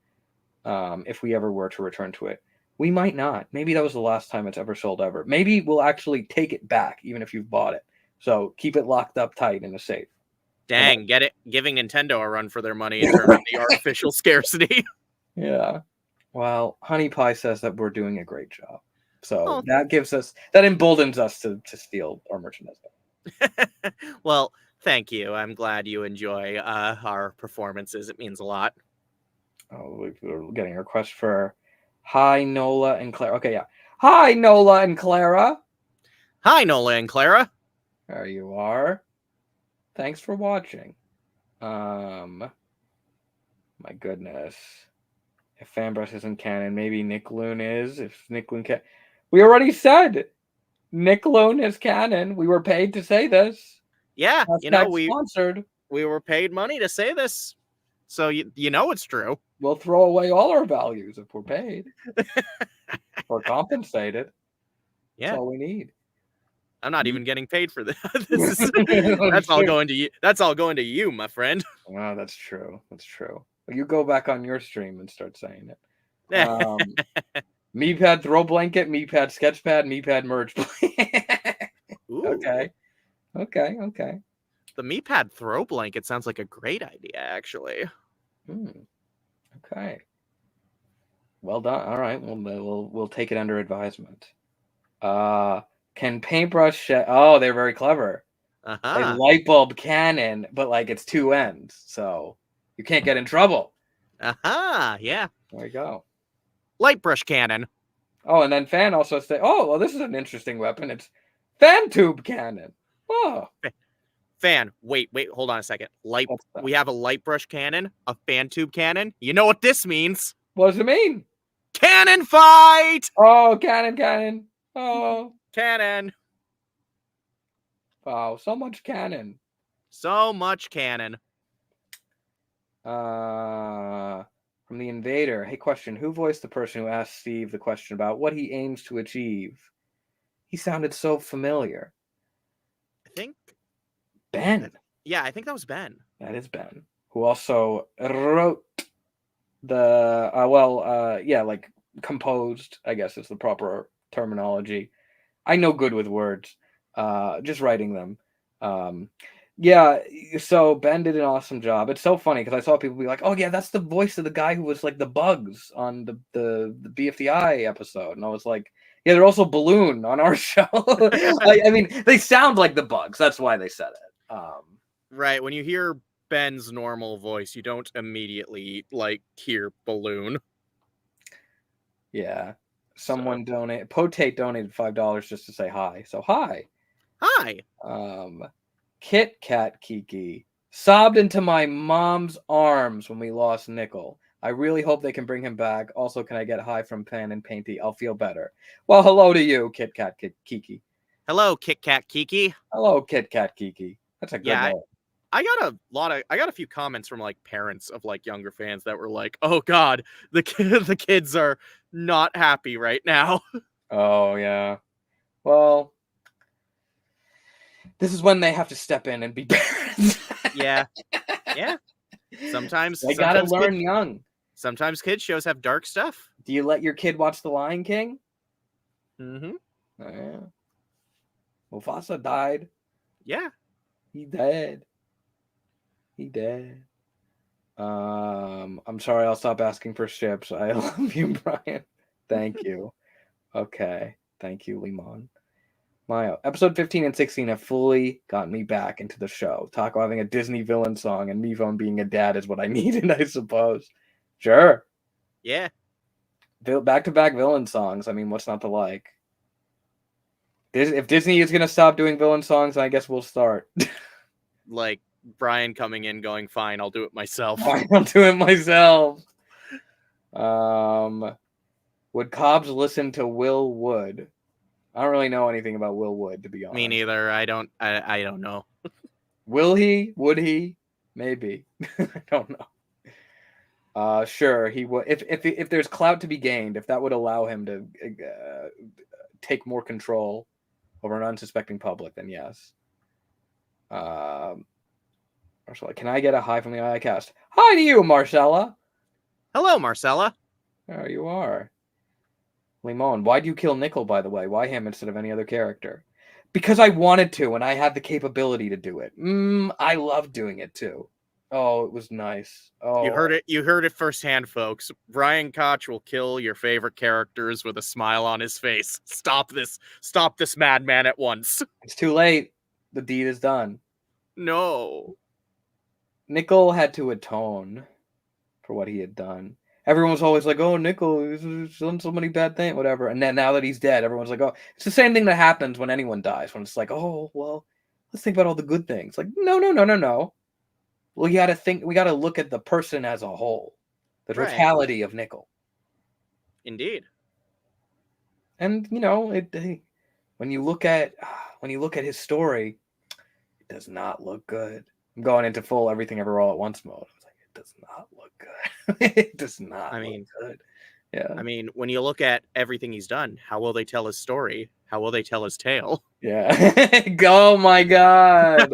If we ever were to return to it, we might not. Maybe that was the last time it's ever sold ever. Maybe we'll actually take it back, even if you've bought it. So keep it locked up tight in a safe. Dang, get it? Giving Nintendo a run for their money in terms of the artificial scarcity. Yeah. Well, Honey Pie says that we're doing a great job. So that emboldens us to steal our merchandise. Well, thank you. I'm glad you enjoy our performances. It means a lot. Oh, we're getting a request for Hi Nola and Clara. Okay, yeah. Hi Nola and Clara. Hi Nola and Clara. There you are. Thanks for watching. My goodness. If Fanbrush isn't canon, maybe Nick Loon is. If Nick Loon can, we already said Nick Loon is canon. We were paid to say this. Yeah, we sponsored. We were paid money to say this, so you know it's true. We'll throw away all our values if we're paid or compensated. Yeah, that's all we need. I'm not even getting paid for this. That's all going to you. That's all going to you, my friend. Oh, that's true. That's true. Well, you go back on your stream and start saying it. Meepad throw blanket, Meepad sketchpad, Meepad merge. Okay. The Meepad throw blanket sounds like a great idea, actually. Okay. Well done. All right. We'll take it under advisement. Can paintbrush oh, they're very clever. A Uh-huh. light bulb cannon, but like it's two ends, so you can't get in trouble. Uh-huh. Yeah. There you go. Light brush cannon. Oh, and then Fan also say, oh, well, this is an interesting weapon. It's fan tube cannon. Oh, Fan. Wait, hold on a second. what's that? We have a light brush cannon, a fan tube cannon. You know what this means? What does it mean? Cannon fight! Oh, cannon. Oh, Cannon. wow, so much cannon. So much cannon. From the Invader. Hey, question. Who voiced the person who asked Steve the question about what he aims to achieve? He sounded so familiar. I think Ben. Yeah, I think that was Ben. That is Ben. Who also wrote the, like composed, I guess is the proper terminology. I know good with words. Just writing them. Yeah, so Ben did an awesome job. It's so funny because I saw people be like, "Oh yeah, that's the voice of the guy who was like the Bugs on the BFDI episode," and I was like, "Yeah, they're also Balloon on our show." I mean, they sound like the Bugs. That's why they said it. Right. When you hear Ben's normal voice, you don't immediately like hear Balloon. Yeah. Someone Potate donated $5 just to say hi. So hi. Hi. Kit Kat Kiki sobbed into my mom's arms when we lost Nickel. I really hope they can bring him back. Also, can I get hi from Pen and Painty? I'll feel better. Well, hello to you, Kit Kat Kiki. Hello, Kit Kat Kiki. Hello, Kit Kat Kiki. That's a good name. I got a few comments from like parents of like younger fans that were like, "Oh God, the kids are not happy right now." Oh yeah. Well, this is when they have to step in and be parents. Yeah. Sometimes they gotta learn young. Sometimes kids shows have dark stuff. Do you let your kid watch The Lion King? Mm-hmm. Oh, yeah. Mufasa died. Yeah. He dead. I'm sorry, I'll stop asking for ships. I love you, Brian. Thank you. Okay. Thank you, Limon. Mayo. Episode 15 and 16 have fully gotten me back into the show. Taco having a Disney villain song and Mivon being a dad is what I needed, I suppose. Sure. Yeah. Back-to-back villain songs. I mean, what's not to like? If Disney is going to stop doing villain songs, I guess we'll start. Like Brian coming in going, "Fine, I'll do it myself." Fine, I'll do it myself. Would Cobs listen to Will Wood? I don't really know anything about Will Wood, to be honest. Me neither. I don't know. Will he? Would he? Maybe. I don't know. Sure, he would. If there's clout to be gained, if that would allow him to take more control over an unsuspecting public, then yes. Marcella, can I get a hi from the ICast? Hi to you, Marcella. Hello, Marcella. There you are. Limon, why do you kill Nickel, by the way? Why him instead of any other character? Because I wanted to, and I had the capability to do it. I love doing it too. Oh, it was nice. Oh, You heard it firsthand, folks. Brian Koch will kill your favorite characters with a smile on his face. Stop this madman at once. It's too late. The deed is done. No. Nickel had to atone for what he had done. Everyone was always like, "Oh, Nickel, he's done so many bad things, whatever." And then now that he's dead, everyone's like, "Oh," it's the same thing that happens when anyone dies. When it's like, "Oh, well, let's think about all the good things." Like, no. Well, we got to look at the person as a whole, the totality of Nickel. Indeed. And when you look at his story, it does not look good. I'm going into full everything ever all at once mode. I was like, it does not look good. It does not look good. Yeah. I mean, when you look at everything he's done, how will they tell his story? How will they tell his tale? Yeah. Oh my God.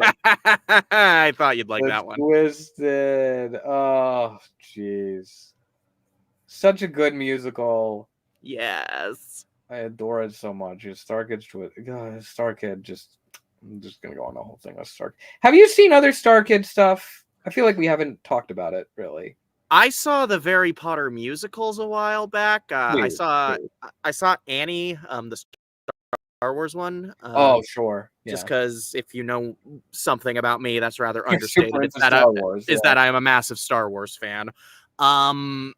I thought you'd like that one. Twisted. Oh, jeez. Such a good musical. Yes. I adore it so much. Starkid I'm just gonna go on the whole thing with Stark. Have you seen other Starkid stuff? I feel like we haven't talked about it really. I saw the Harry Potter musicals a while back. I saw Annie, the Wars one. Oh, sure. Just Yeah. because if you know something about me, that's rather You're understated. super It's into that Star Wars. that I am a massive Star Wars fan. What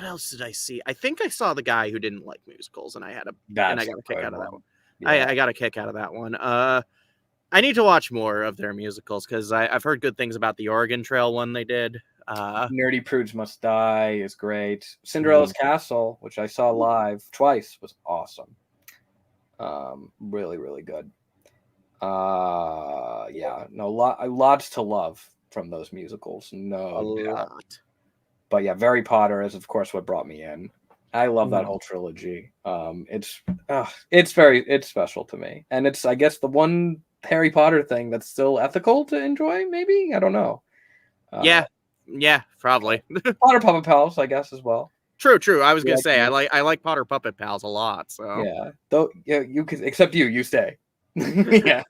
else did I see? I think I saw The Guy Who Didn't Like Musicals, and I got a kick out of that one. Yeah. I got a kick out of that one. I need to watch more of their musicals because I've heard good things about the Oregon Trail one they did. Nerdy Prudes Must Die is great. Cinderella's Castle, which I saw live twice, was awesome. Really, really good. Yeah, no, lots to love from those musicals. No doubt. Lot. But yeah, Harry Potter is of course what brought me in. I love that whole trilogy. It's special to me, and it's I guess the one Harry Potter thing that's still ethical to enjoy. Maybe I don't know. Yeah, probably. Potter Puppet Pals, I guess, as well. True. I was gonna say I like Potter Puppet Pals a lot. So yeah, though you could except you stay. Yeah.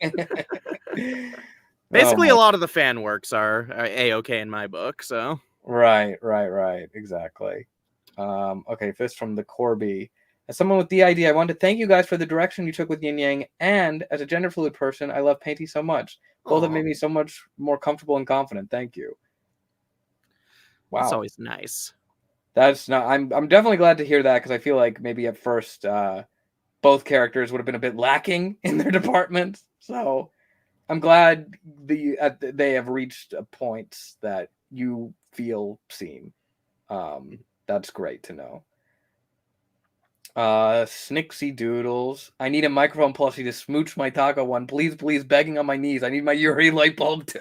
Basically, a lot of the fan works are A-okay in my book. So right, exactly. Okay, fist from the Corby. As someone with DID, I want to thank you guys for the direction you took with Yin Yang, and as a gender fluid person, I love painting so much. Both have made me so much more comfortable and confident. Thank you. Wow, it's always nice. That's not. I'm definitely glad to hear that because I feel like maybe at first both characters would have been a bit lacking in their department. So I'm glad they have reached a point that you feel seen. That's great to know. Snixy Doodles. I need a microphone plushie to smooch my taco one. Please, begging on my knees. I need my Yuri light bulb too.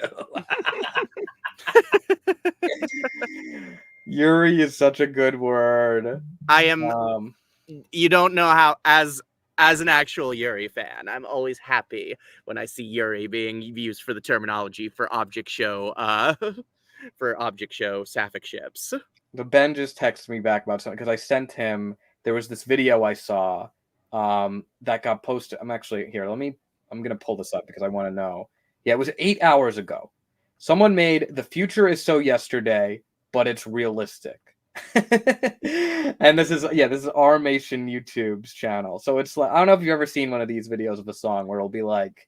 Yuri is such a good word. I am. You don't know how as an actual Yuri fan, I'm always happy when I see Yuri being used for the terminology for object show sapphic ships. The Ben just texted me back about something because I sent him. There was this video I saw that got posted. I'm actually here. I'm gonna pull this up because I want to know. Yeah, it was 8 hours ago. Someone made "The Future Is So Yesterday, but it's realistic." And this is Armation YouTube's channel. So it's like I don't know if you've ever seen one of these videos of a song where it'll be like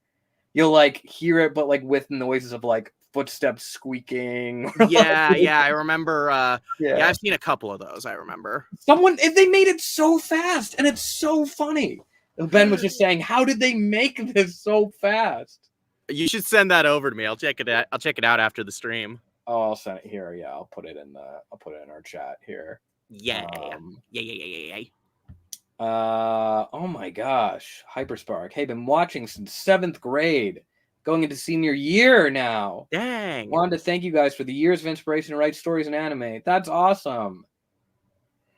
you'll like hear it, but like with noises of like footsteps squeaking. Yeah, I remember. I've seen a couple of those. I remember. They made it so fast, and it's so funny. Ben was just saying, "How did they make this so fast?" You should send that over to me. I'll check it out after the stream. Oh, I'll send it here. Yeah, I'll put it in our chat here. Yeah. Oh my gosh, Hyperspark. Hey, been watching since 7th grade. Going into senior year now. Dang. Wanted to thank you guys for the years of inspiration to write stories and anime. That's awesome.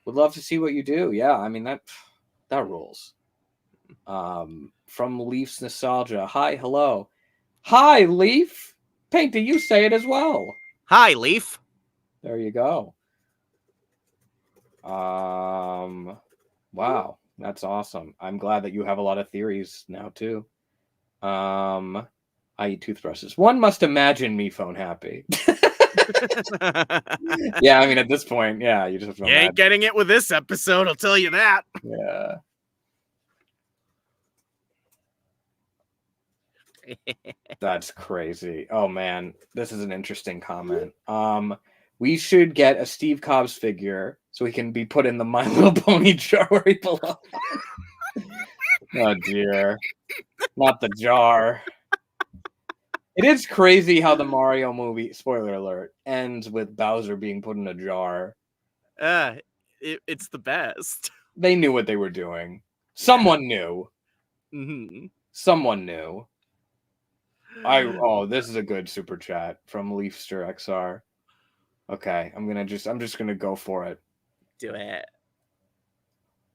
Would love to see what you do. Yeah, I mean that rules. From Leaf's Nostalgia. Hi, hello. Hi, Leaf. Painter, you say it as well. Hi, Leaf. There you go. Wow, that's awesome. I'm glad that you have a lot of theories now too. I eat toothbrushes. One must imagine me phone happy. Yeah, I mean at this point, yeah, you just have to You ain't getting it with this episode, I'll tell you that. Yeah. That's crazy. Oh man, this is an interesting comment. We should get a Steve Cobs figure so he can be put in the My Little Pony jar where he belongs. Oh dear. Not the jar. It is crazy how the Mario movie, spoiler alert, ends with Bowser being put in a jar. It's the best. They knew what they were doing. Someone knew. Mm-hmm. Someone knew. This is a good super chat from Leafster XR. Okay, I'm just gonna go for it. Do it.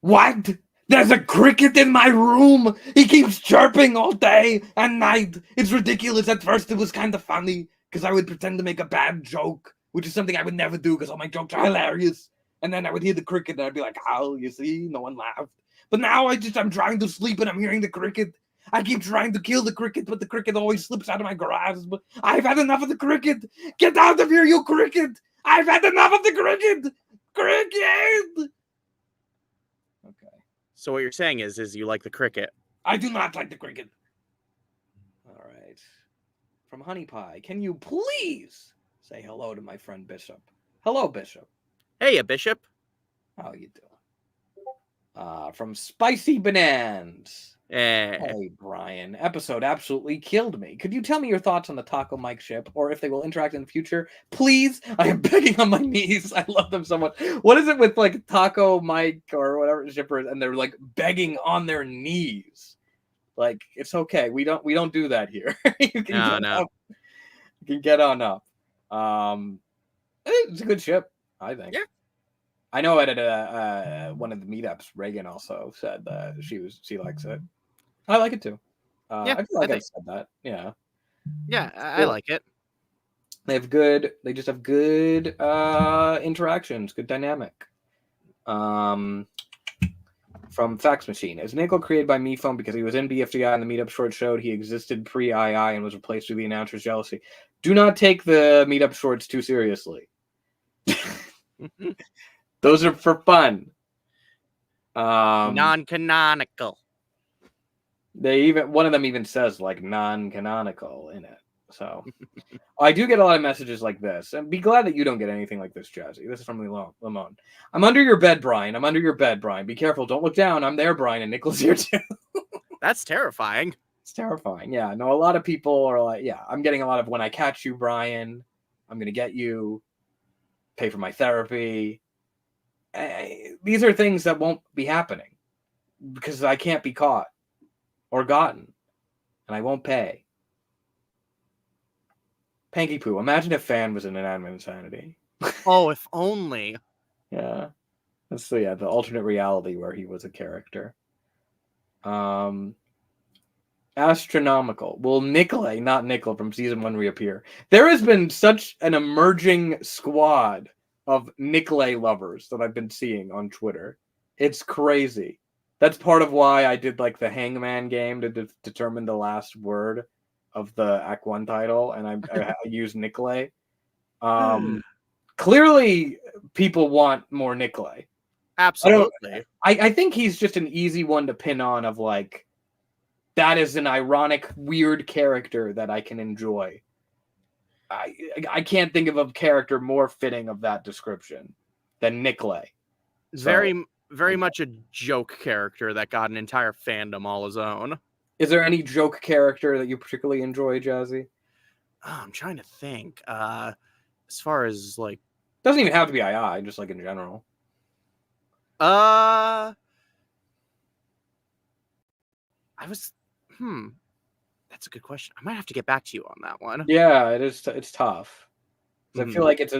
What? There's a cricket in my room. He keeps chirping all day and night. It's ridiculous. At first, it was kind of funny because I would pretend to make a bad joke, which is something I would never do because all my jokes are hilarious. And then I would hear the cricket and I'd be like, "Oh, you see, no one laughed." But now I'm trying to sleep and I'm hearing the cricket. I keep trying to kill the cricket, but the cricket always slips out of my grasp. I've had enough of the cricket. Get out of here, you cricket! I've had enough of the cricket. Cricket. Okay. So what you're saying is you like the cricket. I do not like the cricket. All right. From Honey Pie, can you please say hello to my friend Bishop? Hello, Bishop. Hey, a bishop. How you doing? From Spicy Bananas. Eh. Hey, Brian. Episode absolutely killed me. Could you tell me your thoughts on the Taco Mike ship, or if they will interact in the future? Please, I am begging on my knees. I love them so much. What is it with like Taco Mike or whatever shippers, and they're like begging on their knees? Like, it's okay. We don't do that here. You can No. You can get on up. It's a good ship, I think. Yeah. I know at one of the meetups, Reagan also said that she likes it. I like it too. Yeah, I feel like I I think- said that. Yeah. Yeah, I like it. They just have good interactions, good dynamic. From Fax Machine. Is Nickel created by MePhone because he was in BFDI and the meetup short showed he existed pre-II and was replaced through the announcer's jealousy? Do not take the meetup shorts too seriously. Those are for fun. Non-canonical. One of them even says like non-canonical in it. So I do get a lot of messages like this, and be glad that you don't get anything like this, Jazzy. This is from Lamone. I'm under your bed, Brian. I'm under your bed, Brian. Be careful. Don't look down. I'm there, Brian, and Nicholas here too. That's terrifying. It's terrifying. Yeah. No, a lot of people are like, yeah, I'm getting a lot of when I catch you, Brian, I'm gonna get you. Pay for my therapy. These are things that won't be happening because I can't be caught or gotten, and I won't pay. Panky Poo, imagine if Fan was in Inanimate Insanity. Oh, if only. Yeah. That's the alternate reality where he was a character. Astronomical. Will Nicolay, not Nickel from season 1, reappear? There has been such an emerging squad of Nicolay lovers that I've been seeing on Twitter. It's crazy. That's part of why I did like the Hangman game to determine the last word of the Act 1 title, and I used Nicolay. Clearly, people want more Nicolay. Absolutely. I think he's just an easy one to pin on of like, that is an ironic, weird character that I can enjoy. I can't think of a character more fitting of that description than Nicolay. Very much a joke character that got an entire fandom all his own. Is there any joke character that you particularly enjoy, Jazzy? Oh, I'm trying to think. As far as like, doesn't even have to be II, just like in general. I was, that's a good question. I might have to get back to you on that one. Yeah, it is. It's tough. I feel like it's.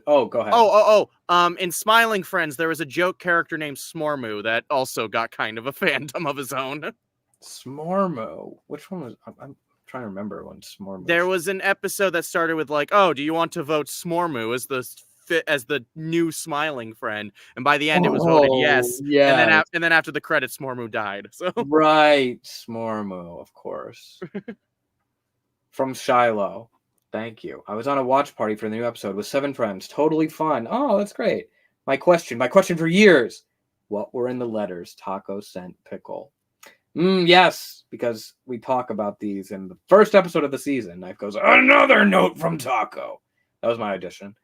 Oh, go ahead. In Smiling Friends, there was a joke character named Smormu that also got kind of a fandom of his own. Smormo. Which one was? I'm trying to remember when Smormo. There was an episode that started with like, "Oh, do you want to vote Smormu as the new Smiling Friend?" And by the end, it was voted yes. Yeah. And then after the credits, Smormu died. So right, Smormo, of course. From Shiloh. Thank you. I was on a watch party for the new episode with 7 friends. Totally fun. Oh, that's great. My question for years. What were in the letters Taco sent Pickle? Yes, because we talk about these in the first episode of the season. Knife goes, another note from Taco. That was my audition.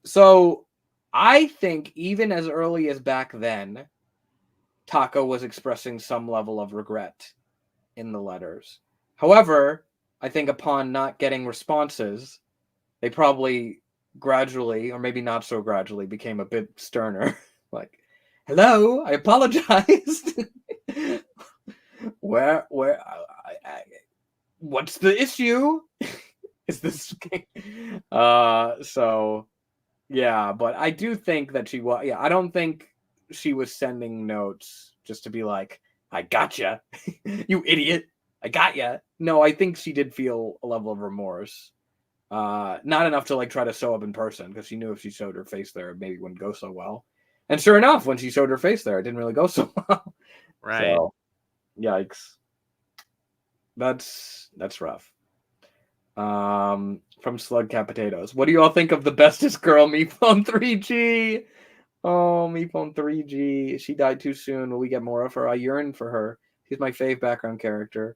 So I think even as early as back then, Taco was expressing some level of regret in the letters. However, I think upon not getting responses, they probably gradually, or maybe not so gradually, became a bit sterner. Like, hello, I apologized. What's the issue? Is this so yeah, but I do think that she was, I don't think she was sending notes just to be like, I gotcha, you idiot, I got ya. No, I think she did feel a level of remorse. Not enough to like try to show up in person, because she knew if she showed her face there, it maybe wouldn't go so well. And sure enough, when she showed her face there, it didn't really go so well. Right. So, yikes. That's rough. From Slug Cat Potatoes. What do you all think of the bestest girl MePhone 3G? Oh, Meephone 3G. She died too soon. Will we get more of her? I yearn for her. She's my fave background character.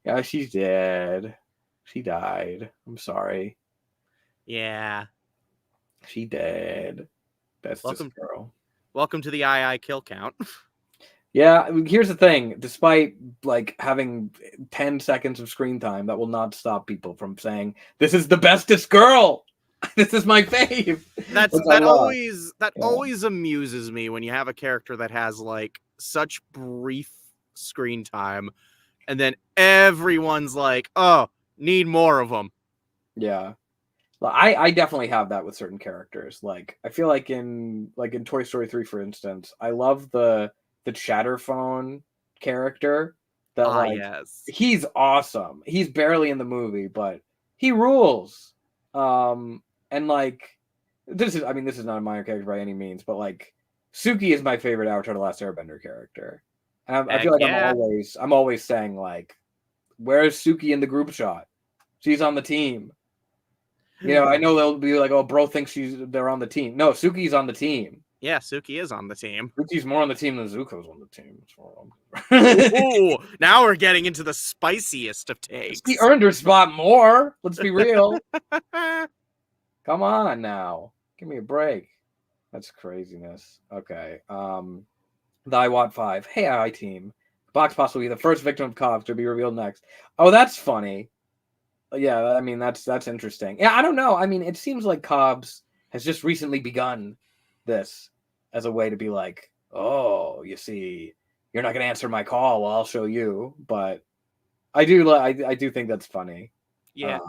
Yeah, she's dead. She died. I'm sorry. Yeah. She dead. That's just Welcome, a girl. welcome to the II kill count. Yeah, here's the thing. Despite like having 10 seconds of screen time, that will not stop people from saying, "This is the bestest girl. This is my fave." Which I love. That Yeah. always amuses me when you have a character that has like such brief screen time, and then everyone's like, "Oh, need more of them." Yeah. Well, I definitely have that with certain characters. Like I feel like in Toy Story 3, for instance, I love the Chatterphone character that Ah, like yes. he's awesome. He's barely in the movie, but he rules. And like this is not a minor character by any means, but like Suki is my favorite Avatar: The Last Airbender character. And I Heck feel like yeah. I'm always saying like, where's Suki in the group shot? She's on the team. You know, I know they'll be like, "Oh, bro thinks they're on the team." No, Suki's on the team. Yeah, Suki is on the team. Suki's more on the team than Zuko's on the team. Ooh, now we're getting into the spiciest of takes. She earned her spot more. Let's be real. Come on now, give me a break. That's craziness. Okay. The IWAT 5. Hey, I team. Box possibly the first victim of Cobs to be revealed next. Oh, that's funny. Yeah, I mean that's interesting. Yeah, I don't know. I mean, it seems like Cobs has just recently begun this as a way to be like, oh, you see, you're not going to answer my call. Well, I'll show you. But I do think that's funny. Yeah.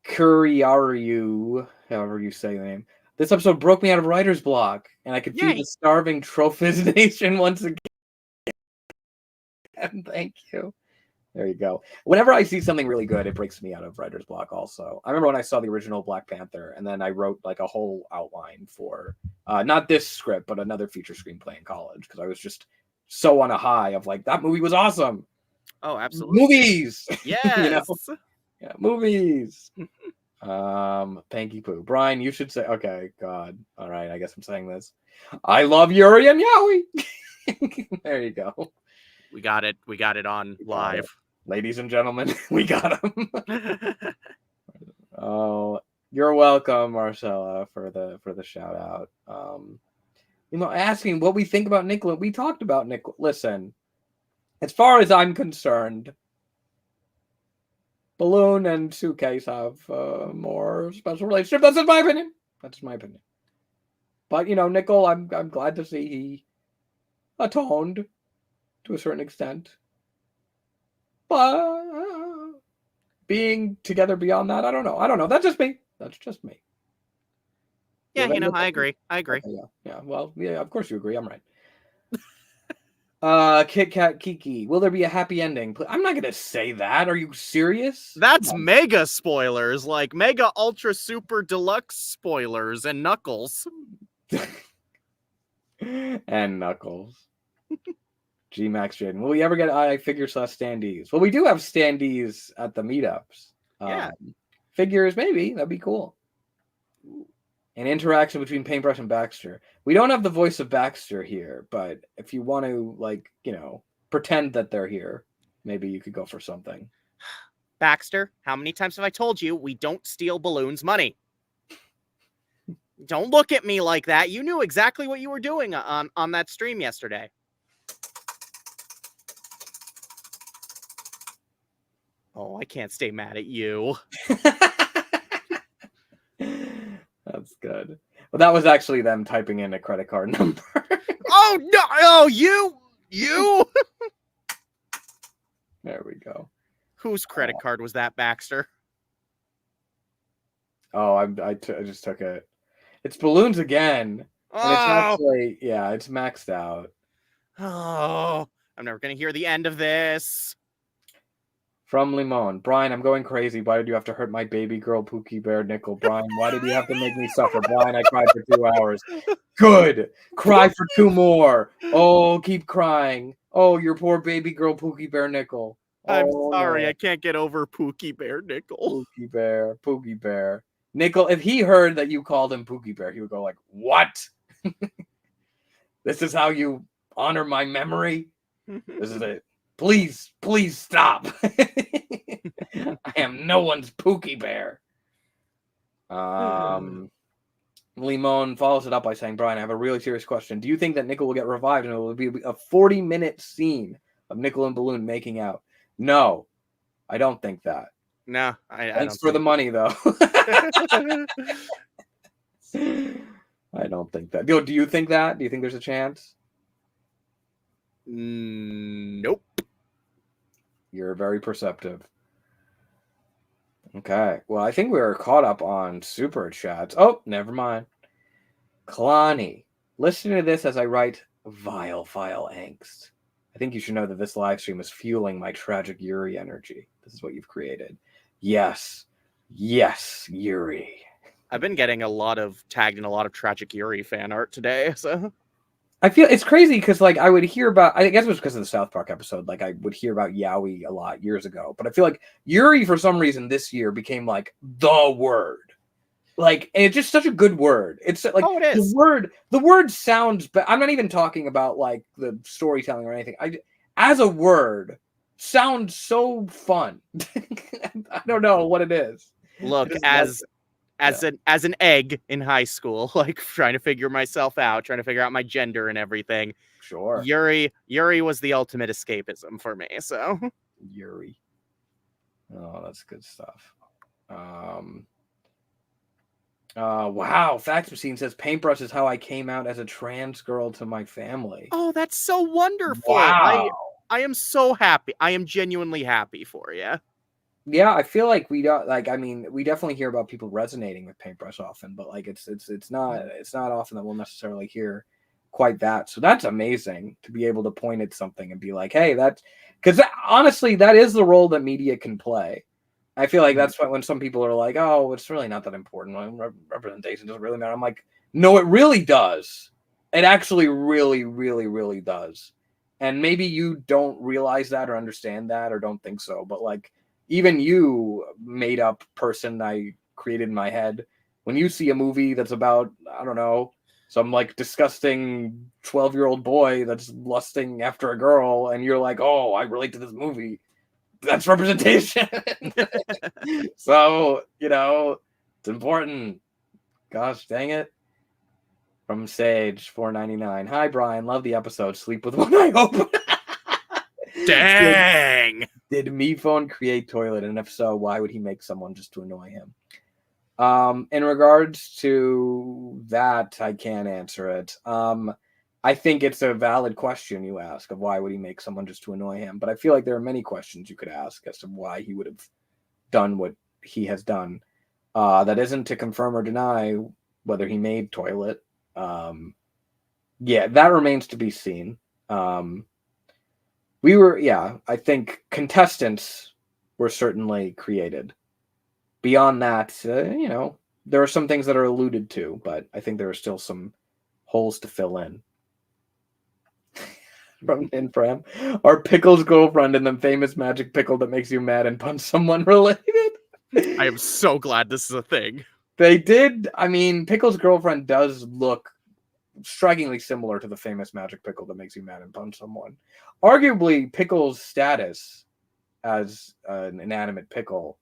Kuriaru, however you say the name. This episode broke me out of writer's block, and I could feed Yay. the starving Trophiz Nation once again. Thank you. There you go. Whenever I see something really good, it breaks me out of writer's block also. I remember when I saw the original Black Panther, and then I wrote like a whole outline for not this script, but another feature screenplay in college, because I was just so on a high of like, that movie was awesome. Oh, absolutely. Movies! Yes. You know? Yeah, movies. Panky Poo. Brian, you should say, okay, God. All right, I guess I'm saying this. I love Yuri and Yowie. There you go. We got it. We got it on live. Ladies and gentlemen, we got him. Oh, you're welcome, Marcella, for the shout out. Asking what we think about Nicola. We talked about Nicola. Listen, as far as I'm concerned, Balloon and Suitcase have a more special relationship. That's just my opinion. That's my opinion. But Nicole, I'm glad to see he atoned to a certain extent. But being together beyond that, I don't know. That's just me. Yeah, I agree. Okay, yeah. Well, yeah, of course you agree. I'm right. Kit Kat Kiki. Will there be a happy ending? I'm not gonna say that. Are you serious? That's mega spoilers, like mega ultra super deluxe spoilers and Knuckles. And Knuckles. G Max Jaden. Will we ever get I figure / standees? Well, we do have standees at the meetups. Yeah. Figures, maybe. That'd be cool. An interaction between Paintbrush and Baxter. We don't have the voice of Baxter here, but if you want to, pretend that they're here, maybe you could go for something. Baxter, how many times have I told you we don't steal Balloon's money? Don't look at me like that. You knew exactly what you were doing on that stream yesterday. Oh, I can't stay mad at you. That's good. Well, that was actually them typing in a credit card number. Oh, no! Oh, you! There we go. Whose credit card was that, Baxter? Oh, I just took it. It's Balloons again. Oh! And it's actually, yeah, it's maxed out. Oh, I'm never going to hear the end of this. From Limon. Brian, I'm going crazy. Why did you have to hurt my baby girl, Pookie Bear Nickel? Brian, why did you have to make me suffer? Brian, I cried for 2 hours. Good. Cry for 2 more. Oh, keep crying. Oh, your poor baby girl, Pookie Bear Nickel. I'm sorry, no. I can't get over Pookie Bear Nickel. Pookie Bear. Nickel, if he heard that you called him Pookie Bear, he would go like, "What? This is how you honor my memory? This is it. Please stop. I am no one's Pookie Bear." Limon follows it up by saying, "Brian, I have a really serious question. Do you think that Nickel will get revived and it will be a 40-minute scene of Nickel and Balloon making out?" No, I don't think that. No, I Thanks don't for the think money, though. I don't think that. Do you think that? Do you think there's a chance? Nope. You're very perceptive. Okay. Well, I think we were caught up on super chats. Oh, never mind. Kalani, listen to this as I write vile angst. I think you should know that this live stream is fueling my tragic Yuri energy. This is what you've created. Yes, Yuri. I've been getting tagged in a lot of tragic Yuri fan art today, so I feel it's crazy because like I would hear about, I guess it was because of the South Park episode, like I would hear about Yowie a lot years ago, but I feel like Yuri for some reason this year became like the word. Like, and it's just such a good word. It's like it is. The word sounds, but I'm not even talking about like the storytelling or anything. As a word, sounds so fun. I don't know what it is. Look, as an egg in high school, like trying to figure myself out, trying to figure out my gender and everything. Sure. Yuri was the ultimate escapism for me. So Yuri. Oh, that's good stuff. Wow, Fax Machine says paintbrush is how I came out as a trans girl to my family. Oh, that's so wonderful. Wow. I am so happy. I am genuinely happy for you. Yeah, I feel like we don't like. I mean, we definitely hear about people resonating with paintbrush often, but like it's not often that we'll necessarily hear quite that. So that's amazing to be able to point at something and be like, "Hey, that's," because honestly, that is the role that media can play. I feel like that's when some people are like, "Oh, it's really not that important. Representation doesn't really matter." I'm like, "No, it really does. It actually really, really, really does." And maybe you don't realize that or understand that or don't think so, but like. Even you, made up person I created in my head, when you see a movie that's about, I don't know, some like disgusting 12-year-old boy that's lusting after a girl, and you're like, "Oh, I relate to this movie." That's representation. So, it's important. Gosh dang it. From Sage 499. Hi, Brian. Love the episode. Sleep with one eye open. Dang. Did MePhone create Toilet? And if so, why would he make someone just to annoy him? In regards to that, I can't answer it. I think it's a valid question you ask of why would he make someone just to annoy him. But I feel like there are many questions you could ask as to why he would have done what he has done. That isn't to confirm or deny whether he made Toilet. Yeah, that remains to be seen. I think contestants were certainly created. Beyond that, there are some things that are alluded to, but I think there are still some holes to fill in. From Infram, are Pickle's girlfriend and the famous magic pickle that makes you mad and punch someone related? I am so glad this is a thing. They did. I mean, Pickle's girlfriend does look strikingly similar to the famous magic pickle that makes you mad and punch someone. Arguably, Pickle's status as an inanimate pickle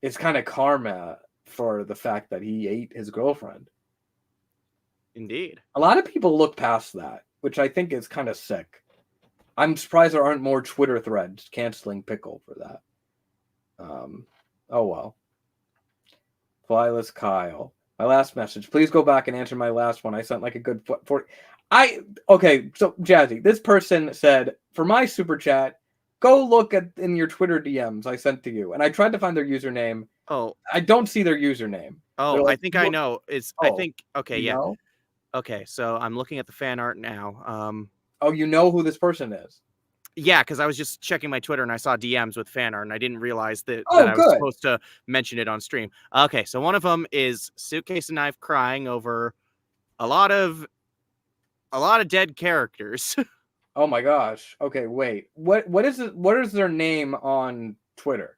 is kind of karma for the fact that he ate his girlfriend. Indeed. A lot of people look past that, which I think is kind of sick. I'm surprised there aren't more Twitter threads canceling Pickle for that. Oh well. Flyless Kyle. My last message. Please go back and answer my last one. I sent like a good 40. Okay, so Jazzy, this person said, for my super chat, go look in your Twitter DMs I sent to you. And I tried to find their username. Oh. I don't see their username. Oh, like, I think I know. Okay, yeah. Know? Okay, so I'm looking at the fan art now. Oh, you know who this person is? Yeah, because I was just checking my Twitter and I saw DMs with fan art and I didn't realize that I was supposed to mention it on stream. Okay, so one of them is Suitcase and Knife crying over a lot of dead characters. Oh my gosh. Okay, wait. What is it? What is their name on Twitter?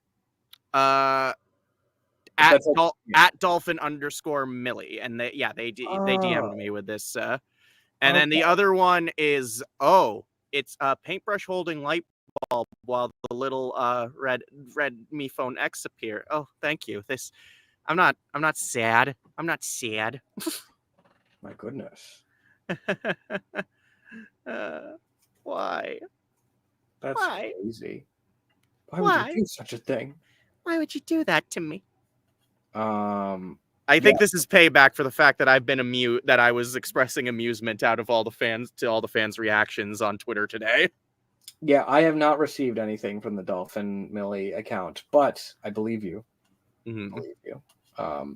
I at That's like, yeah. at dolphin_Millie, and they Oh, DM'd me with this. And then okay. the other one is it's a paintbrush holding light bulb while the little red Me Phone X appear. Oh, thank you. I'm not sad. I'm not sad. My goodness. Why? That's Why? crazy. Why would you Why? do such a thing? Why would you do that to me? Um, I yeah, think this is payback for the fact that I've been that I was expressing amusement out of all the fans' reactions on Twitter today. yeah, I have not received anything from the Dolphin Millie account, but I believe you. Mm-hmm. Believe you.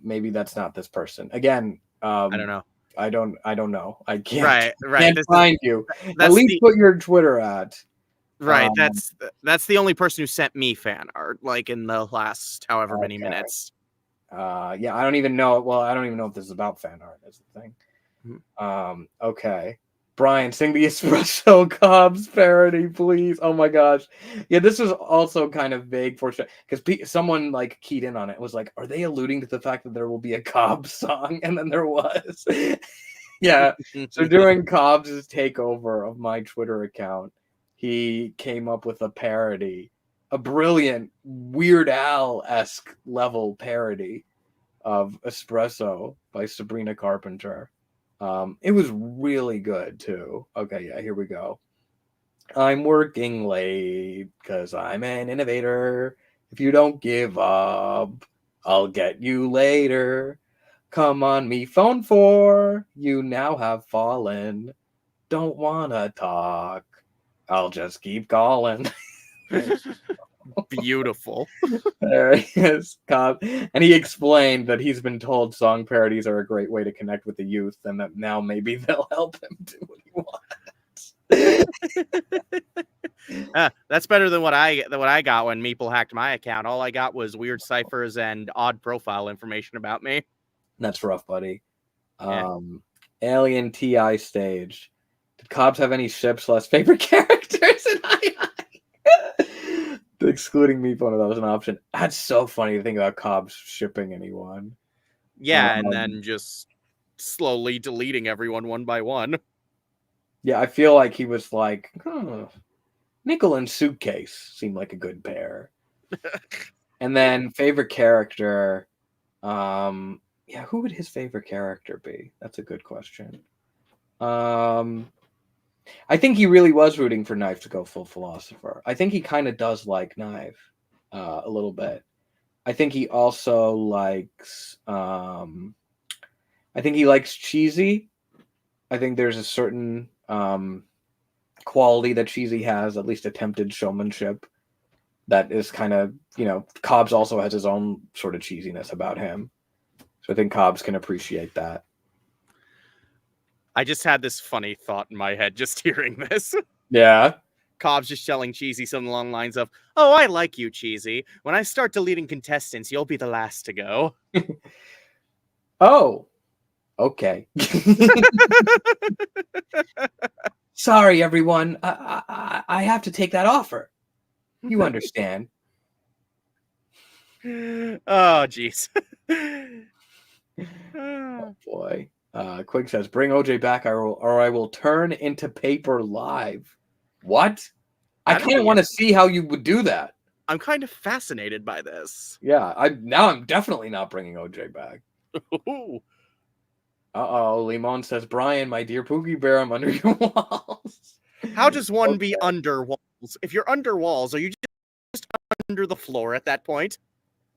Maybe that's not this person. Again, I don't know. I don't know. I Right. can't find you. At That's least the put your Twitter at. right. That's the only person who sent me fan art, like in the last however many Okay. minutes. Yeah, I don't even know. Well, I don't even know if this is about fan art. Is the thing. Okay. Brian, sing the Espresso Cobs parody, please. Oh my gosh. Yeah, this was also kind of vague for sure because someone like keyed in on it. It was like, are they alluding to the fact that there will be a Cobbs song? And then there was. Yeah. So during Cobbs' takeover of my Twitter account, he came up with a parody, a brilliant Weird Al-esque level parody of Espresso by Sabrina Carpenter. It was really good too. Okay, yeah, here we go. I'm working late because I'm an innovator. If you don't give up, I'll get you later. Come on, me phone 4. You now have fallen. Don't wanna talk. I'll just keep calling. Beautiful. There he is, Cobb. And he explained that he's been told song parodies are a great way to connect with the youth, and that now maybe they'll help him do what he wants. That's better than what I got when Meeple hacked my account. All I got was weird ciphers and odd profile information about me. That's rough, buddy. Yeah. Alien TI stage. Did Cobbs have any ships less favorite characters in II? Excluding me, phone, that was an option. That's so funny to think about Cobbs shipping anyone. Yeah, and then just slowly deleting everyone one by one. Yeah, I feel like he was like, Nickel and Suitcase seemed like a good pair. And then favorite character, yeah, who would his favorite character be? That's a good question. I think he really was rooting for Knife to go full philosopher. I think he kind of does like Knife a little bit. I think he also likes I think he likes Cheesy. I think there's a certain quality that Cheesy has, at least attempted showmanship, that is kind of, Cobbs also has his own sort of cheesiness about him. So I think Cobbs can appreciate that. I just had this funny thought in my head just hearing this. Yeah. Cobbs just telling Cheesy something along the lines of, "Oh, I like you, Cheesy. When I start deleting contestants, you'll be the last to go." Oh, okay. Sorry, everyone. I have to take that offer. You understand. Oh, jeez. Oh, boy. Quig says, bring OJ back or I will turn into paper live. What? I kind of want to see how you would do that. I'm kind of fascinated by this. Yeah, I'm definitely not bringing OJ back. Uh-oh, Limon says, Brian, my dear Pookie Bear, I'm under your walls. How does one be under walls? If you're under walls, are you just under the floor at that point?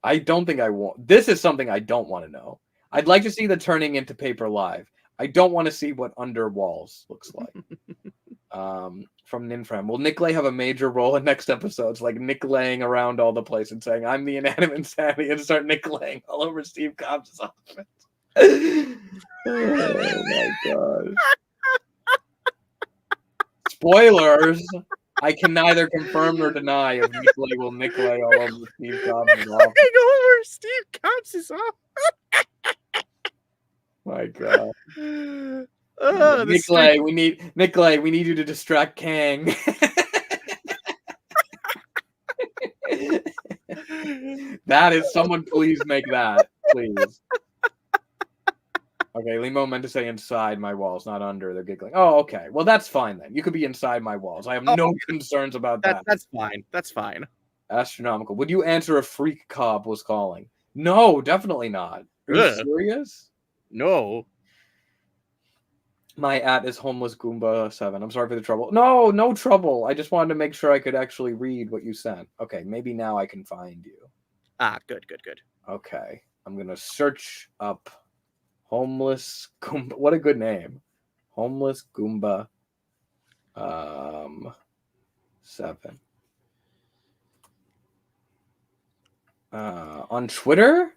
I don't think I want. This is something I don't want to know. I'd like to see the turning into paper live. I don't want to see what under walls looks like. From Ninfram, will Nick Lay have a major role in next episodes? Like Nick laying around all the place and saying, I'm the inanimate insanity, and start Nick laying all over Steve Cobbs' office. Oh my gosh. Spoilers. I can neither confirm nor deny if Nick Lay will Nick Lay all over Steve Cobbs' office. Over Steve Cobbs' office. My God. Nick Lay, we need you to distract Kang. That is someone. Please make that, please. Okay, Limo meant to say inside my walls, not under. They're giggling. Oh, okay. Well, that's fine then. You could be inside my walls. I have no concerns about that. That's fine. That's fine. Astronomical. Would you answer if Freak Cobb was calling? No, definitely not. Are you serious? No. My @ is homeless Goomba 7. I'm sorry for the trouble. No, no trouble. I just wanted to make sure I could actually read what you sent. Okay, maybe now I can find you. Good. Okay, I'm gonna search up homeless Goomba. What a good name, homeless Goomba 7. On Twitter.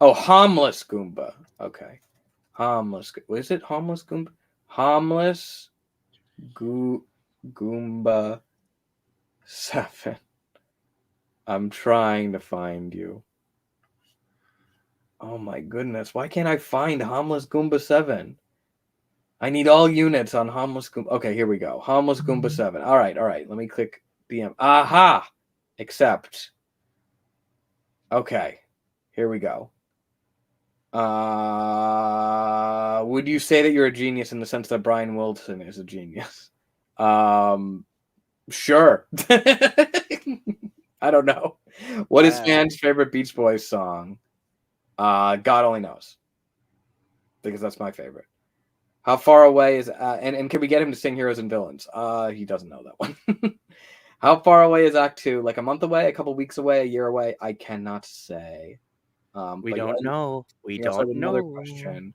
Oh, homeless Goomba. Okay. Homeless. Is it homeless Goomba? Homeless Goomba 7. I'm trying to find you. Oh my goodness. Why can't I find homeless Goomba 7? I need all units on homeless Goomba. Okay, here we go. Homeless Goomba 7. All right. Let me click DM. Aha! Accept. Okay. Here we go. Would you say that you're a genius in the sense that Brian Wilson is a genius? Sure. I don't know. What is Fan's favorite Beach Boys song? God only knows. Because that's my favorite. How far away is and can we get him to sing Heroes and Villains? He doesn't know that one. How far away is Act 2? Like a month away, a couple weeks away, a year away? I cannot say. We don't know. We don't know. Another question.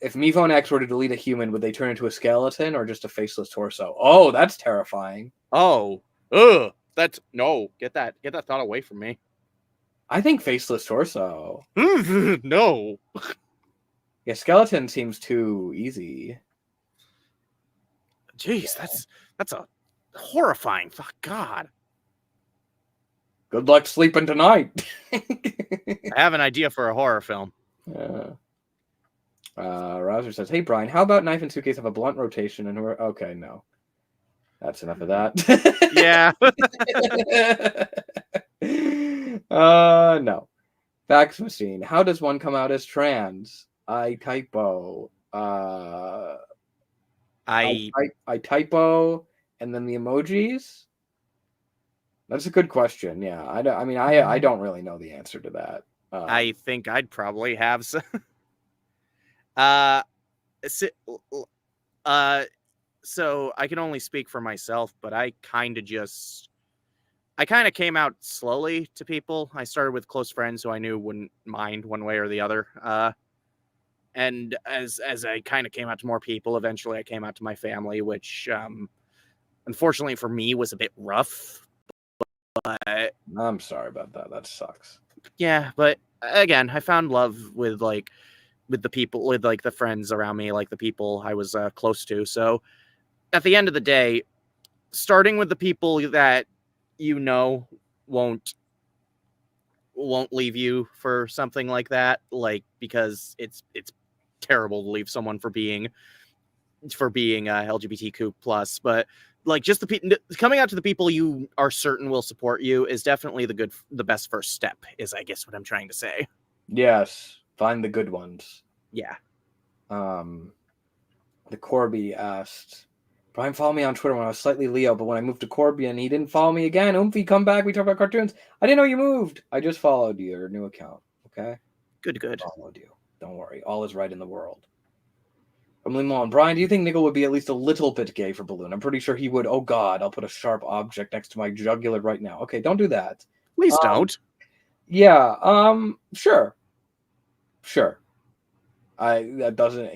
If Mifone X were to delete a human, would they turn into a skeleton or just a faceless torso? Oh, that's terrifying. Oh, ugh. That's no. Get that thought away from me. I think faceless torso. No. Yeah, skeleton seems too easy. Jeez, that's a horrifying. Fuck God. Good luck sleeping tonight. I have an idea for a horror film. Rouser says, "Hey Brian, how about Knife and Suitcase have a blunt rotation and we're okay? No, that's enough of that." Yeah. No. Fax machine. How does one come out as trans? I typo. I typo, and then the emojis. That's a good question. Yeah, I don't really know the answer to that. I think I'd probably have some. So I can only speak for myself, but I kind of came out slowly to people. I started with close friends who I knew wouldn't mind one way or the other. And as I kind of came out to more people, eventually I came out to my family, which unfortunately for me was a bit rough. But I'm sorry about that. That sucks. Yeah, but again, I found love with the people, with like the friends around me, like the people I was close to. So at the end of the day, starting with the people that you know won't leave you for something like that, like, because it's terrible to leave someone for being LGBTQ plus, but like just coming out to the people you are certain will support you is definitely the best first step, is I guess what I'm trying to say. Yes, find the good ones. Yeah. The Corby asked, Brian followed me on Twitter when I was slightly Leo, but when I moved to Corby and he didn't follow me again. Oomphy, come back. We talk about cartoons. I didn't know you moved. I just followed your new account. Okay. Good. Followed you. Don't worry. All is right in the world. From Limon, Brian, do you think Nickel would be at least a little bit gay for Balloon? I'm pretty sure he would. Oh God, I'll put a sharp object next to my jugular right now. Okay, don't do that. Please don't. Yeah. Sure. That doesn't,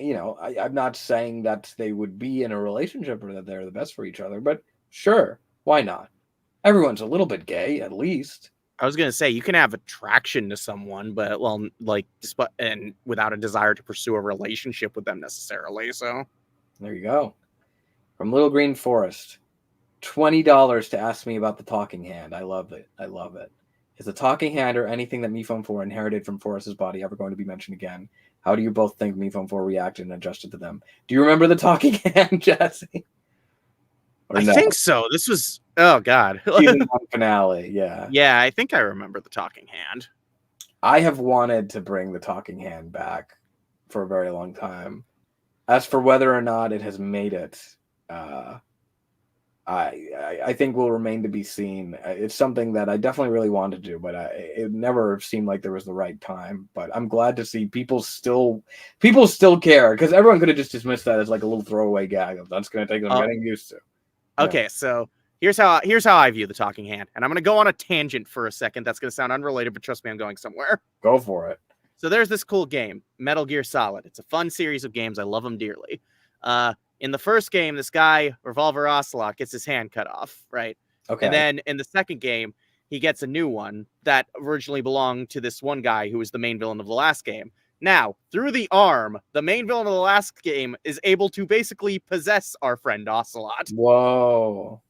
I'm not saying that they would be in a relationship or that they're the best for each other, but sure, why not? Everyone's a little bit gay, at least. I was gonna say you can have attraction to someone, but and without a desire to pursue a relationship with them necessarily. So there you go. From Little Green Forest, $20 to ask me about the talking hand. I love it. Is the talking hand or anything that Mifone 4 inherited from Forrest's body ever going to be mentioned again? How do you both think Mifone 4 reacted and adjusted to them? Do you remember the talking hand, Jesse? Or I no? think so. This was, oh God. Season 1 finale, yeah. Yeah, I think I remember the talking hand. I have wanted to bring the talking hand back for a very long time. As for whether or not it has made it, I think will remain to be seen. It's something that I definitely really wanted to do, but it never seemed like there was the right time. But I'm glad to see people still care, because everyone could have just dismissed that as like a little throwaway gag of that's going to take them getting used to. Okay, so here's how I view the talking hand, and I'm going to go on a tangent for a second. That's going to sound unrelated, but trust me, I'm going somewhere. Go for it. So there's this cool game, Metal Gear Solid. It's a fun series of games. I love them dearly. In the first game, this guy, Revolver Ocelot, gets his hand cut off, right? Okay. And then in the second game, he gets a new one that originally belonged to this one guy who was the main villain of the last game. Now, through the arm, the main villain of the last game is able to basically possess our friend Ocelot. Whoa.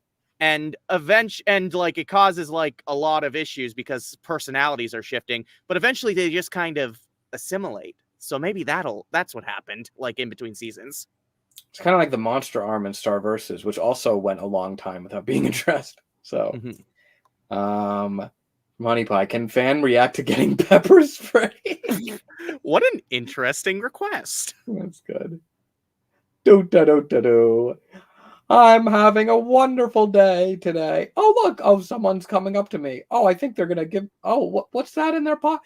And like it causes like a lot of issues because personalities are shifting, but eventually they just kind of assimilate. So maybe that's what happened, like in between seasons. It's kind of like the monster arm in Star Versus, which also went a long time without being addressed. So, Money Pie, can fan react to getting pepper spray? What an interesting request. That's good. Do. I'm having a wonderful day today. Oh, look. Oh, someone's coming up to me. Oh, I think they're going to give... Oh, what's that in their pocket?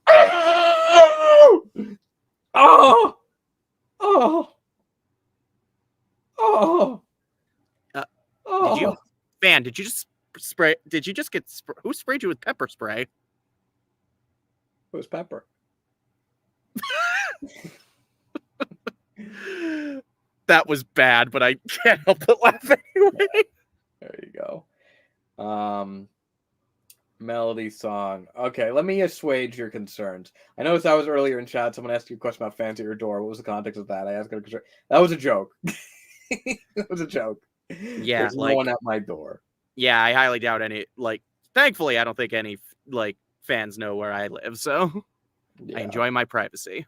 Oh! Oh! Oh! Oh! Did you just spray? Did you just get... Who sprayed you with pepper spray? It was Pepper. That was bad, but I can't help but laugh anyway. There you go. Melody song. Okay, let me assuage your concerns. I noticed that was earlier in chat. Someone asked you a question about fans at your door. What was the context of that? I asked a concern. That was a joke. That was a joke. Yeah, there's no one at my door. Yeah, I highly doubt any. Like, thankfully, I don't think any like fans know where I live, so yeah. I enjoy my privacy.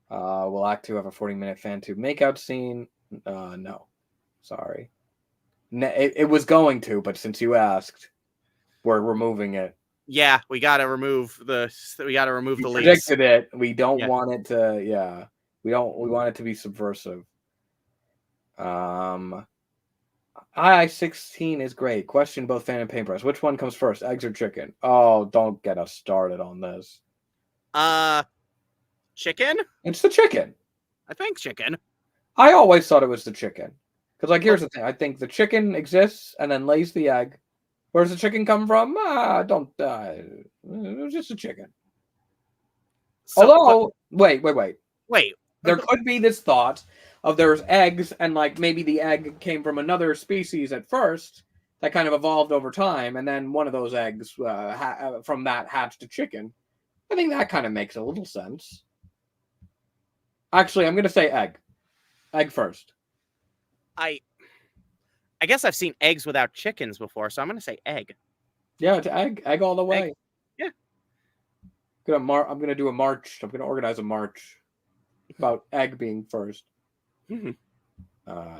Will Act 2 have a 40-minute fan tube makeout scene? No. Sorry. It was going to, but since you asked, we're removing it. Yeah, we gotta remove the leaks. Predicted it. We don't want it to. Yeah, we want it to be subversive. I-16 is great. Question both fan and paintbrush. Which one comes first, eggs or chicken? Oh, don't get us started on this. Chicken? It's the chicken. I think chicken. I always thought it was the chicken. Because, like, here's the thing. I think the chicken exists and then lays the egg. Where's the chicken come from? It was just a chicken. So, although, wait. There could be this thought of there's eggs and, like, maybe the egg came from another species at first that kind of evolved over time, and then one of those eggs from that hatched a chicken. I think that kind of makes a little sense. Actually, I'm going to say egg. Egg first. I guess I've seen eggs without chickens before, so I'm going to say egg. Yeah, it's egg. Egg all the way. Egg. Yeah. I'm going to do a march. I'm going to organize a march about egg being first.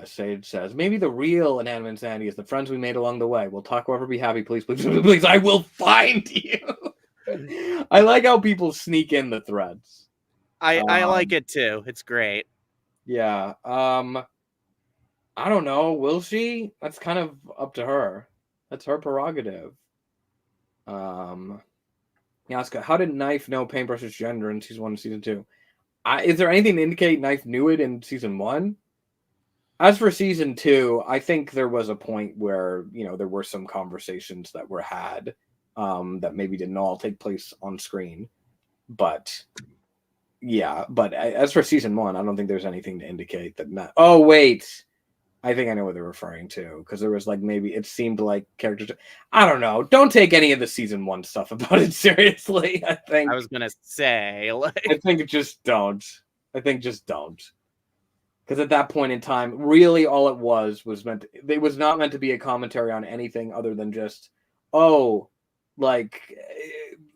Sage says, maybe the real Inanimate Insanity is the friends we made along the way. We'll talk, however, be happy. Please, please, please, please. I will find you. I like how people sneak in the threads. I like it too. It's great. Yeah. I don't know. Will she? That's kind of up to her. That's her prerogative. Yaska, how did Knife know Paintbrush's gender in season 1 and season 2? Is there anything to indicate Knife knew it in season 1? As for season 2, I think there was a point where, there were some conversations that were had that maybe didn't all take place on screen. But yeah, but as for season 1, I don't think there's anything to indicate that. Oh, wait. I think I know what they're referring to, because there was like maybe it seemed like characters. I don't know. Don't take any of the season 1 stuff about it seriously. I think I was gonna say. I think just don't. Just don't. Because at that point in time, really all it was it was not meant to be a commentary on anything other than just, like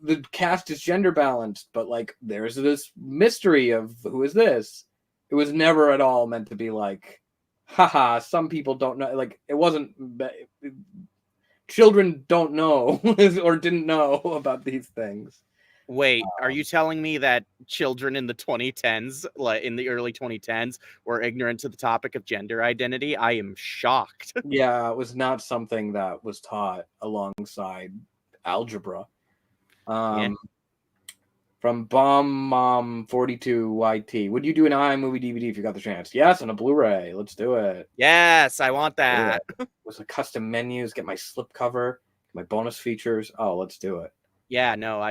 the cast is gender balanced, but like there's this mystery of who is this. It was never at all meant to be like, haha, some people don't know. Like, it wasn't. Children don't know or didn't know about these things. Wait, are you telling me that children in the 2010s, like in the early 2010s, were ignorant to the topic of gender identity? I am shocked. Yeah, it was not something that was taught alongside algebra. Yeah. From Bomb Mom 42 YT, would you do an iMovie DVD if you got the chance? Yes, on a Blu-ray. Let's do it. Yes, I want that. With the custom menus, get my slipcover, my bonus features. Oh, let's do it. Yeah, no,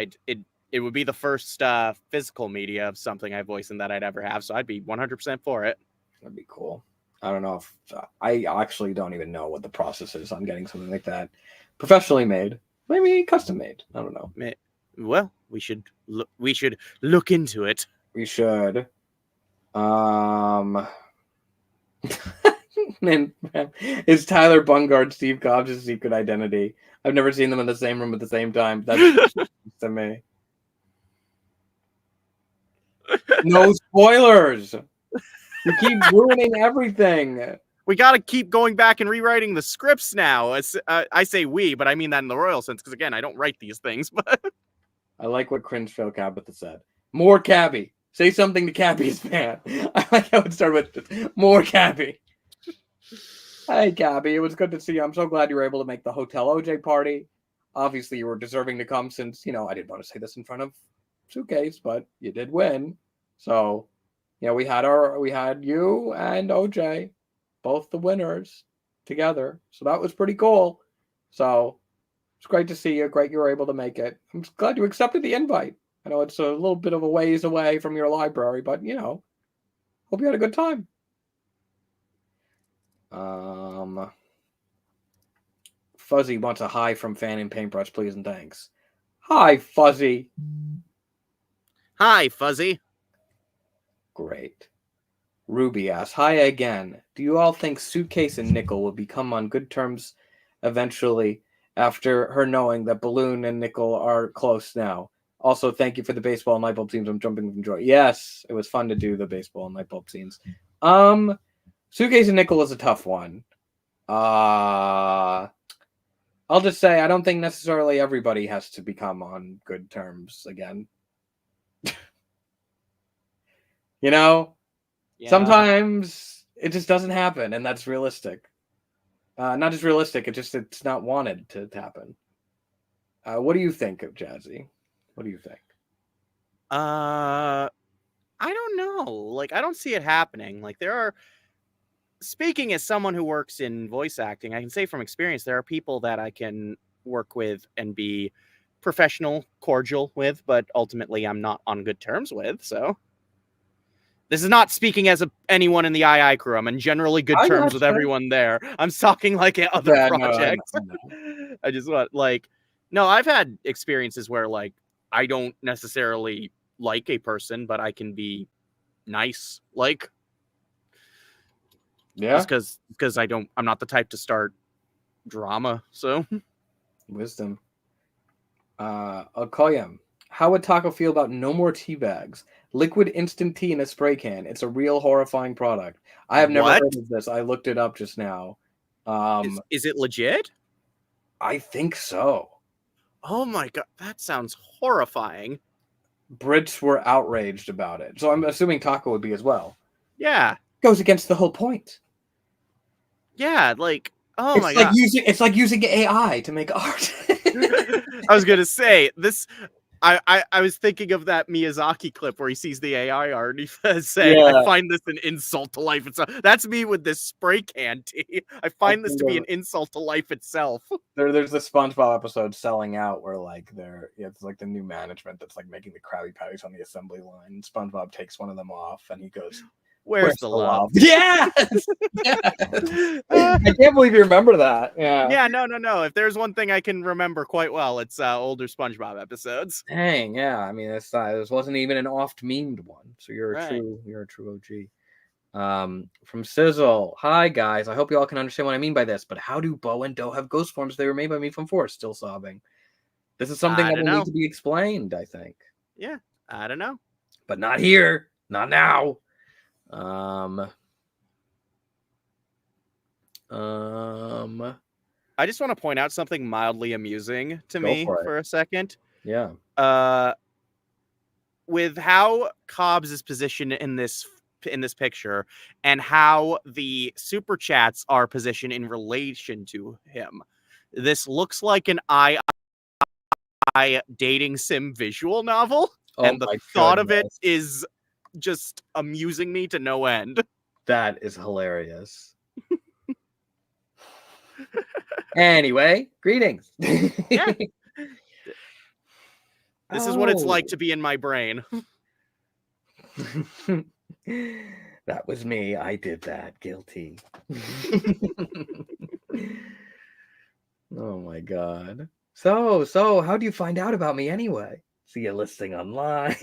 it would be the first physical media of something I voice in that I'd ever have, so I'd be 100% for it. That'd be cool. I don't know if I actually don't even know what the process is on getting something like that professionally made. Maybe custom made. I don't know. Well, we should look into it. We should. And is Tyler Bungard Steve Cobbs' secret identity? I've never seen them in the same room at the same time. That's to me. No spoilers. You keep ruining everything. We got to keep going back and rewriting the scripts now. I say we, but I mean that in the royal sense, because again, I don't write these things. But I like what Cringe Phil Cabot said. More Cabby. Say something to Cabby's fan. I like how it started with more Cabby. Hey, Cabby, it was good to see you. I'm so glad you were able to make the Hotel OJ party. Obviously, you were deserving to come since, I didn't want to say this in front of Suitcase, but you did win. So, we had you and OJ, both the winners together. So that was pretty cool. So it's great to see you. Great you were able to make it. I'm glad you accepted the invite. I know it's a little bit of a ways away from your library, but, hope you had a good time. Fuzzy wants a hi from Fan and Paintbrush, please and thanks. Hi, Fuzzy. Hi, Fuzzy. Great. Ruby asks, hi again. Do you all think Suitcase and Nickel will become on good terms eventually after her knowing that Balloon and Nickel are close now? Also, thank you for the baseball and light bulb scenes. I'm jumping from joy. Yes, it was fun to do the baseball and light bulb scenes. Suitcase and Nickel is a tough one. I'll just say I don't think necessarily everybody has to become on good terms again. Yeah. Sometimes it just doesn't happen, and that's realistic. Not just realistic, it's not wanted to happen. What do you think of Jazzy? What do you think? I don't know. Like, I don't see it happening. Like, speaking as someone who works in voice acting, I can say from experience, there are people that I can work with and be professional, cordial with, but ultimately I'm not on good terms with, so. This is not speaking as anyone in the II crew. I'm in generally good terms with everyone there. I'm talking like at other projects. No. I just want, no, I've had experiences where, I don't necessarily like a person, but I can be nice, yeah, just because I'm not the type to start drama, so. Wisdom. I'll call you. How would Taco feel about no more tea bags? Liquid instant tea in a spray can. It's a real horrifying product. I have never heard of this. I looked it up just now. Is it legit? I think so. Oh my god, that sounds horrifying. Brits were outraged about it. So I'm assuming Taco would be as well. Yeah. Goes against the whole point. Yeah, oh my god. It's like using AI to make art. I was gonna say this. I was thinking of that Miyazaki clip where he sees the AI art and he saying, yeah. I find this an insult to life itself. That's me with this spray can tea. I find this to be an insult to life itself. There's the SpongeBob episode Selling Out where it's like the new management that's making the Krabby Patties on the assembly line. And SpongeBob takes one of them off and he goes, Where's the love? Yes! Yes! I can't believe you remember that. Yeah. Yeah, no. If there's one thing I can remember quite well, it's older SpongeBob episodes. Dang, yeah. I mean, this wasn't even an oft-memed one. So you're a true OG. From Sizzle. Hi guys. I hope you all can understand what I mean by this, but how do Bo and Doe have ghost forms? They were made by me from Force, still sobbing. This is something that will need to be explained, I think. Yeah, I don't know. But not here. Not now. I just want to point out something mildly amusing to Go me for it. for a second. Yeah. With how Cobs is positioned in this picture and how the super chats are positioned in relation to him, this looks like an dating sim visual novel, Oh and the my thought of it goodness. is just amusing me to no end. That is hilarious. Anyway, greetings. Yeah. This is what it's like Oh. to be in my brain. That was me. I did that. Guilty. Oh my god. So, how do you find out about me anyway? See a listing online.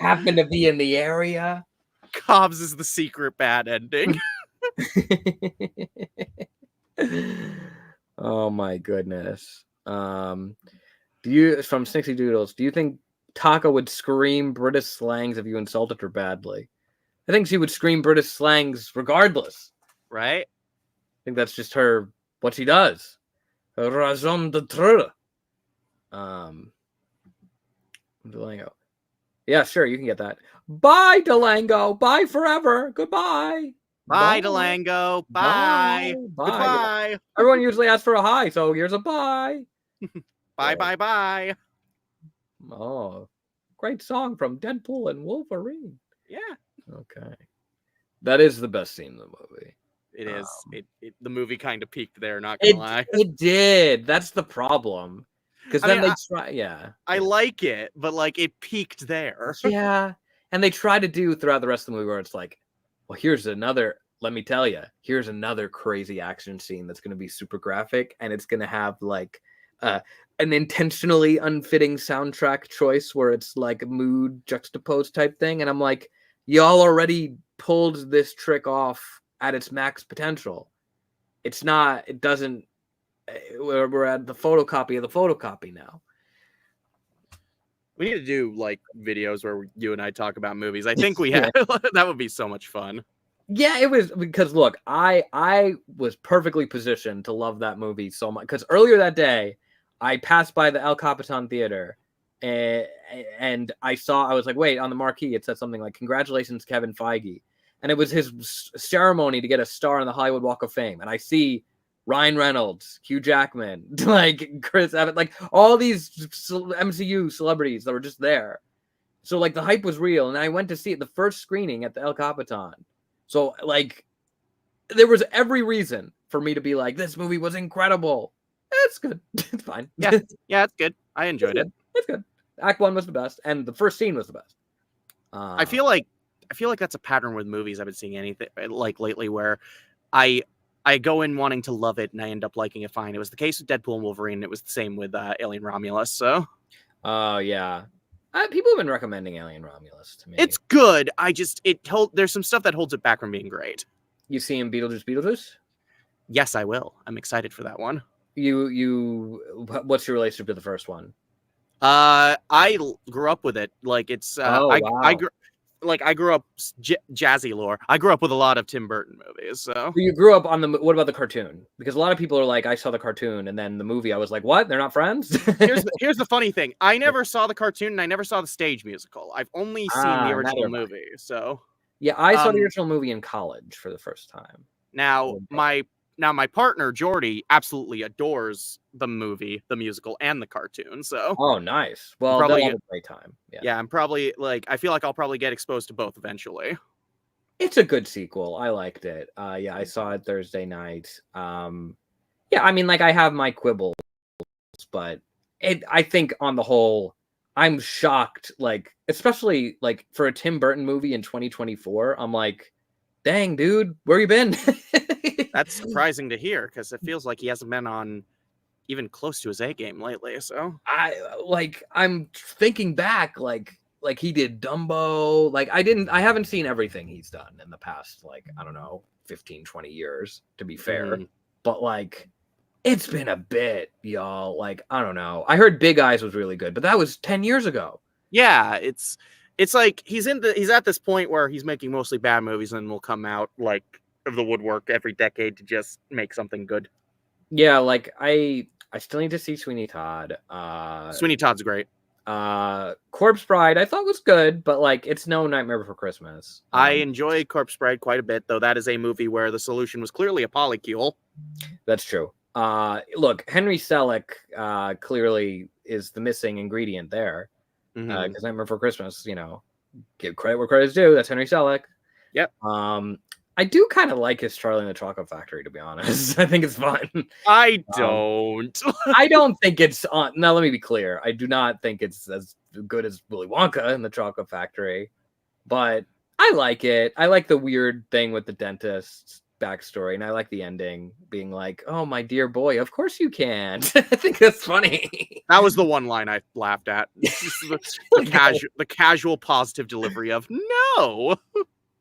Happen to be in the area. Cobs is the secret bad ending. Oh my goodness. Do you from Snixy Doodles, do you think Taka would scream British slangs if you insulted her badly? I think she would scream British slangs regardless. Right? I think that's just her what she does. Her raison d'etre. Delango. Yeah, sure, you can get that. Bye, Delango. Bye forever. Goodbye. Bye, Delango. Bye. Bye. Goodbye. Everyone usually asks for a hi, so here's a bye. Bye, So, bye, bye. Oh, great song from Deadpool and Wolverine. Yeah, Okay. That is the best scene in the movie. it is. The movie kind of peaked there, not gonna lie. It did. That's the problem. Because I then mean, they try, yeah. I like it, but like it peaked there. Yeah. And they try to do throughout the rest of the movie where it's like, well, here's another, let me tell you, here's another crazy action scene that's going to be super graphic, and it's going to have like an intentionally unfitting soundtrack choice where it's like a mood juxtaposed type thing. And I'm like, y'all already pulled this trick off at its max potential. It's not, it doesn't, we're at the photocopy of the photocopy now. We need to do like videos where you and I talk about movies. I think we have. That would be so much fun. Yeah, it was, because look, I was perfectly positioned to love that movie so much, because earlier that day I passed by the El Capitan Theater and I was like, wait, on the marquee it said something like, congratulations, Kevin Feige. And it was his ceremony to get a star on the Hollywood Walk of Fame. And I see Ryan Reynolds, Hugh Jackman, like Chris Evans, like all these MCU celebrities that were just there. So like the hype was real. And I went to see it the first screening at the El Capitan. So like there was every reason for me to be like, this movie was incredible. It's good. It's fine. Yeah, it's good. I enjoyed it. It's good. Act 1 was the best, and the first scene was the best. I feel like that's a pattern with movies I've been seeing anything like lately, where I go in wanting to love it and I end up liking it fine. It was the case with Deadpool and Wolverine. It was the same with Alien Romulus. So, yeah, people have been recommending Alien Romulus to me. it's good. There's some stuff that holds it back from being great. You seeing Beetlejuice? Yes, I will. I'm excited for that one. What's your relationship to the first one? I grew up with it. Like it's Wow. I grew up jazzy lore. I grew up with a lot of Tim Burton movies. So You grew up on what about the cartoon? Because a lot of people are like, I saw the cartoon, and then the movie, I was like, what? They're not friends? here's the funny thing. I never saw the cartoon and I never saw the stage musical. I've only seen the original movie. So yeah, I saw the original movie in college for the first time. Now my partner Jordy absolutely adores the movie, the musical, and the cartoon. So oh, nice. Well, they'll have a great time. Yeah, I'm probably I feel like I'll probably get exposed to both eventually. It's a good sequel. I liked it. Yeah, I saw it Thursday night. Yeah, I mean, like I have my quibbles, but I think on the whole, I'm shocked. Like, especially like for a Tim Burton movie in 2024, I'm like, dang, dude, where you been? That's surprising to hear because it feels like he hasn't been on even close to his A game lately. So I'm thinking back, like he did Dumbo. Like I haven't seen everything he's done in the past, like, I don't know, 15, 20 years, to be fair. But like, it's been a bit, y'all. Like, I don't know. I heard Big Eyes was really good, but that was 10 years ago. Yeah, it's like he's at this point where he's making mostly bad movies and will come out like of the woodwork every decade to just make something good. Yeah, like I still need to see Sweeney Todd. Sweeney Todd's great. Corpse Bride I thought was good, but like it's no Nightmare Before Christmas. I enjoy Corpse Bride quite a bit, though that is a movie where the solution was clearly a polycule. That's true. Look, Henry Selick clearly is the missing ingredient there. Because Nightmare Before Christmas, you know, give credit where credit's due. That's Henry Selick. Yep. I do kind of like his Charlie and the Chocolate Factory, to be honest. I think it's fun. I don't. I don't think it's on. Now, let me be clear. I do not think it's as good as Willy Wonka and the Chocolate Factory, but I like it. I like the weird thing with the dentist's backstory, and I like the ending being like, "Oh, my dear boy, of course you can." I think that's funny. That was the one line I laughed at. The casual positive delivery of no.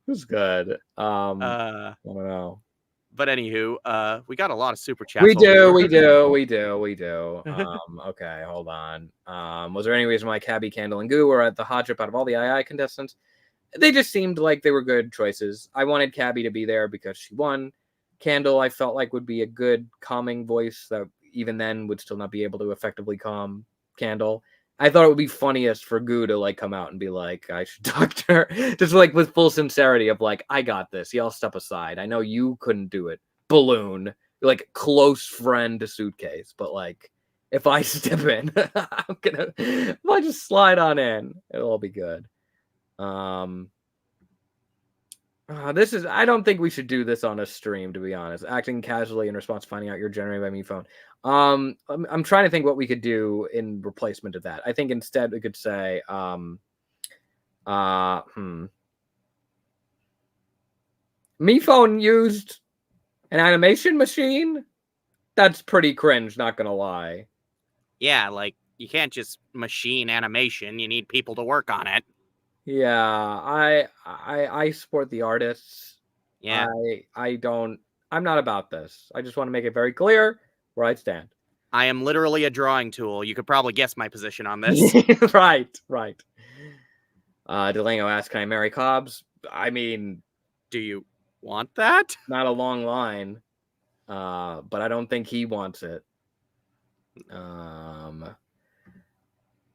It was good. I don't know. But anywho, we got a lot of super chats. We do. Okay, hold on. Was there any reason why Cabby, Candle, and Goo were at the hot trip out of all the II contestants? They just seemed like they were good choices. I wanted Cabby to be there because she won. Candle, I felt like would be a good calming voice that even then would still not be able to effectively calm Candle. I thought it would be funniest for Goo to like come out and be like, I should talk to her. Just like with full sincerity of like, I got this. Y'all step aside. I know you couldn't do it. Balloon. You're like close friend to Suitcase. But like, if I step in, if I just slide on in, it'll all be good. I don't think we should do this on a stream, to be honest. Acting casually in response to finding out you're generated by me phone. I'm trying to think what we could do in replacement of that. I think instead we could say, me phone used an animation machine? That's pretty cringe, not gonna lie. Yeah, like you can't just machine animation. You need people to work on it. Yeah, I support the artists. Yeah. I'm not about this. I just want to make it very clear where I stand. I am literally a drawing tool. You could probably guess my position on this. Right. Delango asked, can I marry Cobs? I mean, do you want that? Not a long line. But I don't think he wants it.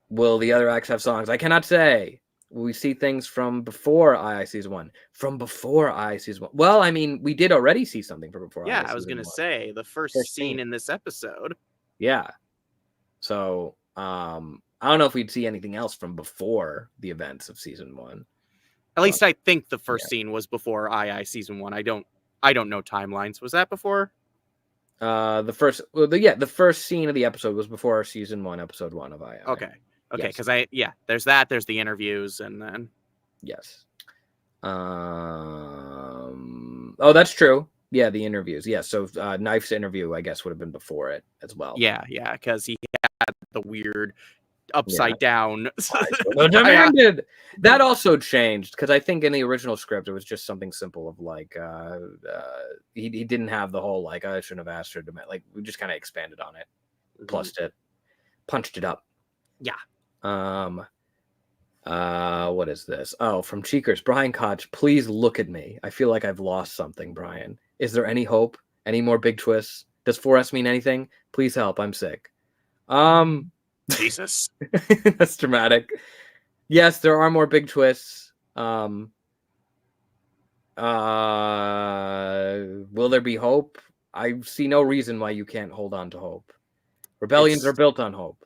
Will the other acts have songs? I cannot say. Will we see things from before II Season 1? From before II Season 1. Well, I mean, we did already see something from before. Yeah, I was going to say the first scene in this episode. Yeah. So, I don't know if we'd see anything else from before the events of Season 1. At least I think the first scene was before II Season 1. I don't know timelines. Was that before? The first scene of the episode was before Season 1, Episode 1 of II. Okay, because there's that, there's the interviews, and then yes. Oh, that's true. Yeah, the interviews. Yeah, so Knife's interview, I guess, would have been before it as well. Yeah, because he had the weird upside down. That also changed because I think in the original script it was just something simple of like he didn't have the whole like I shouldn't have asked her to like we just kind of expanded on it, plussed it, punched it up. Yeah. What is this? Oh, from Cheekers, Brian Koch, please look at me. I feel like I've lost something, Brian. Is there any hope? Any more big twists? Does 4S mean anything? Please help. I'm sick. Jesus. That's dramatic. Yes, there are more big twists. Will there be hope? I see no reason why you can't hold on to hope. Rebellions are built on hope.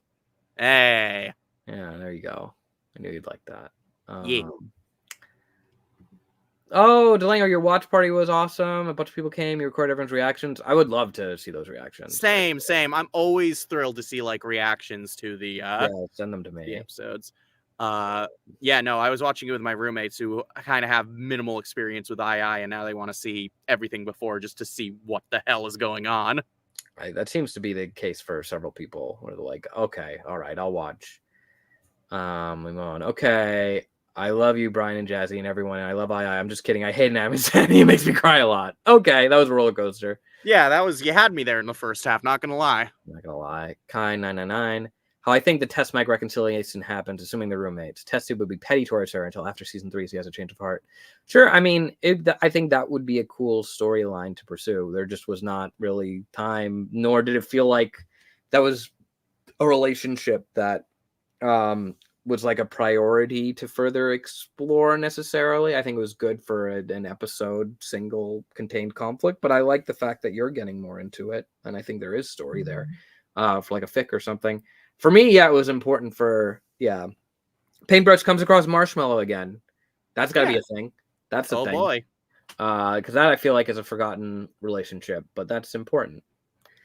Hey. Yeah, there you go. I knew you'd like that. Yeah. Oh, Delango, your watch party was awesome. A bunch of people came. You recorded everyone's reactions. I would love to see those reactions. Same. I'm always thrilled to see like reactions to the send them to me. The episodes. I was watching it with my roommates who kind of have minimal experience with II, and now they want to see everything before just to see what the hell is going on. Right, that seems to be the case for several people where they're like, okay, all right, I'll watch. We move on. Okay. I love you, Brian and Jazzy and everyone. And I love II. I'm just kidding. I hate Inanimate. It makes me cry a lot. Okay, that was a roller coaster. Yeah, you had me there in the first half. Not gonna lie. Not gonna lie. Kai999. How I think the test Mike reconciliation happens, assuming they're roommates. Tessie would be petty towards her until after season 3, so he has a change of heart. Sure, I mean, I think that would be a cool storyline to pursue. There just was not really time, nor did it feel like that was a relationship that was like a priority to further explore necessarily. I think it was good for an episode, single contained conflict, but I like the fact that you're getting more into it, and I think there is story there, for like a fic or something. For me, yeah, it was important for, Paintbrush comes across Marshmallow again. That's got to be a thing. That's a thing. Oh boy. Because that I feel like is a forgotten relationship, but that's important.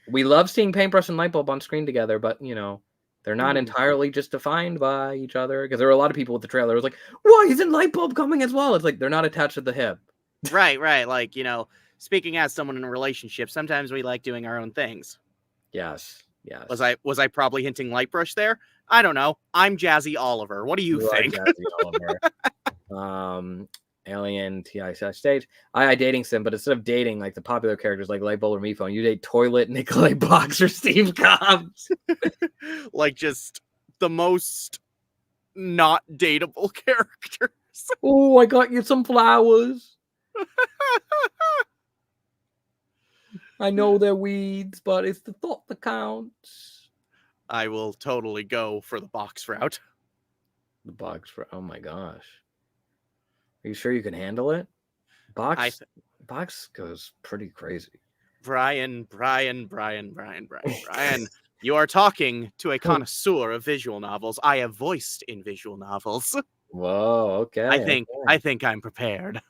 We love seeing Paintbrush and Lightbulb on screen together, but, you know, they're not entirely just defined by each other. Because there were a lot of people with the trailer who was like, why isn't Lightbulb coming as well? It's like, they're not attached to the hip. Right. Like, you know, speaking as someone in a relationship, sometimes we like doing our own things. Yes. Was I probably hinting Lightbrush there? I don't know. I'm Jazzy Oliver. What do you think? Jazzy Oliver. Alien TI stage. I dating sim, but instead of dating like the popular characters like Lightbulb or Mephone, you date Toilet, Nikolai Box, or Steve Cobs. Like just the most not dateable characters. Oh, I got you some flowers. I know they're weeds, but it's the thought that counts. I will totally go for the box route. The box route. Oh my gosh. Are you sure you can handle it? Box goes pretty crazy. Brian, you are talking to a connoisseur of visual novels. I have voiced in visual novels. Whoa, okay. I think I'm prepared.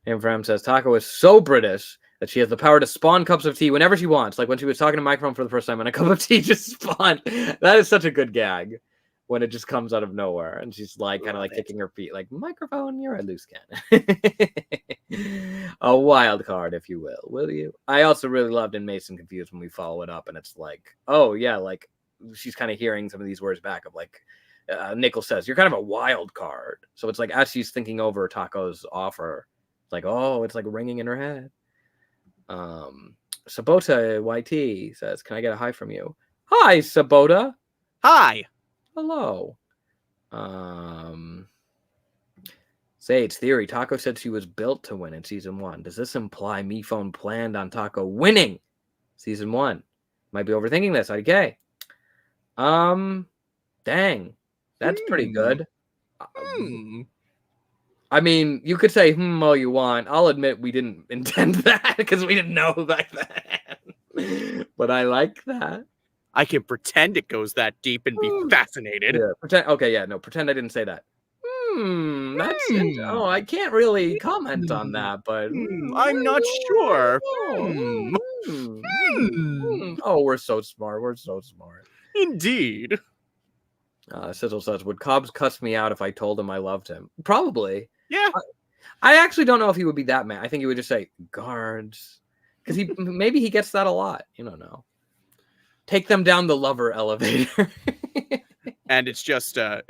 Infram says Taco is so British that she has the power to spawn cups of tea whenever she wants. Like when she was talking to microphone for the first time and a cup of tea just spawned. That is such a good gag when it just comes out of nowhere. And she's like kind of like kicking her feet like, microphone, you're a loose cannon. A wild card, if you will you? I also really loved in Mason Confused when we follow it up and it's like, oh yeah, like she's kind of hearing some of these words back of like, Nickel says, you're kind of a wild card. So it's like as she's thinking over Taco's offer, like, oh, it's like ringing in her head. Sabota YT says, can I get a hi from you? Hi, Sabota. Hi. Hello. Sage theory. Taco said she was built to win in season 1. Does this imply Mephone planned on Taco winning season 1? Might be overthinking this. IDK. Dang. That's pretty good. I mean, you could say all you want. I'll admit we didn't intend that because we didn't know back then. But I like that. I can pretend it goes that deep and be fascinated. Yeah, pretend. Okay, yeah, no, pretend I didn't say that. That's oh, I can't really comment on that, but I'm not sure. Oh, we're so smart. We're so smart. Indeed. Sizzle says, would Cobs cuss me out if I told him I loved him? Probably. Yeah. I actually don't know if he would be that mad. I think he would just say guards, because maybe he gets that a lot. You don't know. Take them down the lover elevator. And it's just a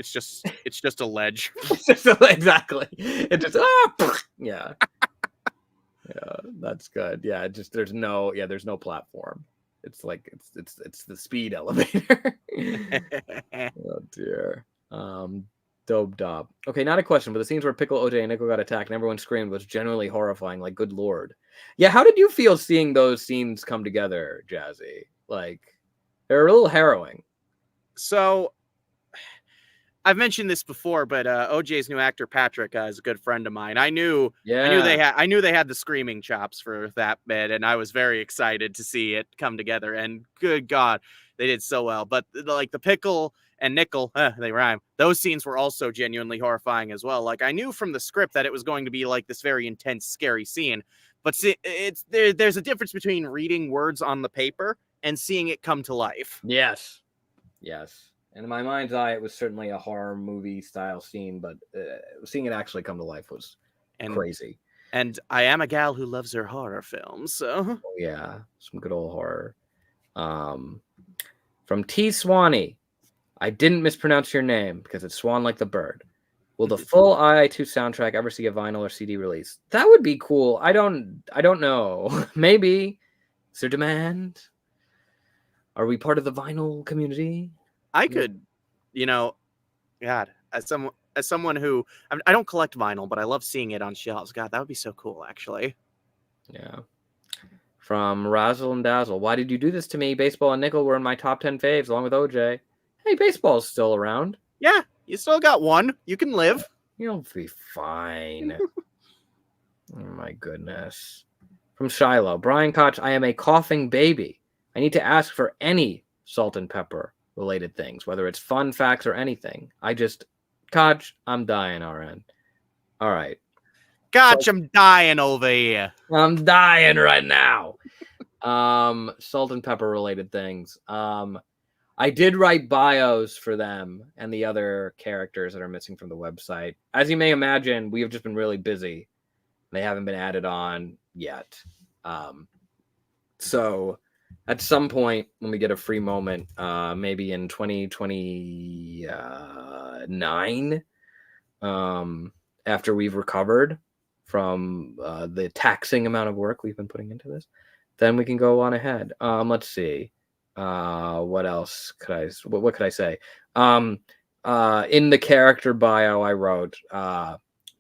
ledge. Exactly. It just yeah. Yeah, that's good. Yeah, there's no platform. It's like it's the speed elevator. Oh dear. Dope Dob. Okay, not a question, but the scenes where Pickle, OJ, and Nickel got attacked and everyone screamed was genuinely horrifying. Like, good lord. Yeah, how did you feel seeing those scenes come together, Jazzy? Like, they're a little harrowing. So, I've mentioned this before, but OJ's new actor Patrick is a good friend of mine. I knew they had the screaming chops for that bit, and I was very excited to see it come together. And good God, they did so well. But like the Pickle and Nickel, they rhyme. Those scenes were also genuinely horrifying as well. Like I knew from the script that it was going to be like this very intense, scary scene. But see, there's a difference between reading words on the paper and seeing it come to life. Yes. And in my mind's eye, it was certainly a horror movie style scene, but seeing it actually come to life was crazy. And I am a gal who loves her horror films, so oh, yeah, some good old horror. From T. Swanee, I didn't mispronounce your name because it's Swan like the bird. Will the full II2 soundtrack ever see a vinyl or CD release? That would be cool. I don't know. Maybe. Is there demand? Are we part of the vinyl community? I could, God, as someone who I don't collect vinyl, but I love seeing it on shelves. God, that would be so cool, actually. Yeah. From Razzle and Dazzle. Why did you do this to me? Baseball and Nickel were in my top 10 faves along with OJ. Hey, baseball's still around. Yeah, you still got one. You can live. You'll be fine. Oh my goodness. From Shiloh. Brian Koch, I am a coughing baby. I need to ask for any salt and pepper related things, whether it's fun facts or anything. Koch, I'm dying, RN. All right. Gosh, I'm dying over here. I'm dying right now. Salt and pepper related things. I did write bios for them and the other characters that are missing from the website. As you may imagine, we have just been really busy. They haven't been added on yet. So at some point when we get a free moment, maybe in 2029, after we've recovered from the taxing amount of work we've been putting into this, then we can go on ahead. Let's see. What else what could I say? In the character bio, I wrote,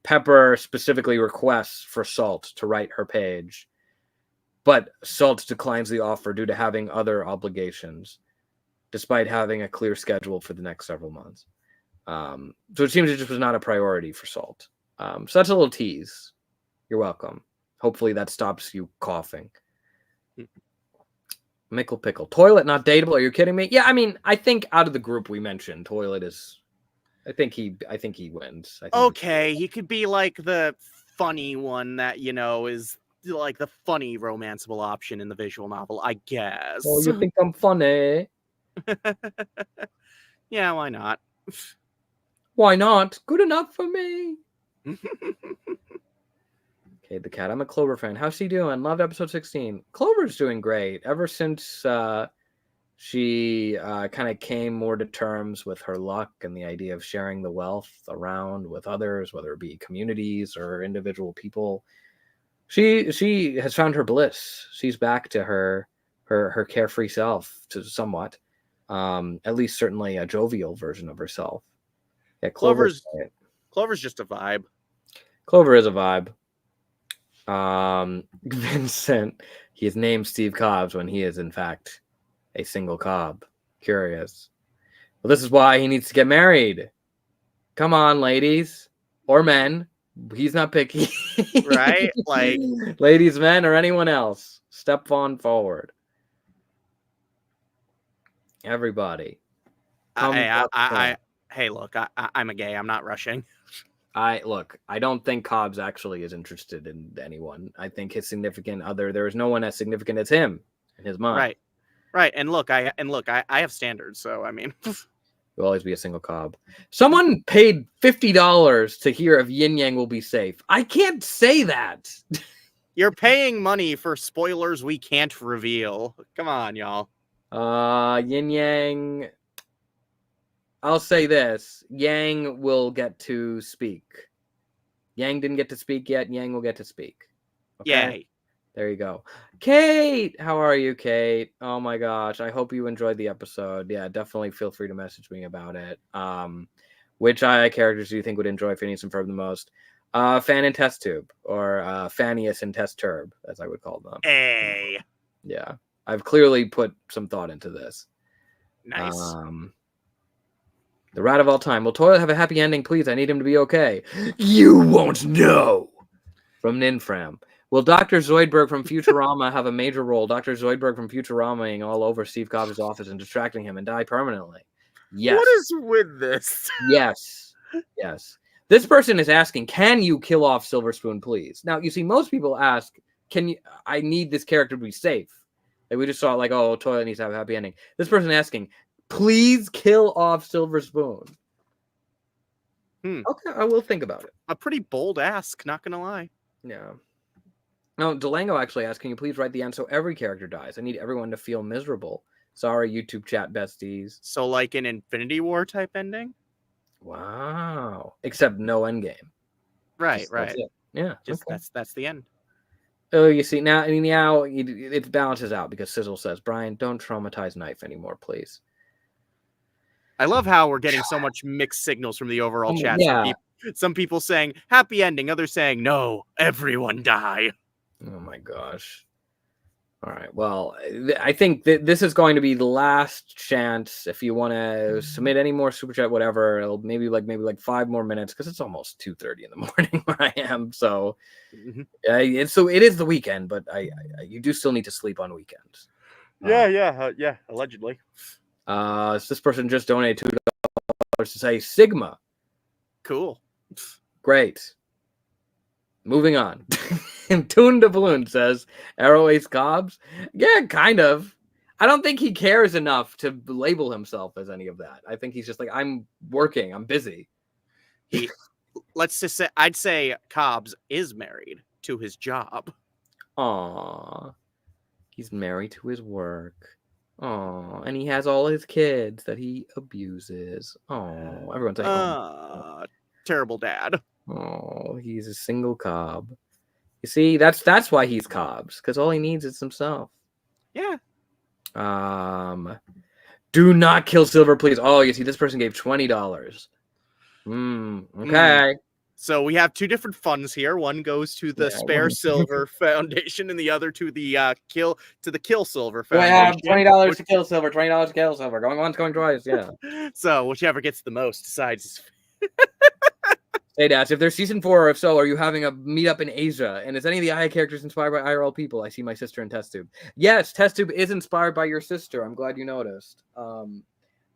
Pepper specifically requests for Salt to write her page, but Salt declines the offer due to having other obligations, despite having a clear schedule for the next several months. So it seems it just was not a priority for Salt. So that's a little tease. You're welcome. Hopefully that stops you coughing. Mickle Pickle. Toilet not dateable. Are you kidding me? Yeah, I mean, I think out of the group we mentioned, Toilet is... I think he wins. Okay, he could be like the funny one that, is like the funny romanceable option in the visual novel, I guess. Oh, you think I'm funny? Yeah, why not? Why not? Good enough for me. Okay, the cat. I'm a Clover fan. How's she doing? Loved episode 16. Clover's doing great. Ever since she kind of came more to terms with her luck and the idea of sharing the wealth around with others, whether it be communities or individual people, she has found her bliss. She's back to her carefree self, to somewhat, at least certainly a jovial version of herself. Yeah, Clover's just a vibe. Clover is a vibe. Vincent, he is named Steve Cobs when he is in fact a single Cobb. Curious. Well, this is why he needs to get married. Come on, ladies or men. He's not picky. Right? Like, ladies, men, or anyone else. Step on forward. Everybody. Hey, look, I'm a gay. I'm not rushing. I don't think Cobbs actually is interested in anyone. I think his significant other, there is no one as significant as him in his mind. Right. And look, I have standards, so I mean, you'll always be a single Cobb. Someone paid $50 to hear if Yin Yang will be safe. I can't say that. You're paying money for spoilers we can't reveal. Come on, y'all. Yin Yang. I'll say this. Yang will get to speak. Yang didn't get to speak yet. Yang will get to speak. Okay? Yay. There you go. Kate, how are you, Kate? Oh my gosh. I hope you enjoyed the episode. Yeah, definitely feel free to message me about it. Which AI characters do you think would enjoy Phineas and Ferb the most? Fan and Test Tube, or Phineas and Test Turb, as I would call them. Hey. Yeah. I've clearly put some thought into this. Nice. The rat of all time. Will Toilet have a happy ending, please? I need him to be okay. You won't know. From Ninfram. Will Dr. Zoidberg from Futurama have a major role? Dr. Zoidberg from Futurama all over Steve Cobb's office and distracting him and die permanently. Yes. What is with this? Yes. This person is asking, can you kill off Silver Spoon, please? Now, you see, most people ask, I need this character to be safe. Like we just saw, like, oh, Toilet needs to have a happy ending. This person asking, please kill off Silver Spoon. Okay, I will think about it. A pretty bold ask, not gonna lie. Yeah. No, Delango actually asked, can you please write the end so every character dies? I need everyone to feel miserable. Sorry, YouTube chat besties. So like an Infinity War type ending? Wow. Except no endgame. Right. Yeah. Just okay. That's the end. Oh, you see, now it balances out because Sizzle says, Brian, don't traumatize Knife anymore, please. I love how we're getting so much mixed signals from the overall chat. Yeah. Some people saying happy ending, others saying no, everyone die. Oh my gosh. All right. Well, I think this is going to be the last chance. If you want to submit any more super chat, whatever, it'll maybe like 5 more minutes because it's almost 2:30 in the morning where I am. So, so it is the weekend, but you do still need to sleep on weekends. Yeah. Allegedly. So this person just donated $2 to say Sigma. Cool. Great. Moving on. Tune de Balloon says Arrow Ace Cobs. Yeah, kind of. I don't think he cares enough to label himself as any of that. I think he's just like, I'm working, I'm busy. Let's just say, I'd say Cobs is married to his job. Aww. He's married to his work. Aww. And he has all his kids that he abuses. Aww. Everyone's like, oh. Terrible dad. Oh, he's a single Cobb. You see, that's why he's Cobs, because all he needs is himself. Yeah. Do not kill Silver, please. Oh, you see, this person gave $20. Okay. So we have 2 different funds here. One goes to the Spare Silver Foundation, and the other to the Kill Silver Foundation. Yeah, $20 to kill Silver. $20 to kill Silver. Going once, going twice. Yeah. So whichever gets the most decides. Hey, Dash, if there's season 4, or if so, are you having a meetup in Asia? And is any of the IA characters inspired by IRL people? I see my sister in Test Tube. Yes, Test Tube is inspired by your sister. I'm glad you noticed.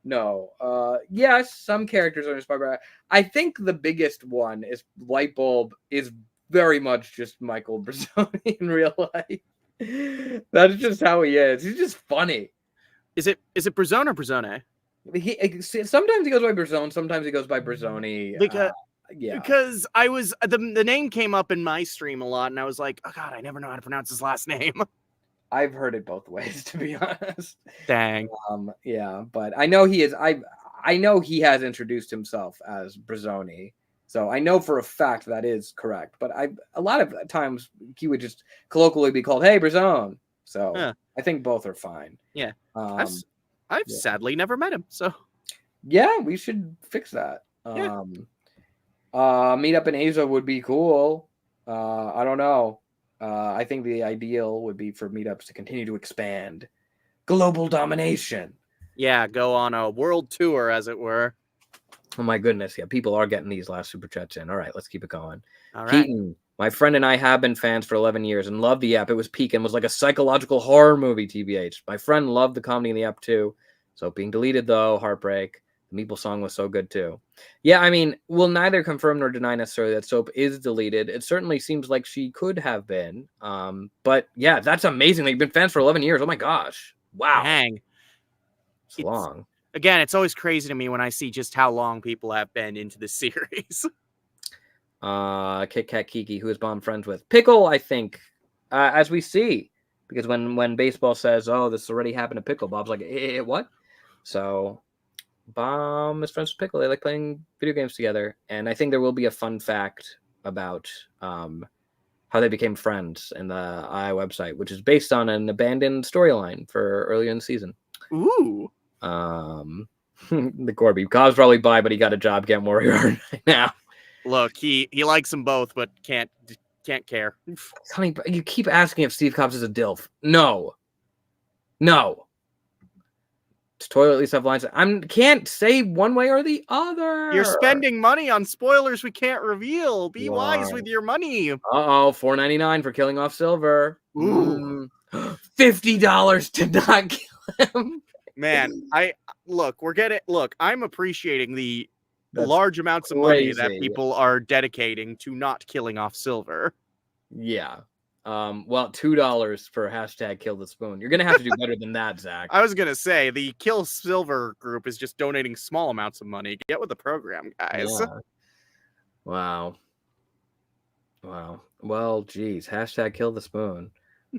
No. Yes, some characters are inspired by. I think the biggest one is Lightbulb is very much just Michael Brazzoni in real life. That's just how he is. He's just funny. Is it Brazzone or Brazzone? Sometimes he goes by Brazzone, sometimes he goes by Brazzoni. Yeah, because I was the name came up in my stream a lot, and I was like, oh god, I never know how to pronounce his last name. I've heard it both ways, to be honest. Dang. Yeah, but I know he is. I know he has introduced himself as Brazzoni, so I know for a fact that is correct. But a lot of times he would just colloquially be called, "Hey, Brazzone." So I think both are fine. Yeah. I've sadly never met him, so yeah, we should fix that. Meet up in Asia would be cool. I don't know. I think the ideal would be for meetups to continue to expand. Global domination. Yeah, go on a world tour, as it were. Oh my goodness. Yeah, people are getting these last super chats in. All right, let's keep it going. All right. Keaton, my friend and I have been fans for 11 years and loved the app. It was peak and was like a psychological horror movie, TBH. My friend loved the comedy in the app too. So being deleted, though, heartbreak. The Meeple song was so good too. Yeah, I mean, we'll neither confirm nor deny necessarily that Soap is deleted. It certainly seems like she could have been. But yeah, that's amazing. They've been fans for 11 years. Oh my gosh. Wow. Dang. It's long. Again, it's always crazy to me when I see just how long people have been into this series. Kit Kat Kiki, who is Bomb friends with. Pickle, I think, as we see. Because when baseball says, oh, this already happened to Pickle, Bob's like, what? So Bomb is friends with Pickle. They like playing video games together. And I think there will be a fun fact about how they became friends in the AI website, which is based on an abandoned storyline for earlier in the season. Ooh. The Corby. Cobs probably buy, but he got a job. Can't worry right now. Look, he likes them both, but can't care. Honey, you keep asking if Steve Cobs is a DILF. No. Does toilet at least have lines? I can't say one way or the other. You're spending money on spoilers we can't reveal. Be wise with your money. $4.99 for killing off Silver. Ooh. $50 to not kill him. Man, I'm appreciating the large amounts of money that people are dedicating to not killing off Silver. Yeah. Well, $2 for hashtag kill the spoon. You're gonna have to do better than that, Zach. I was gonna say the Kill Silver group is just donating small amounts of money. Get with the program, guys. Yeah. Wow. Well, geez. Hashtag kill the spoon.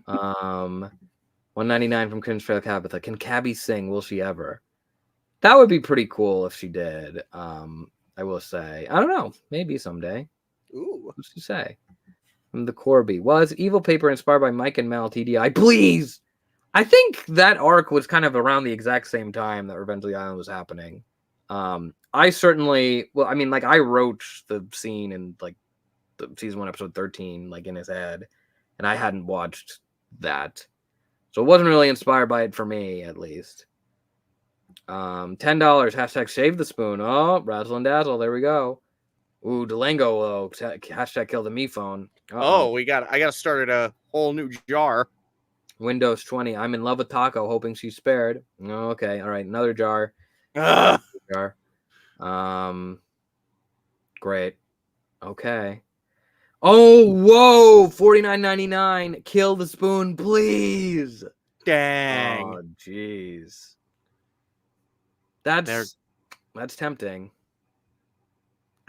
$1.99 from Cringe Trail Cabitha. Can Cabby sing? Will she ever? That would be pretty cool if she did. I will say. I don't know. Maybe someday. Ooh. What's she say? From the Corby. Was Evil Paper inspired by Mike and Mal TDI? Please! I think that arc was kind of around the exact same time that Revenge of the Island was happening. I certainly, well, I mean, like I wrote the scene in like the season 1, episode 13, like in his head, and I hadn't watched that, so it wasn't really inspired by it for me, at least. $10 hashtag save the spoon. Oh, razzle and dazzle. There we go. Ooh, Delango. Hashtag kill the me phone. Oh, I got started a whole new jar. Windows 20. I'm in love with Taco, hoping she's spared. Okay, all right, another jar. Ugh. Jar. Great. Okay. Oh, whoa! $49.99. Kill the spoon, please. Dang. Oh, jeez. That's tempting.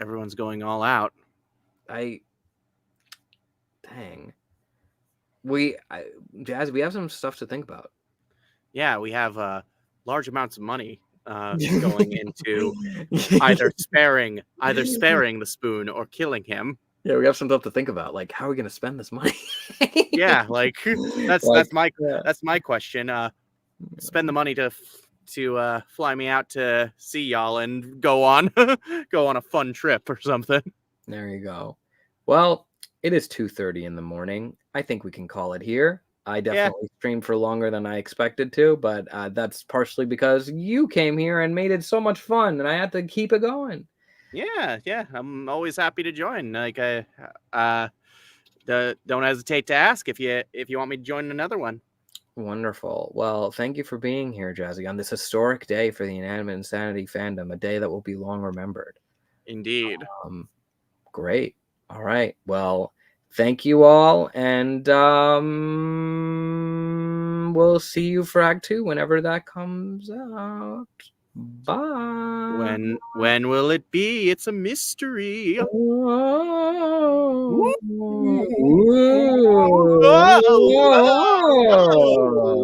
Everyone's going all out. Dang. Jazz, we have some stuff to think about. Yeah, we have large amounts of money going into either sparing the spoon or killing him. Yeah, we have some stuff to think about. Like, how are we going to spend this money? Yeah, like that's my question. Spend the money to fly me out to see y'all and go on a fun trip or something. There you go. Well, it is 2:30 in the morning. I think we can call it here. I definitely streamed for longer than I expected to, but that's partially because you came here and made it so much fun, and I had to keep it going. Yeah, I'm always happy to join. Like, don't hesitate to ask if you want me to join another one. Wonderful. Well, thank you for being here, Jazzy, on this historic day for the Inanimate Insanity fandom, a day that will be long remembered. Indeed. Great. All right. Well, thank you all, and we'll see you for Act 2 whenever that comes out. Bye. When will it be? It's a mystery. Whoa. Whoa.